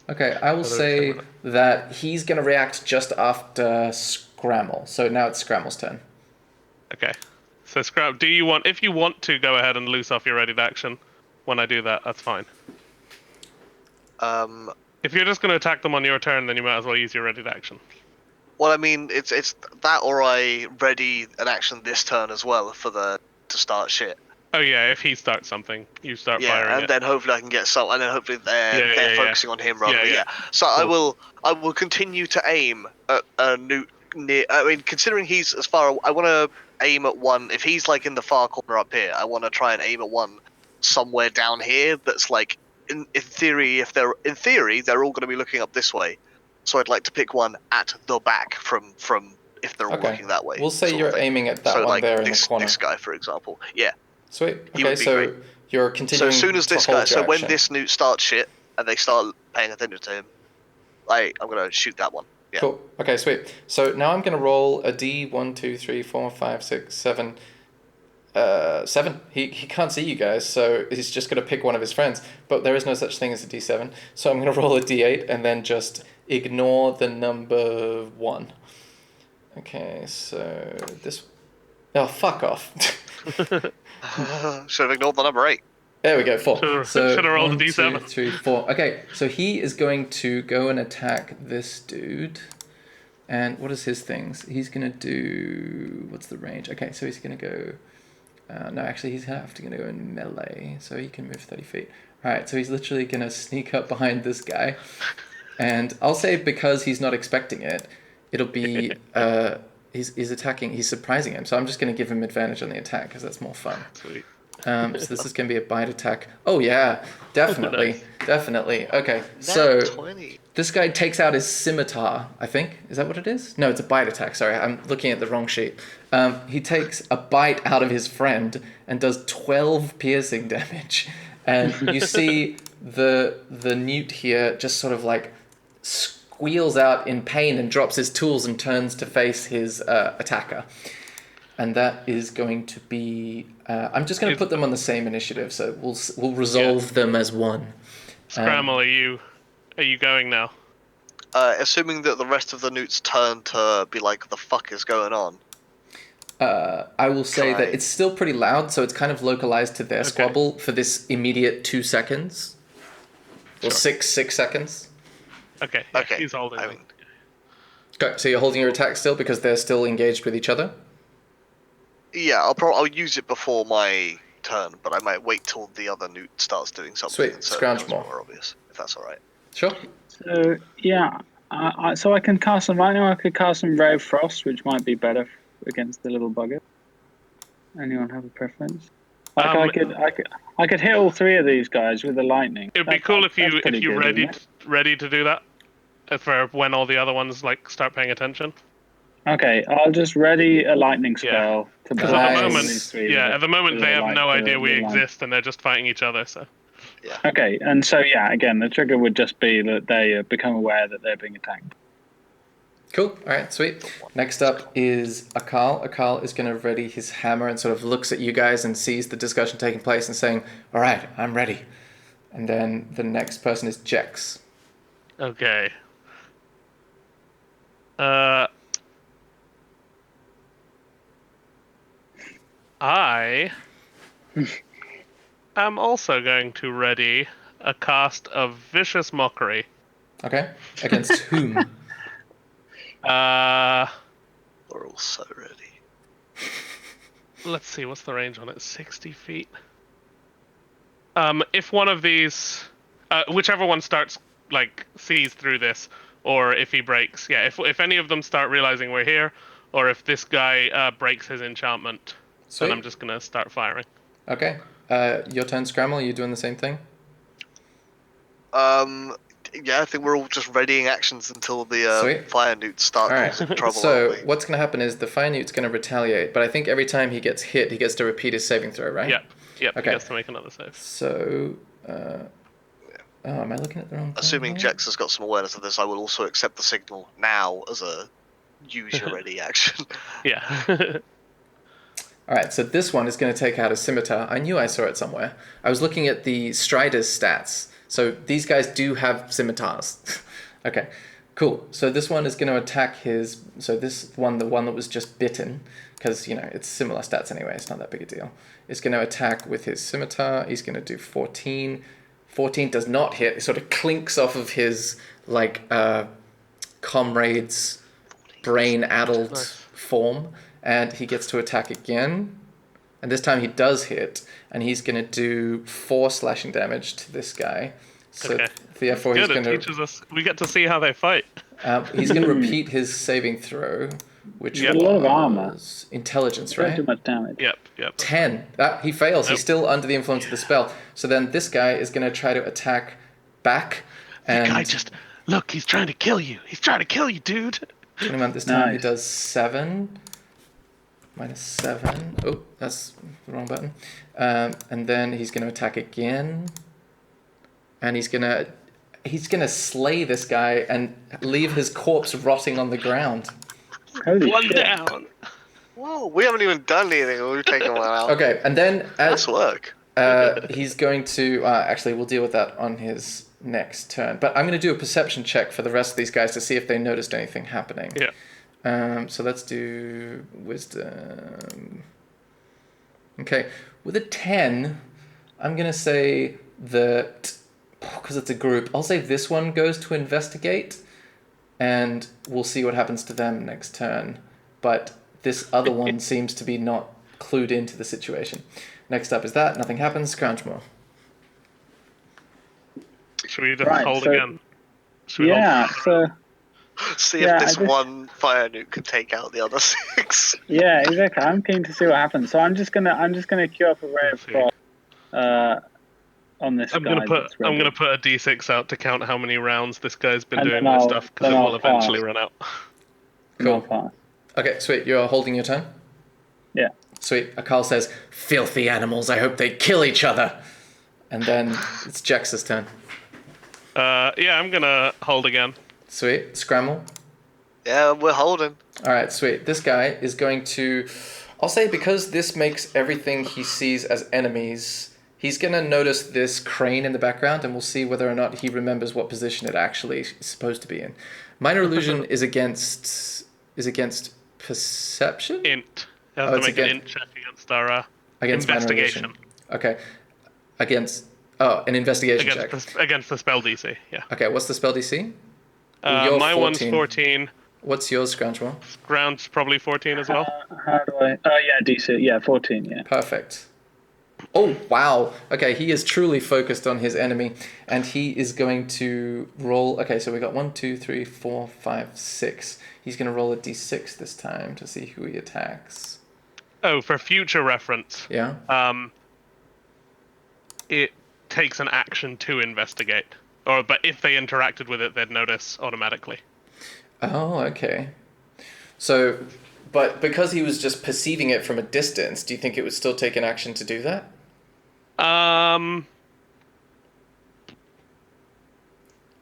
Speaker 2: Okay, I will say that he's going to react just after Scramble. So now it's Scrammle's turn.
Speaker 5: okay. So Scrap, if you want to go ahead and loose off your ready to action, when I do that, that's fine. If you're just gonna attack them on your turn, then you might as well use your ready to action.
Speaker 4: Well, I mean, it's that, or I ready an action this turn as well to start shit.
Speaker 5: Oh yeah, if he starts something, you start
Speaker 4: Yeah,
Speaker 5: firing
Speaker 4: and
Speaker 5: it.
Speaker 4: then hopefully I can get some, and then hopefully they're focusing on him rather.
Speaker 5: Yeah.
Speaker 4: So
Speaker 5: Cool.
Speaker 4: I will continue to aim at Newt near. I mean, considering he's as far, I want to aim at one. If he's like in the far corner up here, I want to try and aim at one somewhere down here. That's like in theory, they're all going to be looking up this way. So I'd like to pick one at the back from if they're all
Speaker 2: Okay.
Speaker 4: looking that way.
Speaker 2: We'll say
Speaker 4: sort of
Speaker 2: you're
Speaker 4: thing.
Speaker 2: aiming at that
Speaker 4: So
Speaker 2: one
Speaker 4: like
Speaker 2: there in
Speaker 4: this,
Speaker 2: the corner.
Speaker 4: this guy, for example. Yeah.
Speaker 2: Sweet.
Speaker 4: He
Speaker 2: Okay,
Speaker 4: would be
Speaker 2: so
Speaker 4: great.
Speaker 2: you're
Speaker 4: So
Speaker 2: continuing
Speaker 4: as soon as
Speaker 2: to
Speaker 4: this
Speaker 2: hold
Speaker 4: guy,
Speaker 2: your
Speaker 4: so when
Speaker 2: action.
Speaker 4: this Newt starts shit and they start paying attention to him, I'm gonna shoot that one. Yeah.
Speaker 2: Cool. Okay, sweet. So now I'm going to roll a D, 1, 2, 3, 4, 5, 6, 7. 7. He can't see you guys, so he's just going to pick one of his friends. But there is no such thing as a D7. So I'm going to roll a D8 and then just ignore the number 1. Okay, so this... Oh, fuck off.
Speaker 4: Should have ignored the number 8.
Speaker 2: There we go, 4.
Speaker 5: Should've rolled a
Speaker 2: 1,
Speaker 5: D7.
Speaker 2: 2, 3, 4. Okay, so he is going to go and attack this dude. And what is his things? He's going to do... What's the range? Okay, so he's going to go... no, actually, he's going to go in melee, so he can move 30 feet. Alright, so he's literally going to sneak up behind this guy. And I'll say because he's not expecting it, it'll be... he's attacking, he's surprising him. So I'm just going to give him advantage on the attack, because that's more fun.
Speaker 5: Sweet.
Speaker 2: So this is going to be a bite attack. Oh, yeah, definitely.
Speaker 5: Nice.
Speaker 2: Definitely. Okay, so...
Speaker 4: 20.
Speaker 2: This guy takes out his scimitar, I think. Is that what it is? No, it's a bite attack. Sorry, I'm looking at the wrong sheet. He takes a bite out of his friend and does 12 piercing damage. And you see the Newt here just sort of like squeals out in pain and drops his tools and turns to face his attacker. And that is going to be... I'm just going to put them on the same initiative, so we'll resolve them as one.
Speaker 5: Scramble, are you going now?
Speaker 4: Assuming that the rest of the Newt's turn to be like, the fuck is going on?
Speaker 2: I will say
Speaker 4: Can
Speaker 2: that
Speaker 4: I-
Speaker 2: it's still pretty loud, so it's kind of localized to their squabble for this immediate 2 seconds. Or
Speaker 5: Sure.
Speaker 2: 6 seconds.
Speaker 5: Okay. Yeah,
Speaker 4: Okay,
Speaker 5: He's holding.
Speaker 4: I
Speaker 5: them.
Speaker 4: mean-
Speaker 2: Okay, so you're holding your attack still because they're still engaged with each other?
Speaker 4: Yeah, I'll use it before my turn, but I might wait till the other Newt starts doing something.
Speaker 2: Sweet,
Speaker 4: and so it
Speaker 2: scrounge
Speaker 4: becomes
Speaker 2: more.
Speaker 4: obvious, if that's all right.
Speaker 2: Sure.
Speaker 3: So yeah, so I can cast some. Right now, I could cast some Ray of Frost, which might be better against the little bugger. Anyone have a preference? Like I could hit all 3 of these guys with the lightning.
Speaker 5: It'd be cool if you ready to do that for when all the other ones like start paying attention.
Speaker 3: Okay, I'll just ready a lightning spell to
Speaker 5: Because
Speaker 3: blast
Speaker 5: at the
Speaker 2: Nice.
Speaker 5: moment,
Speaker 3: these 3
Speaker 5: at the moment
Speaker 3: with
Speaker 5: they
Speaker 3: the
Speaker 5: have
Speaker 3: light-
Speaker 5: no
Speaker 3: the-
Speaker 5: idea we
Speaker 3: the light.
Speaker 5: exist and they're just fighting each other. So
Speaker 3: Okay, and so yeah, again, the trigger would just be that they become aware that they're being attacked.
Speaker 2: Cool. All right, sweet. Next up is Akal. Akal is going to ready his hammer and sort of looks at you guys and sees the discussion taking place and saying, all right, I'm ready. And then the next person is Jex.
Speaker 5: okay. I am also going to ready a cast of Vicious Mockery.
Speaker 2: Okay. Against whom?
Speaker 4: We're all so ready.
Speaker 5: Let's see, what's the range on it? 60 feet. If one of these, whichever one starts, sees through this, or if he breaks. Yeah, if any of them start realizing we're here, or if this guy breaks his enchantment,
Speaker 2: Sweet.
Speaker 5: then I'm just gonna start firing.
Speaker 2: Okay. Your turn, Scramble. Are you doing the same thing?
Speaker 4: Yeah, I think we're all just readying actions until the
Speaker 2: Sweet.
Speaker 4: fire newts start
Speaker 2: All right.
Speaker 4: causing trouble.
Speaker 2: So
Speaker 4: aren't we?
Speaker 2: what's going to happen is the fire newt's going to retaliate, but I think every time he gets hit, he gets to repeat his saving throw, right?
Speaker 5: Yep.
Speaker 2: Okay.
Speaker 5: He gets to make another save.
Speaker 2: So, oh, am I looking at the wrong thing?
Speaker 4: Assuming
Speaker 2: here?
Speaker 4: Jex has got some awareness of this, I will also accept the signal now as a use your ready action.
Speaker 5: Yeah.
Speaker 2: All right, so this one is going to take out a scimitar. I knew I saw it somewhere. I was looking at the Strider's stats. So these guys do have scimitars. Okay, cool. So this one is going to attack his... So this one, the one that was just bitten, because, you know, it's similar stats anyway. It's not that big a deal. Is going to attack with his scimitar. He's going to do 14. 14 does not hit. It sort of clinks off of his, like, comrade's brain-addled
Speaker 5: Nice.
Speaker 2: form. And he gets to attack again. And this time he does hit. And he's going to do 4 slashing damage to this guy. So
Speaker 5: Okay.
Speaker 2: therefore he's
Speaker 5: Good.
Speaker 2: going
Speaker 5: It
Speaker 2: to...
Speaker 5: teaches us. We get to see how they fight.
Speaker 2: he's going to repeat his saving throw, which
Speaker 5: Yep.
Speaker 3: A lot of armor.
Speaker 2: was intelligence,
Speaker 3: Don't
Speaker 2: right?
Speaker 3: do much damage.
Speaker 5: Yep.
Speaker 2: 10. He fails. He's
Speaker 5: Nope.
Speaker 2: still under the influence of the spell. So then this guy is going to try to attack back. And
Speaker 5: Guy just look. He's trying to kill you. He's trying to kill you, dude.
Speaker 2: 21 this time. He
Speaker 3: Nice.
Speaker 2: does 7. Minus 7. Oh, that's the wrong button. And then he's going to attack again. And he's gonna slay this guy and leave his corpse rotting on the ground.
Speaker 3: Holy
Speaker 5: One
Speaker 3: shit.
Speaker 5: down.
Speaker 4: Whoa, we haven't even done anything. We've taken one out.
Speaker 2: Okay, and then
Speaker 4: Nice work.
Speaker 2: he's going to actually we'll deal with that on his next turn. But I'm going to do a perception check for the rest of these guys to see if they noticed anything happening.
Speaker 5: Yeah.
Speaker 2: So let's do wisdom. Okay, with a 10, I'm going to say that, because it's a group, I'll say this one goes to investigate, and we'll see what happens to them next turn. But this other one seems to be not clued into the situation. Next up is that, nothing happens, Scroungemore.
Speaker 5: Should we just
Speaker 3: Right,
Speaker 5: hold
Speaker 3: so-
Speaker 5: again? Should we
Speaker 3: Yeah,
Speaker 5: hold?
Speaker 3: so
Speaker 4: See
Speaker 3: yeah,
Speaker 4: if
Speaker 3: I
Speaker 4: this
Speaker 3: just-
Speaker 4: one fire nuke can take out the other 6.
Speaker 3: yeah, exactly. I'm keen to see what happens. So I'm just gonna queue up a ray of
Speaker 5: Let's see.
Speaker 3: frost on this
Speaker 5: I'm
Speaker 3: guy.
Speaker 5: gonna put
Speaker 3: that's ready.
Speaker 5: a D6 out to count how many rounds this guy's been
Speaker 3: And
Speaker 5: doing
Speaker 3: then
Speaker 5: this
Speaker 3: I'll-
Speaker 5: stuff, because
Speaker 3: then
Speaker 5: it
Speaker 3: I'll
Speaker 5: will eventually
Speaker 3: pass.
Speaker 5: run out.
Speaker 3: No
Speaker 2: Cool.
Speaker 3: pass.
Speaker 2: Okay, sweet, you're holding your turn?
Speaker 3: Yeah.
Speaker 2: Sweet, Akal says, filthy animals, I hope they kill each other. And then it's Jax's turn.
Speaker 5: Yeah, I'm gonna hold again.
Speaker 2: Sweet, Scramble.
Speaker 4: Yeah, we're holding.
Speaker 2: All right, sweet. This guy is going to, I'll say because this makes everything he sees as enemies, he's going to notice this crane in the background, and we'll see whether or not he remembers what position it actually is supposed to be in. Minor illusion is against perception?
Speaker 5: Int. You have
Speaker 2: Oh,
Speaker 5: to
Speaker 2: it's
Speaker 5: make an
Speaker 2: again-
Speaker 5: int check against our
Speaker 2: Against minor
Speaker 5: investigation.
Speaker 2: illusion. Okay. An investigation check.
Speaker 5: Against the spell DC. Yeah.
Speaker 2: Okay, what's the spell DC? You're
Speaker 5: My one's
Speaker 2: 14.
Speaker 5: 14.
Speaker 2: What's yours, Scroungemore?
Speaker 5: Ground's probably 14 as well.
Speaker 3: How do I? Oh yeah, DC. Yeah, 14. Yeah.
Speaker 2: Perfect. Oh, wow. Okay, he is truly focused on his enemy, and he is going to roll... Okay, so we got 1, 2, 3, 4, 5, 6. He's going to roll a d6 this time to see who he attacks.
Speaker 5: Oh, for future reference,
Speaker 2: Yeah?
Speaker 5: it takes an action to investigate. But if they interacted with it, they'd notice automatically.
Speaker 2: Oh, okay. So, but because he was just perceiving it from a distance, do you think it would still take an action to do that?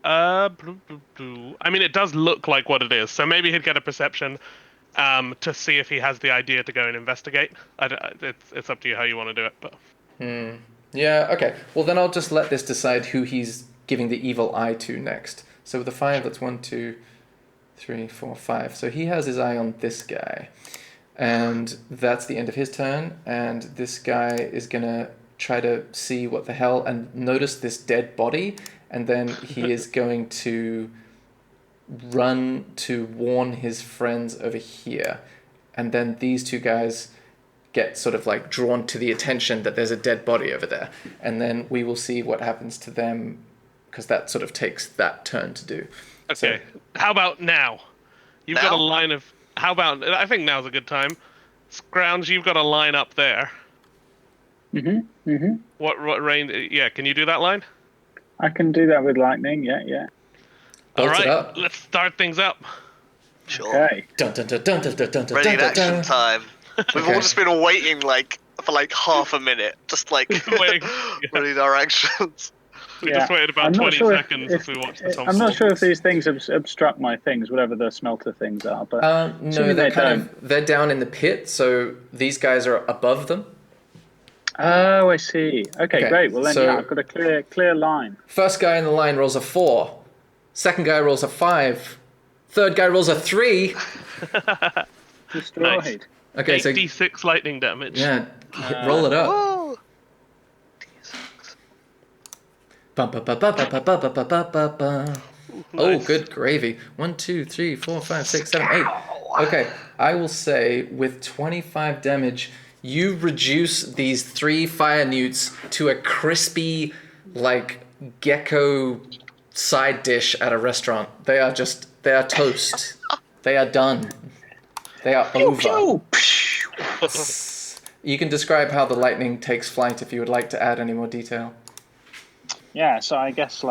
Speaker 5: I mean, it does look like what it is, so maybe he'd get a perception to see if he has the idea to go and investigate. It's up to you how you want to do it, but
Speaker 2: Yeah, okay. Well, then I'll just let this decide who he's giving the evil eye to next. So with the 5, that's 1, 2, 3, 4, 5. So he has his eye on this guy. And that's the end of his turn. And this guy is going to try to see what the hell and notice this dead body. And then he is going to run to warn his friends over here. And then these two guys get sort of like drawn to the attention that there's a dead body over there. And then we will see what happens to them because that sort of takes that turn to do.
Speaker 5: Okay. How about now? You've got a line of. How about? I think now's a good time. Scrounge, you've got a line up there. What range? Yeah, can you do that line?
Speaker 3: I can do that with lightning. Yeah.
Speaker 2: Bolt
Speaker 5: All
Speaker 2: it
Speaker 5: right,
Speaker 2: up.
Speaker 5: let's start things up.
Speaker 4: Sure.
Speaker 3: Okay.
Speaker 2: Dun, dun, dun, dun, dun, dun, dun,
Speaker 4: Ready in
Speaker 2: dun,
Speaker 4: action
Speaker 2: dun.
Speaker 4: time. We've all just been waiting for half a minute, just
Speaker 5: Waiting,
Speaker 4: ready our actions.
Speaker 5: We just waited about
Speaker 3: I'm not
Speaker 5: 20
Speaker 3: sure
Speaker 5: seconds as we watched this
Speaker 3: I'm
Speaker 5: unfold.
Speaker 3: not sure if these things obstruct my things, whatever the smelter things are. But
Speaker 2: No,
Speaker 3: assuming
Speaker 2: they're
Speaker 3: they
Speaker 2: kind
Speaker 3: don't.
Speaker 2: they're down in the pit, so these guys are above them.
Speaker 3: Oh, I see. Okay, great. Well, then,
Speaker 2: so-
Speaker 3: I've got a clear line.
Speaker 2: First guy in the line rolls a 4. Second guy rolls a 5. Third guy rolls a 3.
Speaker 3: Destroyed.
Speaker 5: Nice.
Speaker 2: Okay, so
Speaker 5: 86 lightning damage.
Speaker 2: yeah, roll it up.
Speaker 4: Whoa!
Speaker 2: Ba, ba, ba, ba, ba, ba, ba, ba, ba, ba, ba. Oh,
Speaker 5: Nice.
Speaker 2: good gravy. 1, 2, 3, 4, 5, 6, 7, 8. Okay, I will say with 25 damage, you reduce these 3 fire newts to a crispy, gecko side dish at a restaurant. They are toast. They are done. They are over. You can describe how the lightning takes flight if you would like to add any more detail.
Speaker 3: Yeah, so I guess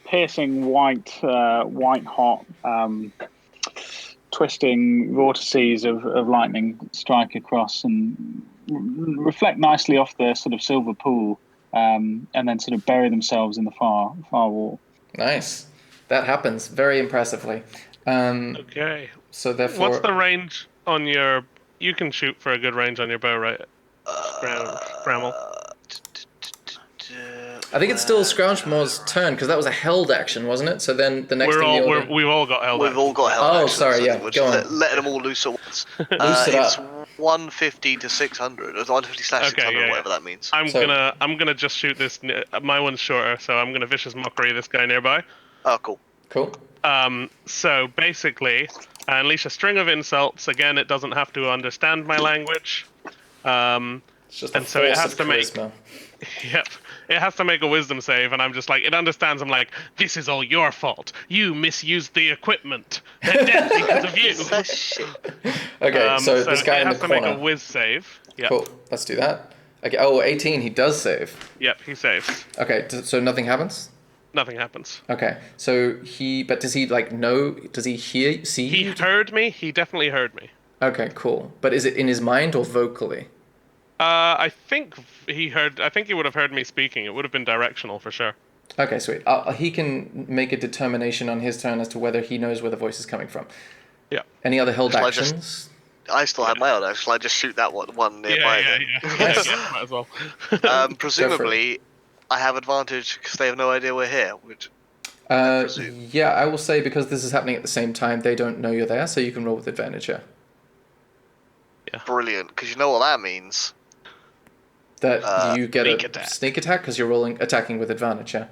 Speaker 3: piercing white hot, twisting vortices of lightning strike across and reflect nicely off the sort of silver pool, and then sort of bury themselves in the far wall.
Speaker 2: Nice. That happens very impressively.
Speaker 5: Okay.
Speaker 2: So therefore,
Speaker 5: What's the range on your... You can shoot for a good range on your bow, right? Bramble.
Speaker 2: I think it's still Scroungemore's turn because that was a held action, wasn't it? So then the next thing you'll do...
Speaker 5: We've all got held
Speaker 4: We've all got held
Speaker 2: Oh,
Speaker 4: actions,
Speaker 2: sorry,
Speaker 4: so
Speaker 2: yeah,
Speaker 4: we're
Speaker 2: go
Speaker 4: just
Speaker 2: on.
Speaker 4: letting them all loose at once.
Speaker 2: Loose it
Speaker 4: it's
Speaker 2: up.
Speaker 4: 150 to 600, or 150 slash 600,
Speaker 5: yeah,
Speaker 4: whatever that means.
Speaker 5: I'm gonna just shoot this. My one's shorter, so I'm gonna vicious mockery this guy nearby.
Speaker 4: Oh, cool.
Speaker 2: Cool.
Speaker 5: So basically, unleash a string of insults. Again, it doesn't have to understand my language.
Speaker 2: It's just a
Speaker 5: And so it
Speaker 2: force
Speaker 5: has
Speaker 2: of
Speaker 5: to make-
Speaker 2: charisma.
Speaker 5: Yep. It has to make a wisdom save, and I'm just like, it understands. I'm like, this is all your fault. You misused the equipment. They're dead because of you.
Speaker 4: That's shit.
Speaker 2: Okay, so this guy
Speaker 5: it
Speaker 2: in the
Speaker 5: has to make
Speaker 2: corner.
Speaker 5: a whiz save. Yep.
Speaker 2: Cool. Let's do that. Okay. Oh, 18. He does save.
Speaker 5: Yep. He saves.
Speaker 2: Okay. So nothing happens.
Speaker 5: Nothing happens.
Speaker 2: Okay. So but does he know? Does he see
Speaker 5: He
Speaker 2: you?
Speaker 5: heard me. He definitely heard me.
Speaker 2: Okay. Cool. But is it in his mind or vocally?
Speaker 5: I think he heard. I think he would have heard me speaking. It would have been directional for sure.
Speaker 2: Okay. Sweet. He can make a determination on his turn as to whether he knows where the voice is coming from.
Speaker 5: Yeah.
Speaker 2: Any other held
Speaker 4: Shall I
Speaker 2: actions?
Speaker 4: I still have my own action. Shall I just shoot that one nearby then?
Speaker 5: Yeah, might as well.
Speaker 4: Presumably, I have advantage because they have no idea we're here. Which presume.
Speaker 2: Yeah, I will say because this is happening at the same time, they don't know you're there, so you can roll with advantage. Yeah.
Speaker 4: Brilliant, because you know what that means.
Speaker 2: That you get
Speaker 5: sneak
Speaker 2: a
Speaker 5: attack.
Speaker 2: sneak attack because you're attacking with advantage. Yeah.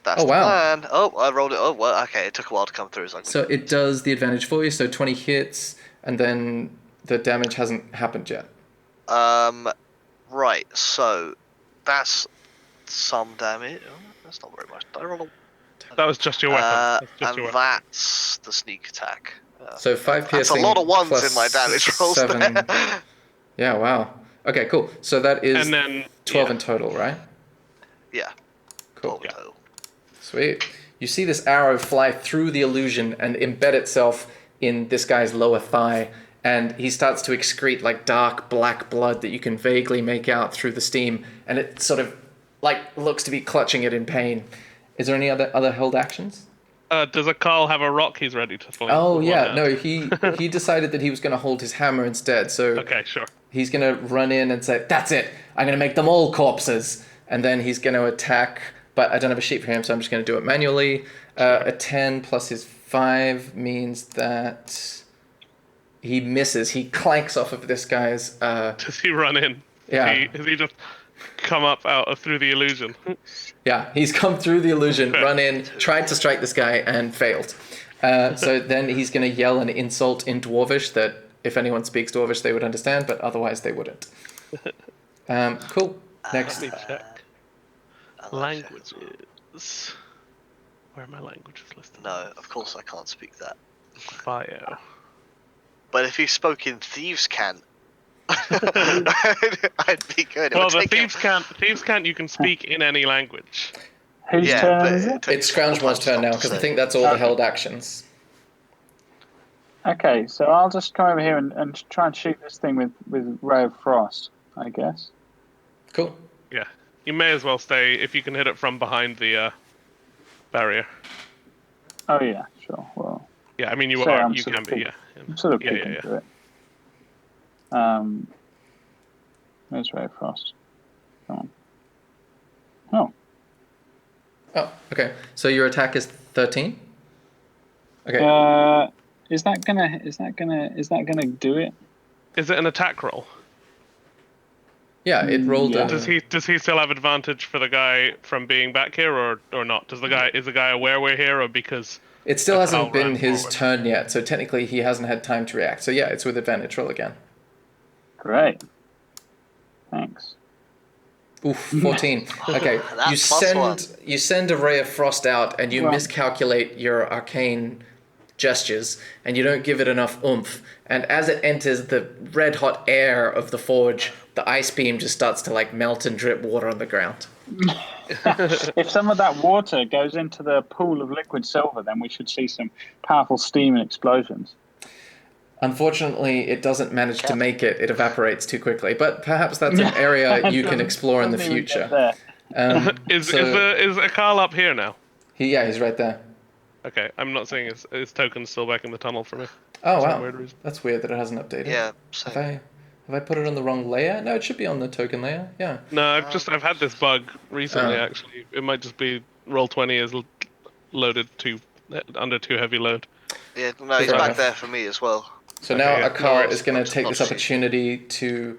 Speaker 4: That's
Speaker 2: Oh,
Speaker 4: the
Speaker 2: wow.
Speaker 4: plan. Oh, I rolled it. Oh, well, okay. It took a while to come through.
Speaker 2: So it does the advantage for you. So 20 hits, and then the damage hasn't happened yet.
Speaker 4: Right. So that's some damage. Oh, that's not very much. Did I roll a
Speaker 5: That was just your weapon. That's just
Speaker 4: and
Speaker 5: your weapon.
Speaker 4: that's the sneak attack.
Speaker 2: So 5 piercing.
Speaker 4: That's a lot of ones
Speaker 2: plus
Speaker 4: in my damage rolls
Speaker 2: 7.
Speaker 4: there.
Speaker 2: Yeah. Wow. Okay. Cool. So that is
Speaker 5: And then
Speaker 2: 12 in total, right?
Speaker 4: Yeah.
Speaker 2: Cool.
Speaker 5: Yeah.
Speaker 4: Total.
Speaker 2: Sweet. You see this arrow fly through the illusion and embed itself in this guy's lower thigh, and he starts to excrete dark black blood that you can vaguely make out through the steam, and it sort of looks to be clutching it in pain. Is there any other held actions?
Speaker 5: Does a Carl have a rock he's ready to fling?
Speaker 2: Oh
Speaker 5: with one
Speaker 2: yeah,
Speaker 5: hand?
Speaker 2: no, he decided that he was going to hold his hammer instead, so
Speaker 5: Okay, sure.
Speaker 2: he's going to run in and say, "That's it, I'm going to make them all corpses," and then he's going to attack, but I don't have a sheet for him, so I'm just going to do it manually. A 10 plus his 5 means that he misses. He clanks off of this guy's...
Speaker 5: Does he run in?
Speaker 2: Yeah.
Speaker 5: Has he just come up through the illusion?
Speaker 2: Yeah, he's come through the illusion, run in, tried to strike this guy, and failed. So then he's going to yell an insult in Dwarvish that if anyone speaks Dwarvish, they would understand, but otherwise they wouldn't. Cool. Next.
Speaker 5: Let me check. Languages. Where are my languages listed?
Speaker 4: No, of course I can't speak that.
Speaker 5: Bio.
Speaker 4: But if he spoke in thieves' cant, I'd be good. It
Speaker 5: Well,
Speaker 4: would
Speaker 5: the
Speaker 4: take him-
Speaker 5: thieves can't. You can speak in any language.
Speaker 3: Whose
Speaker 4: Yeah,
Speaker 3: turn
Speaker 4: but
Speaker 3: is
Speaker 4: it
Speaker 3: it?
Speaker 4: takes
Speaker 2: It's
Speaker 4: several
Speaker 2: Scroungemore's
Speaker 4: times
Speaker 2: turn
Speaker 4: not
Speaker 2: now
Speaker 4: to
Speaker 2: because I
Speaker 4: say.
Speaker 2: think that's all the
Speaker 3: Okay.
Speaker 2: held actions.
Speaker 3: Okay, so I'll just come over here and try and shoot this thing with Ray of Frost, I guess.
Speaker 2: Cool.
Speaker 5: Yeah. You may as well stay if you can hit it from behind the barrier.
Speaker 3: Oh yeah, sure. Well,
Speaker 5: Yeah, I mean you
Speaker 3: So
Speaker 5: are.
Speaker 3: I'm
Speaker 5: You
Speaker 3: sort
Speaker 5: can
Speaker 3: of
Speaker 5: be.
Speaker 3: peek-
Speaker 5: Yeah.
Speaker 3: I'm sort of
Speaker 5: Yeah,
Speaker 3: peeking
Speaker 5: yeah.
Speaker 3: through it. Where's Ray of Frost? Come on. Oh,
Speaker 2: Oh, okay. So your attack is 13? Okay.
Speaker 3: is that gonna do it?
Speaker 5: Is it an attack roll?
Speaker 2: Yeah, it rolled
Speaker 3: yeah.
Speaker 5: Does he still have advantage for the guy from being back here or not? Is the guy aware we're here or because
Speaker 2: It still
Speaker 5: I'll
Speaker 2: hasn't been
Speaker 5: run
Speaker 2: his
Speaker 5: forward.
Speaker 2: turn yet, so technically he hasn't had time to react. So yeah, it's with advantage. Roll again.
Speaker 3: Great. Thanks.
Speaker 2: Oof, 14. Okay,
Speaker 4: That
Speaker 2: you
Speaker 4: plus one.
Speaker 2: send a ray of frost out, and you
Speaker 3: Well-
Speaker 2: miscalculate your arcane gestures, and you don't give it enough oomph. And as it enters the red hot air of the forge, the ice beam just starts to like melt and drip water on the ground.
Speaker 3: If some of that water goes into the pool of liquid silver, then we should see some powerful steam and explosions.
Speaker 2: Unfortunately, it doesn't manage to make it. It evaporates too quickly. But perhaps that's an area you can explore in the
Speaker 3: Doesn't even get
Speaker 2: future.
Speaker 3: there.
Speaker 5: is
Speaker 2: so
Speaker 5: Akal up here now?
Speaker 2: he's right there.
Speaker 5: Okay, I'm not seeing his token still back in the tunnel for me.
Speaker 2: Oh
Speaker 5: some
Speaker 2: wow,
Speaker 5: weird reason.
Speaker 2: that's weird that it hasn't updated.
Speaker 4: Yeah,
Speaker 2: Have
Speaker 4: same.
Speaker 2: I put it on the wrong layer? No, it should be on the token layer. Yeah.
Speaker 5: No, I've had this bug recently.
Speaker 2: Oh.
Speaker 5: Actually, it might just be Roll20 is loaded under too heavy load.
Speaker 4: Yeah, no, he's
Speaker 2: Fair
Speaker 4: back
Speaker 2: enough.
Speaker 4: there for me as well.
Speaker 2: So
Speaker 5: Okay,
Speaker 2: now
Speaker 5: yeah.
Speaker 2: Akar
Speaker 5: No,
Speaker 2: is going
Speaker 4: not-
Speaker 2: to take
Speaker 4: not
Speaker 2: this
Speaker 4: cheap.
Speaker 2: opportunity to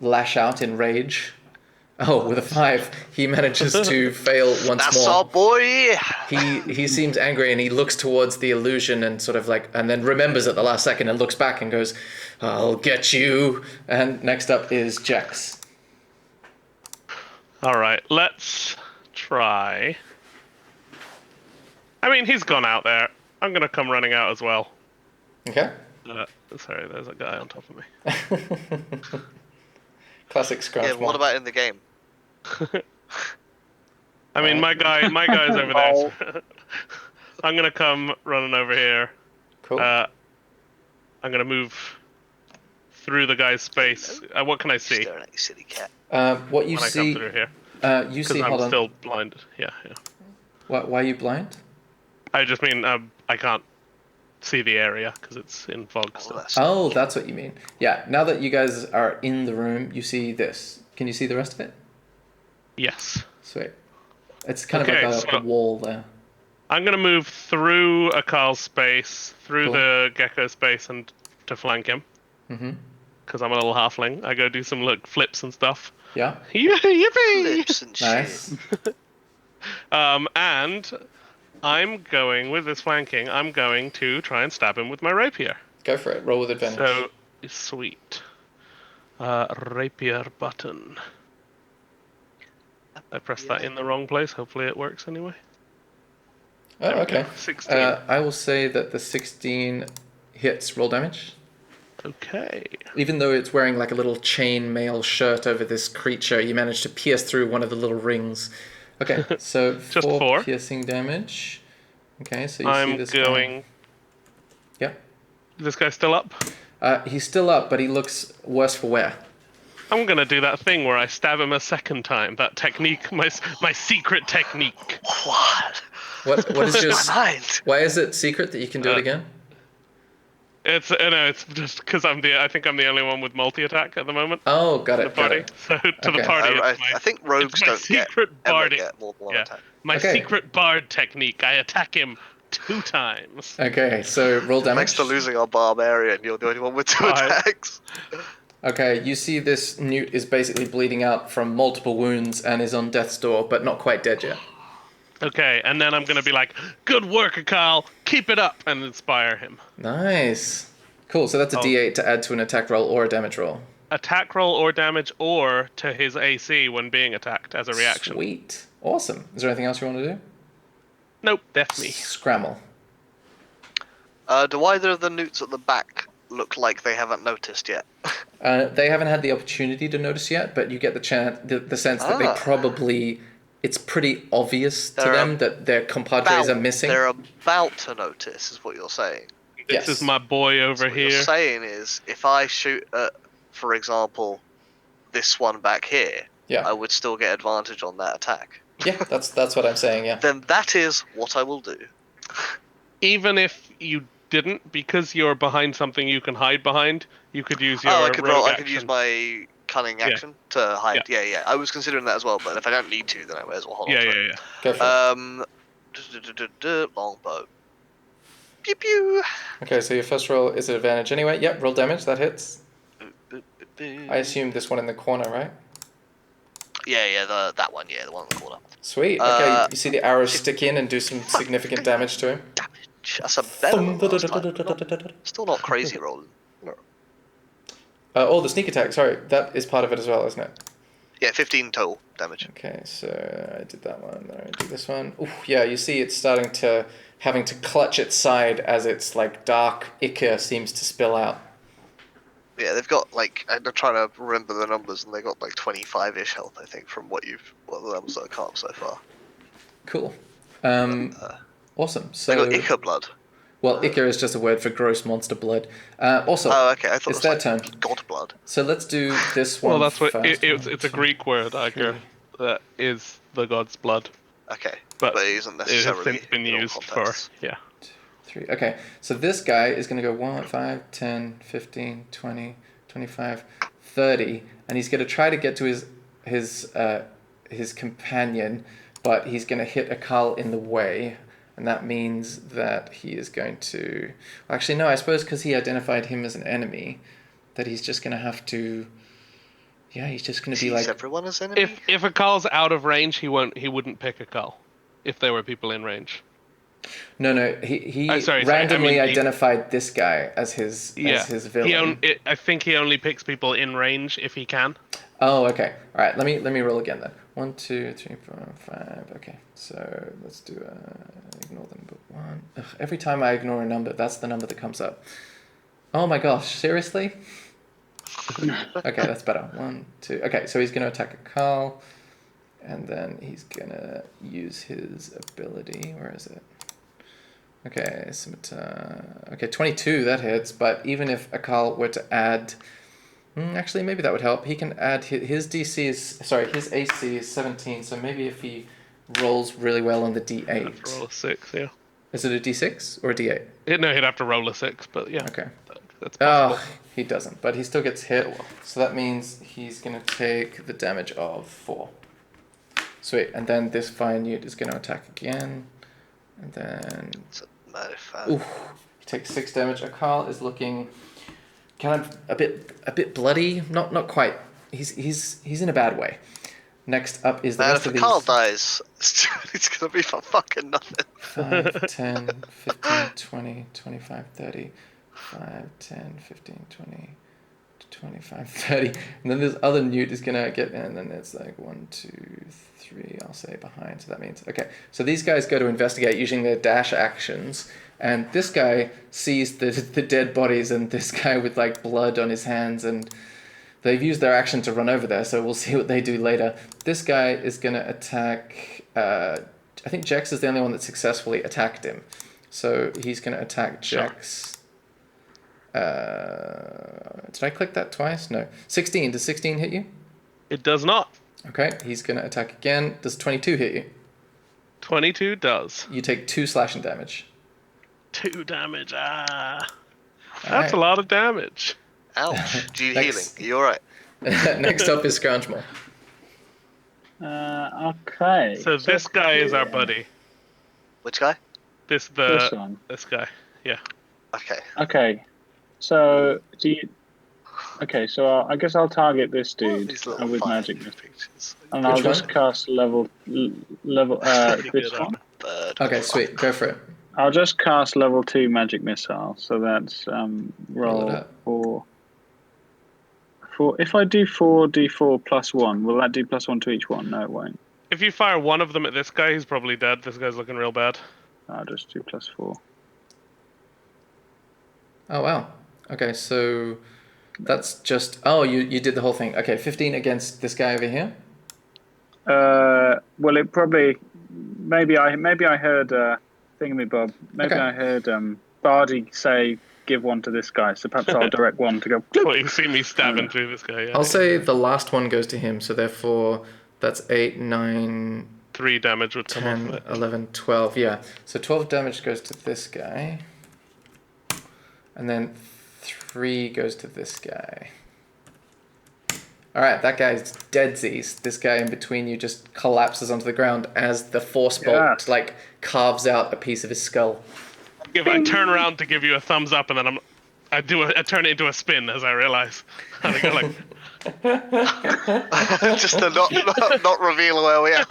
Speaker 2: lash out in rage. Oh, with a 5, he manages to fail once
Speaker 4: That's
Speaker 2: more.
Speaker 4: our boy.
Speaker 2: He seems angry and he looks towards the illusion and sort of like, and then remembers at the last second and looks back and goes, "I'll get you." And next up is Jex.
Speaker 5: All right, let's try. I mean, he's gone out there. I'm gonna come running out as well.
Speaker 2: Okay.
Speaker 5: Sorry, there's a guy on top of me.
Speaker 2: Classic Scratch.
Speaker 4: Yeah, what about in the game?
Speaker 5: I mean, my guy's over there. So I'm gonna come running over here.
Speaker 2: Cool.
Speaker 5: I'm gonna move through the guy's space. What can I see
Speaker 4: Staring at you, silly cat.
Speaker 2: What you
Speaker 5: when I come
Speaker 2: see,
Speaker 5: through here?
Speaker 2: you
Speaker 5: Because
Speaker 2: see.
Speaker 5: I'm
Speaker 2: Hold on.
Speaker 5: still blinded. Yeah.
Speaker 2: Why are you blind?
Speaker 5: I just mean I can't see the area because it's in fog
Speaker 4: Oh,
Speaker 5: still.
Speaker 4: that's
Speaker 2: Oh, that's what you mean. Yeah. Now that you guys are in the room, you see this. Can you see the rest of it?
Speaker 5: Yes.
Speaker 2: Sweet. It's kind
Speaker 5: Okay,
Speaker 2: of like a
Speaker 5: so-
Speaker 2: wall there.
Speaker 5: I'm gonna move through Akal's space, through
Speaker 2: Cool.
Speaker 5: the gecko space, and to flank him.
Speaker 2: Mm-hmm.
Speaker 5: Because I'm a little halfling. I go do some flips and stuff.
Speaker 2: Yeah.
Speaker 5: Yippee!
Speaker 4: flips and
Speaker 2: Nice.
Speaker 4: shit.
Speaker 5: And I'm going with this flanking. I'm going to try and stab him with my rapier.
Speaker 2: Go for it. Roll with advantage.
Speaker 5: So sweet. Rapier button. I pressed that in the wrong place. Hopefully it works anyway.
Speaker 2: Oh,
Speaker 5: There we
Speaker 2: okay.
Speaker 5: go. 16.
Speaker 2: I will say that the 16 hits roll damage.
Speaker 5: Okay.
Speaker 2: Even though it's wearing like a little chain mail shirt over this creature, you manage to pierce through one of the little rings. Okay, so
Speaker 5: Just
Speaker 2: 4
Speaker 5: 4.
Speaker 2: piercing damage. Okay, so you see
Speaker 5: I'm
Speaker 2: this
Speaker 5: going.
Speaker 2: guy.
Speaker 5: This guy's still up.
Speaker 2: He's still up, but he looks worse for wear.
Speaker 5: I'm gonna do that thing where I stab him a second time. That technique, my secret technique.
Speaker 4: What?
Speaker 2: What is just?
Speaker 4: Mind.
Speaker 2: Why is it secret that you can do it again?
Speaker 5: It's it's just because I think I'm the only one with multi attack at the moment.
Speaker 2: Oh, got
Speaker 5: The
Speaker 2: it. Got
Speaker 5: party.
Speaker 2: it.
Speaker 5: So to
Speaker 2: Okay.
Speaker 5: the party,
Speaker 4: I
Speaker 5: it's my,
Speaker 4: think rogues
Speaker 5: it's my
Speaker 4: don't get,
Speaker 5: secret
Speaker 4: ever
Speaker 5: bard.
Speaker 4: get more than one
Speaker 5: Yeah,
Speaker 4: attack.
Speaker 5: my
Speaker 2: Okay.
Speaker 5: secret bard technique. I attack him 2 times.
Speaker 2: Okay, so roll damage.
Speaker 4: Thanks to losing our barbarian, you're the only one with 2
Speaker 5: Alright.
Speaker 4: attacks.
Speaker 2: Okay, you see this Newt is basically bleeding out from multiple wounds and is on death's door, but not quite dead yet.
Speaker 5: Okay, and then I'm gonna be like, "Good work, Akal. Keep it up," and inspire him.
Speaker 2: Nice. Cool, so that's a
Speaker 5: Oh.
Speaker 2: D8 to add to an attack roll or a damage roll.
Speaker 5: Attack roll or damage, or to his AC when being attacked as a reaction.
Speaker 2: Sweet. Awesome. Is there anything else you want to do?
Speaker 5: Nope, that's me.
Speaker 2: Scramble.
Speaker 4: Do either of the newts at the back look like they haven't noticed yet?
Speaker 2: They haven't had the opportunity to notice yet, but you get the chance, the sense that they probably. It's pretty obvious to them that their compadres are missing.
Speaker 4: They're about to notice, is what you're saying.
Speaker 5: This is my boy over
Speaker 4: What
Speaker 5: here.
Speaker 4: you're saying is, if I shoot at, for example, this one back here,
Speaker 2: Yeah.
Speaker 4: I would still get advantage on that attack.
Speaker 2: Yeah, that's what I'm saying. Yeah.
Speaker 4: Then that is what I will do.
Speaker 5: Even if you didn't, because you're behind something you can hide behind, you could use your
Speaker 4: I could
Speaker 5: rogue
Speaker 4: I
Speaker 5: action.
Speaker 4: could use my cunning action to hide. Yeah. I was considering that as well, but if I don't need to, then I may as well hold on to it.
Speaker 2: Go for it.
Speaker 4: Longbow. Pew pew.
Speaker 2: Okay, so your first roll is an advantage anyway. Yep, roll damage. That hits. I assume this one in the corner, right?
Speaker 4: Yeah, that one. Yeah, the one in the corner.
Speaker 2: Sweet. Okay, you see the arrows stick in and do some significant damage to him.
Speaker 4: Damage. That's a better one last time. Still not crazy rolling.
Speaker 2: Oh, the sneak attack. Sorry, that is part of it as well, isn't it?
Speaker 4: Yeah, 15 total damage.
Speaker 2: Okay, so I did that one. Then I do this one. Ooh, yeah, you see it's starting to having to clutch its side as its like dark ichor seems to spill out.
Speaker 4: Yeah, they've got like I'm trying to remember the numbers, and they got like 25-ish health, I think, from what the numbers that I can't so far.
Speaker 2: Cool. Awesome. So
Speaker 4: They got ichor blood.
Speaker 2: well, ichor is just a word for gross monster blood. Also,
Speaker 4: Oh, okay. I thought
Speaker 2: it's
Speaker 4: it
Speaker 2: their
Speaker 4: was
Speaker 2: turn.
Speaker 4: like god blood.
Speaker 2: So let's do this one.
Speaker 5: Well, that's what
Speaker 2: first.
Speaker 5: it's a Greek word, Iker, that is the god's blood.
Speaker 4: Okay,
Speaker 5: But
Speaker 4: it isn't
Speaker 5: It has
Speaker 4: necessarily
Speaker 5: since been
Speaker 4: in all
Speaker 5: used for
Speaker 4: contexts.
Speaker 2: 3. Okay, so this guy is going to go 1, 5, 10, 15, 20, 25, 30, and he's going to try to get to his companion, but he's going to hit a Carl in the way, and that means that he is going to... Actually, no, I suppose because he identified him as an enemy, that he's just going to have to... Yeah, he's just going to be like...
Speaker 4: everyone as enemy?
Speaker 5: If a Carl's out of range, he wouldn't pick a Carl. If there were people in range.
Speaker 2: No, he
Speaker 5: Sorry,
Speaker 2: randomly
Speaker 5: I mean,
Speaker 2: identified this guy as his villain.
Speaker 5: I think he only picks people in range if he can.
Speaker 2: Oh, okay. All right. Let me roll again then. 1, 2, 3, 4, 5. Okay. So let's do ignore the number 1. Ugh, every time I ignore a number, that's the number that comes up. Oh my gosh! Seriously? Okay, that's better. 1, 2. Okay, so he's gonna attack a Carl, and then he's gonna use his ability. Where is it? Okay, okay, 22, that hits, but even if Akal were to add... actually, maybe that would help. He can add... His AC is 17, so maybe if he rolls really well on the D8...
Speaker 5: Roll a 6, yeah.
Speaker 2: Is it a D6 or a D8?
Speaker 5: No, he'd have to roll a 6, but yeah.
Speaker 2: Okay.
Speaker 5: That's possible.
Speaker 2: Oh, he doesn't, but he still gets hit, so that means he's going to take the damage of 4. Sweet, and then this fine Newt is going to attack again, and then... Ooh, he takes 6 damage. Akal is looking kind of a bit bloody. Not quite. He's in a bad way. Next up is the rest
Speaker 4: if
Speaker 2: of these.
Speaker 4: Carl dies, it's gonna be for fucking nothing.
Speaker 2: 5, 10, 15, 20, 25, 30. 5, 10, 15, 20, 25, 30. And then this other Newt is gonna get in, and then it's like 1, 2, 3, I'll say behind. So that means, okay. So these guys go to investigate using their dash actions, and this guy sees the dead bodies and this guy with like blood on his hands, and they've used their action to run over there, so we'll see what they do later. This guy is gonna attack, I think Jex is the only one that successfully attacked him. So he's gonna attack Jex. Did I click that twice? No. 16. Does 16 hit you?
Speaker 5: It does not.
Speaker 2: Okay, he's going to attack again. Does 22 hit you?
Speaker 5: 22 does.
Speaker 2: You take 2 slashing damage.
Speaker 5: 2 damage. That's
Speaker 2: Alright.
Speaker 5: a lot of damage.
Speaker 4: Ouch. G healing.
Speaker 2: Next.
Speaker 4: Are you alright?
Speaker 2: Next up is Scroungemo.
Speaker 3: Okay.
Speaker 5: So this guy is our buddy.
Speaker 4: Which guy?
Speaker 3: This one.
Speaker 5: This guy. Yeah.
Speaker 4: Okay.
Speaker 3: Okay. So do you? Okay, so I guess I'll target this
Speaker 4: What are
Speaker 3: dude
Speaker 4: these little
Speaker 3: with
Speaker 4: fire
Speaker 3: magic,
Speaker 4: pictures?
Speaker 3: and I'll
Speaker 2: Which
Speaker 3: just
Speaker 2: one?
Speaker 3: cast level this one.
Speaker 4: Bird.
Speaker 2: Okay, sweet. Go for it.
Speaker 3: I'll just cast level 2 magic missile. So that's
Speaker 2: Roll
Speaker 3: roll
Speaker 2: it up.
Speaker 3: for. If I do 4d4 plus 1, will that do plus 1 to each one? No, it won't.
Speaker 5: if you fire one of them at this guy, he's probably dead. This guy's looking real bad.
Speaker 3: I'll just do +4.
Speaker 2: Oh wow. Okay, so that's just. Oh, you did the whole thing. Okay, 15 against this guy over here.
Speaker 3: Well, it probably. Maybe I heard Thingamabob. Maybe
Speaker 2: Okay.
Speaker 3: I heard Bardi say give one to this guy. So perhaps I'll direct one to go.
Speaker 5: Well, you see me stabbing through this guy. Yeah,
Speaker 2: I'll say the last one goes to him. So therefore, that's 8, 9,
Speaker 5: 3 damage would come off
Speaker 2: 10,
Speaker 5: of it.
Speaker 2: 11, 12. Yeah. So 12 damage goes to this guy. And then 3 goes to this guy. All right, that guy's deadsies. This guy in between you just collapses onto the ground as the force bolt like carves out a piece of his skull.
Speaker 5: I turn around to give you a thumbs up, and then I turn it into a spin as I realize. And I go like,
Speaker 4: Just to not reveal where we are.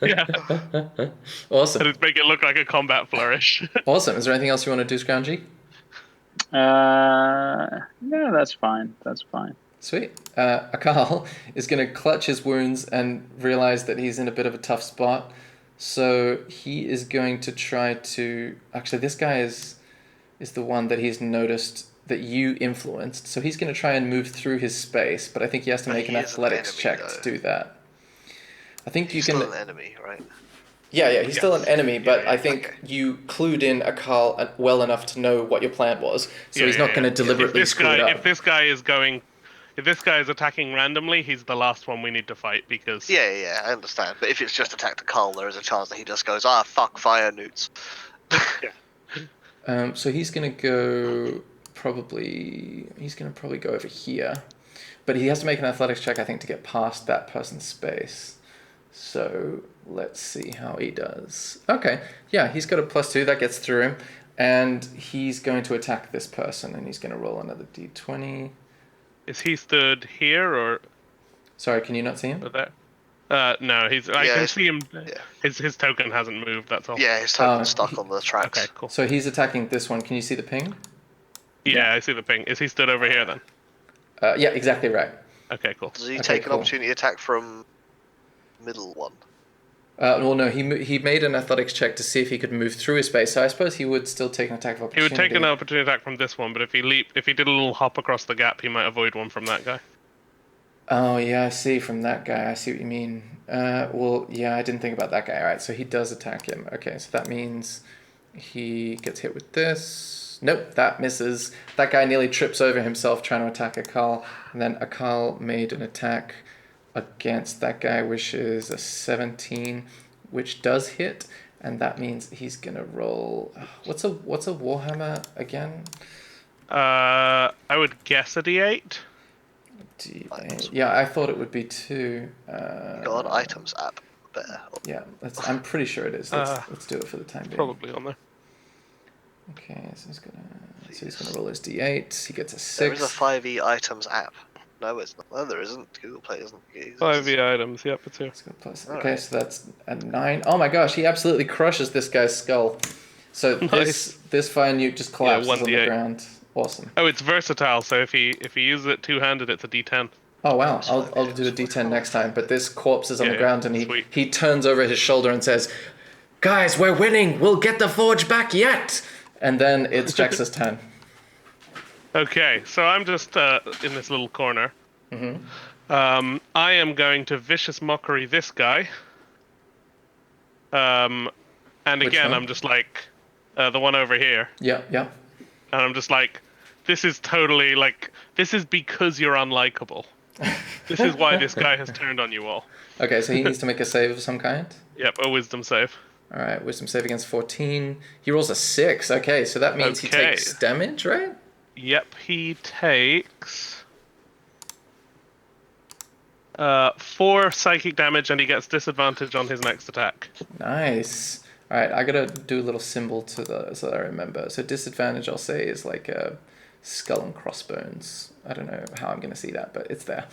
Speaker 5: yeah,
Speaker 2: Awesome.
Speaker 5: and make it look like a combat flourish.
Speaker 2: Awesome. Is there anything else you want to do, Scroungy?
Speaker 3: No, that's fine. That's fine.
Speaker 2: Sweet. Akal is going to clutch his wounds and realize that he's in a bit of a tough spot. So he is going to try to... Actually, this guy is the one that he's noticed that you influenced. So he's going to try and move through his space, but I think he has to make an athletics check to do that. I think
Speaker 4: He's
Speaker 2: you can...
Speaker 4: still an enemy, right?
Speaker 2: Yeah, he's still an enemy, but I think
Speaker 4: okay.
Speaker 2: you clued in Akal well enough to know what your plan was. So he's not going to deliberately screw it up.
Speaker 5: If this guy is attacking randomly, he's the last one we need to fight because.
Speaker 4: Yeah, I understand. But if it's just attack to Carl, there is a chance that he just goes, fuck, fire newts.
Speaker 2: So he's going to go probably go over here, but he has to make an athletics check, I think, to get past that person's space. So let's see how he does. Okay, yeah, he's got a +2 that gets through him, and he's going to attack this person, and he's going to roll another d20.
Speaker 5: Is he stood here or
Speaker 2: Sorry, can you not see him?
Speaker 5: there? No, I can see him.
Speaker 4: Yeah.
Speaker 5: His token hasn't moved. That's all.
Speaker 4: Yeah, his token's stuck on the tracks.
Speaker 5: Okay, cool.
Speaker 2: So he's attacking this one. Can you see the ping?
Speaker 5: Yeah, I see the ping. Is he stood over here then?
Speaker 2: Yeah, exactly right.
Speaker 5: Okay, cool.
Speaker 4: Does he
Speaker 2: Okay,
Speaker 4: take
Speaker 2: cool.
Speaker 4: an opportunity attack from middle one?
Speaker 2: Well, no, he made an athletics check to see if he could move through his space. So I suppose he would still take an attack of
Speaker 5: He
Speaker 2: opportunity.
Speaker 5: would take an opportunity attack from this one, but if he did a little hop across the gap, he might avoid one from that guy.
Speaker 2: Oh, yeah, I see. From that guy, I see what you mean. Well, yeah, I didn't think about that guy. All right, so he does attack him. Okay, so that means he gets hit with this. Nope, that misses. That guy nearly trips over himself trying to attack Akal. And then Akal made an attack against that guy, which is a 17, which does hit. And that means he's going to roll... What's a Warhammer again?
Speaker 5: I would guess a D8.
Speaker 2: D8. Yeah, I thought it would be 2.
Speaker 4: You got an items app there.
Speaker 2: Yeah, I'm pretty sure it is. Let's do it for the time being.
Speaker 5: Probably on there.
Speaker 2: Okay, so he's gonna roll his d8. He gets a 6.
Speaker 4: There is a 5e items app. No, it's not. No, there isn't. Google Play isn't.
Speaker 5: 5e items. Yep, it's here.
Speaker 2: Let's go plus. Okay, so that's a 9. Oh my gosh, he absolutely crushes this guy's skull. So
Speaker 5: Nice.
Speaker 2: this fire newt just collapses on the
Speaker 5: 1d8.
Speaker 2: ground. Awesome.
Speaker 5: Oh, it's versatile. So if he uses it two-handed, it's a D10.
Speaker 2: Oh wow, I'll do a d10 next time. But this corpse is on the
Speaker 5: Yeah,
Speaker 2: ground, and
Speaker 5: sweet.
Speaker 2: he turns over his shoulder and says, "Guys, we're winning. We'll get the forge back yet." And then it's Jax's turn.
Speaker 5: Okay, so I'm just in this little corner.
Speaker 2: Mm-hmm.
Speaker 5: I am going to vicious mockery this guy. And
Speaker 2: Which
Speaker 5: again,
Speaker 2: one?
Speaker 5: I'm just like the one over here,
Speaker 2: Yeah.
Speaker 5: and I'm just like, this is totally like, this is because you're unlikable. This is why this guy has turned on you all.
Speaker 2: Okay, so he needs to make a save of some kind.
Speaker 5: Yep, a wisdom save.
Speaker 2: All right, wisdom save against 14. He rolls a 6. Okay, so that means he
Speaker 5: Okay.
Speaker 2: takes damage, right?
Speaker 5: Yep, he takes 4 psychic damage, and he gets disadvantage on his next attack.
Speaker 2: Nice. All right, I gotta do a little symbol so that I remember. So disadvantage, I'll say, is like a skull and crossbones. I don't know how I'm gonna see that, but it's there.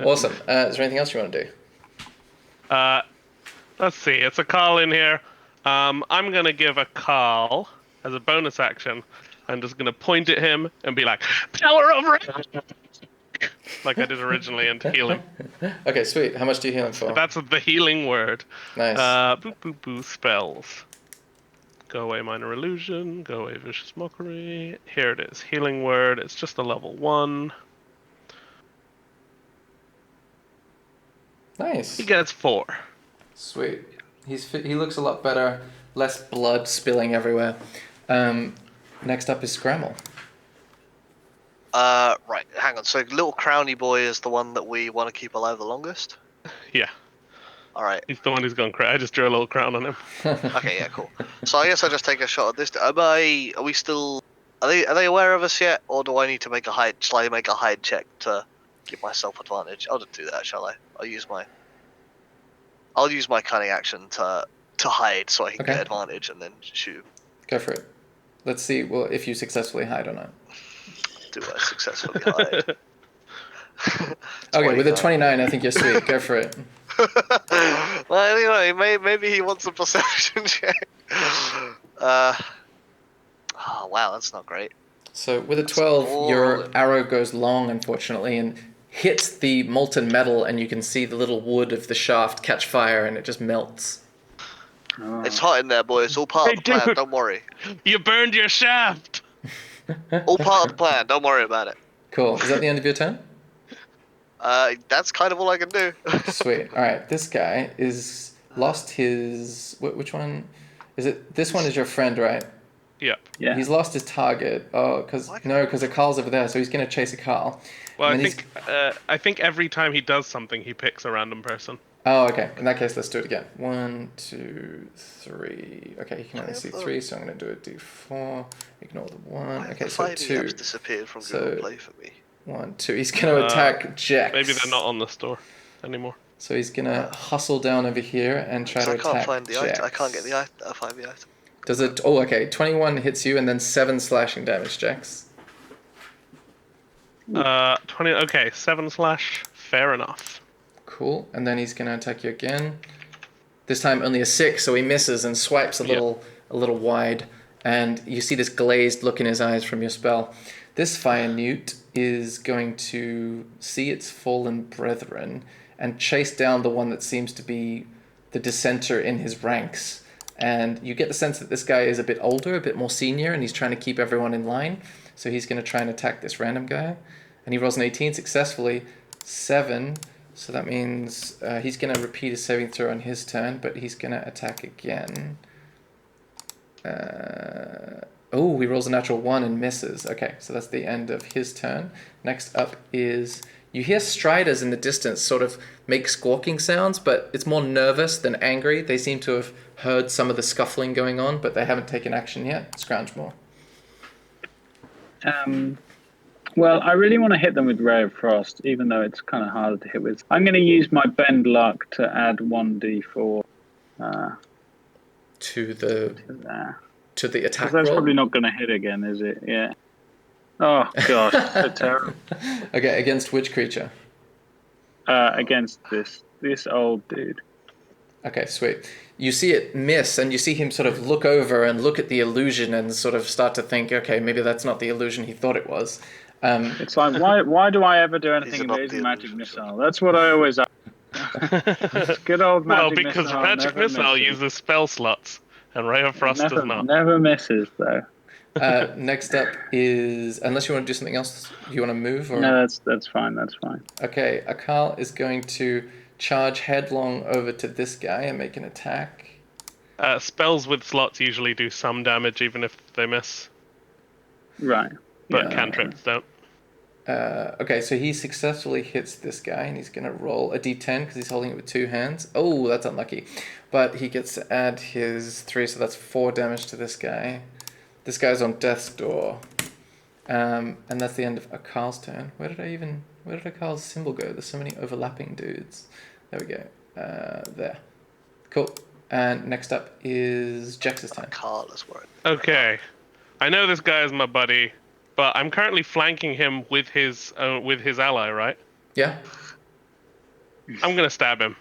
Speaker 2: Awesome. Is there anything else you want to do?
Speaker 5: Let's see, it's a call in here. I'm gonna give a call as a bonus action. I'm just gonna point at him and be like, "Power over it!" like I did originally, and heal him.
Speaker 2: Okay, sweet. How much do you heal him for?
Speaker 5: That's the healing word.
Speaker 2: Nice.
Speaker 5: Boop, boop, boop, spells. Go away minor illusion, go away vicious mockery. Here it is, healing word. It's just a level 1.
Speaker 2: Nice.
Speaker 5: He gets 4.
Speaker 2: Sweet. He looks a lot better. Less blood spilling everywhere. Next up is Scramble.
Speaker 4: Right, hang on. So little crowny boy is the one that we want to keep alive the longest?
Speaker 5: Yeah,
Speaker 4: Alright.
Speaker 5: he's the one who's gone crazy. I just drew a little crown on him.
Speaker 4: Okay, yeah, cool. So I guess I just take a shot at this. Are we still... Are they aware of us yet? Or do I need to make a hide... Shall I make a hide check to give myself advantage? I'll just do that, shall I? I'll use my cunning action to hide so I can get advantage and then shoot.
Speaker 2: Go for it. Let's see if you successfully hide or not.
Speaker 4: Do I successfully hide?
Speaker 2: Okay, with a 29, I think you're sweet. Go for it.
Speaker 4: Well, maybe he wants a perception check. Oh, wow, that's not great.
Speaker 2: So with a 12, your arrow goes long, unfortunately, and hits the molten metal, and you can see the little wood of the shaft catch fire, and it just melts.
Speaker 3: Oh.
Speaker 4: It's hot in there, boy. It's all part of the plan. Don't worry.
Speaker 5: You burned your shaft!
Speaker 4: All part of the plan. Don't worry about it.
Speaker 2: Cool. Is that the end of your turn?
Speaker 4: That's kind of all I can do.
Speaker 2: Sweet. All right. This guy is lost his... Which one? Is it... This one is your friend, right?
Speaker 5: Yep.
Speaker 3: Yeah.
Speaker 2: He's lost his target. Oh, because Akarl's over there, so he's going to chase Akarl.
Speaker 5: Well, I think every time he does something, he picks a random person.
Speaker 2: Oh, okay. In that case, let's do it again. 1, 2, 3. Okay, you can only see 3, so I'm going to do a D4. Ignore the 1. Okay, so 2.
Speaker 4: Disappeared from Google Play for me.
Speaker 2: 1, 2. He's going to attack Jax.
Speaker 5: Maybe they're not on the store anymore.
Speaker 2: So he's going to hustle down over here and try to attack Jax.
Speaker 4: I can't get the item. Find the item.
Speaker 2: Does it... Oh, okay. 21 hits you and then 7 slashing damage, Jax.
Speaker 5: 20. Okay, 7 slash. Fair enough.
Speaker 2: Cool. And then he's going to attack you again. This time only a 6, so he misses and swipes a little wide. And you see this glazed look in his eyes from your spell. This fire newt is going to see its fallen brethren and chase down the one that seems to be the dissenter in his ranks. And you get the sense that this guy is a bit older, a bit more senior, and he's trying to keep everyone in line. So he's going to try and attack this random guy. And he rolls an 18 successfully. 7. So that means he's going to repeat his saving throw on his turn, but he's going to attack again. He rolls a natural 1 and misses. Okay, so that's the end of his turn. Next up is... You hear striders in the distance sort of make squawking sounds, but it's more nervous than angry. They seem to have heard some of the scuffling going on, but they haven't taken action yet. Scroungemore.
Speaker 3: Well, I really want to hit them with Ray of Frost, even though it's kind of harder to hit with. I'm going to use my Bend Luck to add 1d4
Speaker 2: to the attack
Speaker 3: roll. That's
Speaker 2: roll?
Speaker 3: probably not going to hit again, is it? Yeah. Oh, gosh, so terrible.
Speaker 2: Okay, against which creature?
Speaker 3: Against this old dude.
Speaker 2: Okay, sweet. You see it miss, and you see him sort of look over and look at the illusion and sort of start to think, okay, maybe that's not the illusion he thought it was.
Speaker 3: It's like, why do I ever do anything amazing magic missile? That's what I always ask. Good old magic missile.
Speaker 5: Well, because magic missile uses spell slots, and Ray of Frost does not.
Speaker 3: Never misses, though.
Speaker 2: Next up is, unless you want to do something else, you want to move? Or?
Speaker 3: No, that's fine. That's fine.
Speaker 2: Okay, Akarl is going to charge headlong over to this guy and make an attack.
Speaker 5: Spells with slots usually do some damage, even if they miss.
Speaker 3: Right.
Speaker 5: But cantrips don't.
Speaker 2: Okay, so he successfully hits this guy, and he's going to roll a d10 because he's holding it with 2 hands. Oh, that's unlucky. But he gets to add his 3, so that's 4 damage to this guy. This guy's on death's door. And that's the end of Akarl's turn. Where did Akarl's symbol go? There's so many overlapping dudes. There we go. There. Cool. And next up is Jax's turn.
Speaker 4: Akarl is worried.
Speaker 5: Okay. I know this guy is my buddy, but I'm currently flanking him with his ally, right?
Speaker 2: Yeah.
Speaker 5: I'm going to stab him.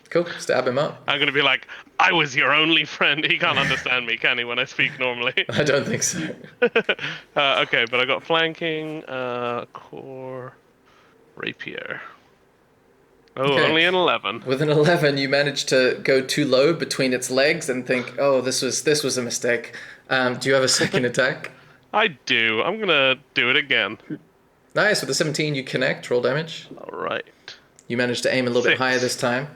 Speaker 2: Cool. Stab him up.
Speaker 5: I'm going to be like, I was your only friend. He can't understand me, can he, when I speak normally?
Speaker 2: I don't think so.
Speaker 5: Okay, but I got flanking, core, Rapier. Oh,
Speaker 2: Okay.
Speaker 5: only an 11.
Speaker 2: With an 11, you manage to go too low between its legs and think, oh, this was a mistake. Do you have a second attack?
Speaker 5: I do. I'm gonna do it again.
Speaker 2: Nice. With a 17, you connect. Roll damage.
Speaker 5: All right.
Speaker 2: You manage to aim a little bit
Speaker 5: 6.
Speaker 2: higher this time.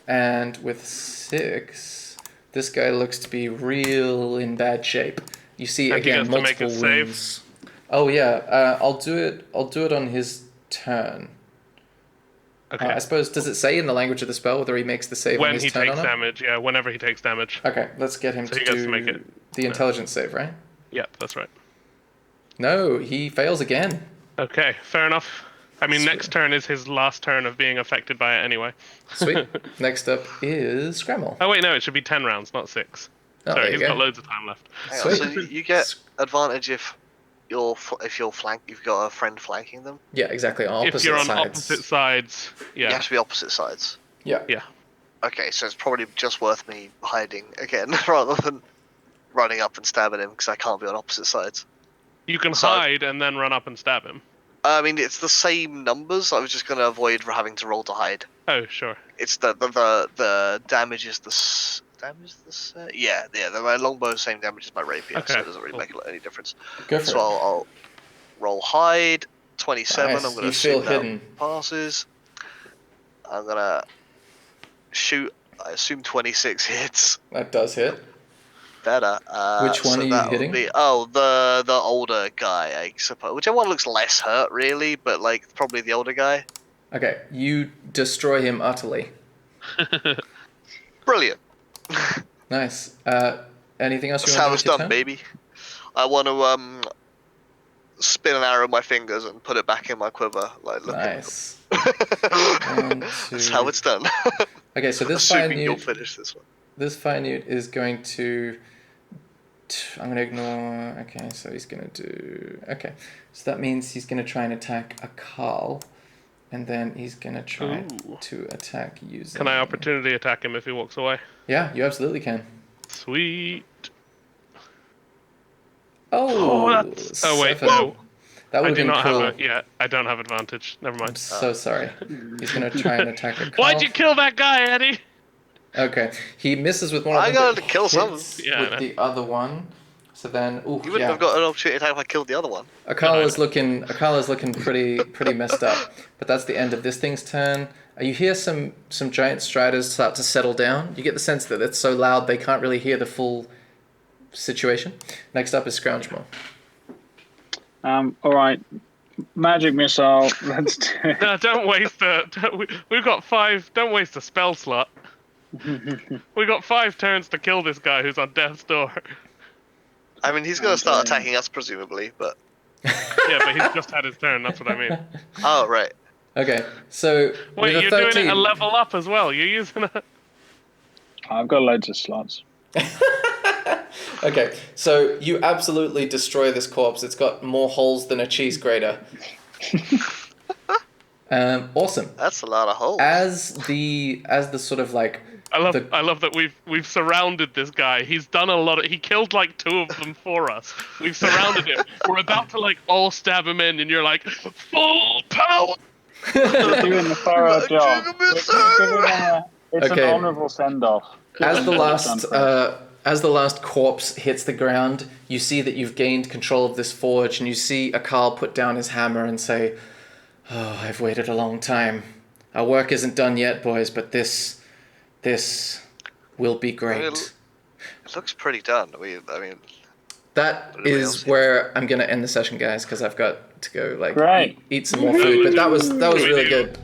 Speaker 2: And with 6, this guy looks to be real in bad shape. You see,
Speaker 5: And he
Speaker 2: again,
Speaker 5: gets to make
Speaker 2: multiple
Speaker 5: a save?
Speaker 2: wounds. Oh, yeah. I'll do it on his turn.
Speaker 5: Okay.
Speaker 2: I suppose, does it say in the language of the spell whether he makes the save on
Speaker 5: When
Speaker 2: his
Speaker 5: he
Speaker 2: turn
Speaker 5: takes
Speaker 2: or not?
Speaker 5: damage, yeah, whenever he takes damage.
Speaker 2: Okay, let's get him
Speaker 5: So
Speaker 2: to
Speaker 5: he gets
Speaker 2: do
Speaker 5: to make it.
Speaker 2: the intelligence save, right?
Speaker 5: Yep, that's right.
Speaker 2: No, he fails again.
Speaker 5: Okay, fair enough. I mean, next turn is his last turn of being affected by it anyway.
Speaker 2: Sweet. Next up is Scramble.
Speaker 5: Oh wait, no, it should be 10 rounds, not 6.
Speaker 2: Oh,
Speaker 5: Sorry,
Speaker 2: there you
Speaker 5: he's
Speaker 2: go.
Speaker 5: got loads of time left.
Speaker 4: Hang on, so
Speaker 2: Sweet.
Speaker 4: you get advantage if you've got a friend flanking them.
Speaker 2: Yeah, exactly. On opposite
Speaker 5: If you're on
Speaker 2: sides.
Speaker 5: opposite sides,
Speaker 4: You
Speaker 5: yeah.
Speaker 4: have to be opposite sides.
Speaker 2: Yeah.
Speaker 5: Yeah.
Speaker 4: Okay, so it's probably just worth me hiding again rather than running up and stabbing him because I can't be on opposite sides.
Speaker 5: You can
Speaker 4: So-
Speaker 5: hide and then run up and stab him.
Speaker 4: I mean, it's the same numbers. I was just going to avoid having to roll to hide.
Speaker 5: Oh, sure.
Speaker 4: It's the damage is my longbow same damage as my rapier, so
Speaker 5: Okay,
Speaker 4: it doesn't really make any difference.
Speaker 2: Go for
Speaker 4: So
Speaker 2: it.
Speaker 4: I'll roll hide 27.
Speaker 2: Nice,
Speaker 4: I'm going
Speaker 2: you
Speaker 4: to
Speaker 2: feel
Speaker 4: assume that
Speaker 2: hidden.
Speaker 4: passes. I'm going to shoot. I assume 26 hits.
Speaker 2: That does hit.
Speaker 4: Better.
Speaker 2: Which one
Speaker 4: so
Speaker 2: are you
Speaker 4: that would
Speaker 2: hitting?
Speaker 4: Be, the older guy, I suppose. Whichever one looks less hurt, really, but like probably the older guy.
Speaker 2: Okay, you destroy him utterly.
Speaker 4: Brilliant.
Speaker 2: Nice. Anything else you
Speaker 4: That's
Speaker 2: want
Speaker 4: how
Speaker 2: to
Speaker 4: it's
Speaker 2: do with your
Speaker 4: done,
Speaker 2: turn?
Speaker 4: baby. I want to spin an arrow with my fingers and put it back in my quiver. Like, look
Speaker 2: Nice.
Speaker 4: at
Speaker 2: One,
Speaker 4: That's
Speaker 2: two-
Speaker 4: how it's done.
Speaker 2: Okay, so this fire
Speaker 4: Assuming you'll
Speaker 2: newt,
Speaker 4: finish this one.
Speaker 2: this fire newt is going to. I'm gonna ignore. Okay, so he's gonna do. Okay, so that means he's gonna try and attack a Carl, and then he's gonna try
Speaker 5: Ooh.
Speaker 2: to attack using.
Speaker 5: Can I opportunity attack him if he walks away?
Speaker 2: Yeah, you absolutely can.
Speaker 5: Sweet.
Speaker 2: Oh,
Speaker 5: that's... Oh, wait,
Speaker 2: 7.
Speaker 5: no.
Speaker 2: That
Speaker 5: I
Speaker 2: would
Speaker 5: do
Speaker 2: have been
Speaker 5: not
Speaker 2: cool.
Speaker 5: have a... Yeah, I don't have advantage. Never
Speaker 2: I'm
Speaker 5: mind.
Speaker 2: so sorry. He's gonna try and attack a Carl.
Speaker 5: Why'd you kill that guy, Eddie?
Speaker 2: Okay, he misses with one of
Speaker 4: I
Speaker 2: them.
Speaker 4: got
Speaker 2: but
Speaker 4: to kill some.
Speaker 2: hits
Speaker 5: Yeah, I
Speaker 2: with
Speaker 5: know.
Speaker 2: the other one. So then, ooh,
Speaker 4: You wouldn't
Speaker 2: yeah.
Speaker 4: have got an opportunity to attack if I killed the other one.
Speaker 2: Akala is looking pretty messed up. But that's the end of this thing's turn. You hear some giant striders start to settle down. You get the sense that it's so loud they can't really hear the full situation. Next up is Scroungemo.
Speaker 3: All right. Magic missile. Let's do it.
Speaker 5: No, don't waste we've got 5... Don't waste a spell slot. We've got 5 turns to kill this guy who's on death's door.
Speaker 4: I mean, he's going to start attacking us, presumably, but...
Speaker 5: Yeah, but he's just had his turn, that's what I mean.
Speaker 4: Oh, right.
Speaker 2: Okay, so
Speaker 5: Wait,
Speaker 2: with a
Speaker 5: you're
Speaker 2: 13,
Speaker 5: doing it a level up as well. You're using a...
Speaker 3: I've got loads of slots.
Speaker 2: Okay, so you absolutely destroy this corpse. It's got more holes than a cheese grater. Awesome.
Speaker 4: That's a lot of holes.
Speaker 2: As the sort of like
Speaker 5: I
Speaker 2: the-
Speaker 5: love that we've surrounded this guy. He's done a lot of... He killed like 2 of them for us. We've surrounded him. We're about to like all stab him in, and you're like, full power!
Speaker 3: Doing the thorough job. It's
Speaker 2: Okay.
Speaker 3: an honourable send-off.
Speaker 2: as the last corpse hits the ground, you see that you've gained control of this forge, and you see Akal put down his hammer and say, "Oh, I've waited a long time. Our work isn't done yet, boys, but this will be great."
Speaker 4: It looks pretty done. I mean,
Speaker 2: That
Speaker 4: Anybody
Speaker 2: is
Speaker 4: else?
Speaker 2: where I'm gonna end the session, guys, because I've got to go
Speaker 3: Great.
Speaker 2: eat some more food. But that was
Speaker 5: Can we
Speaker 2: really
Speaker 5: do-
Speaker 2: good.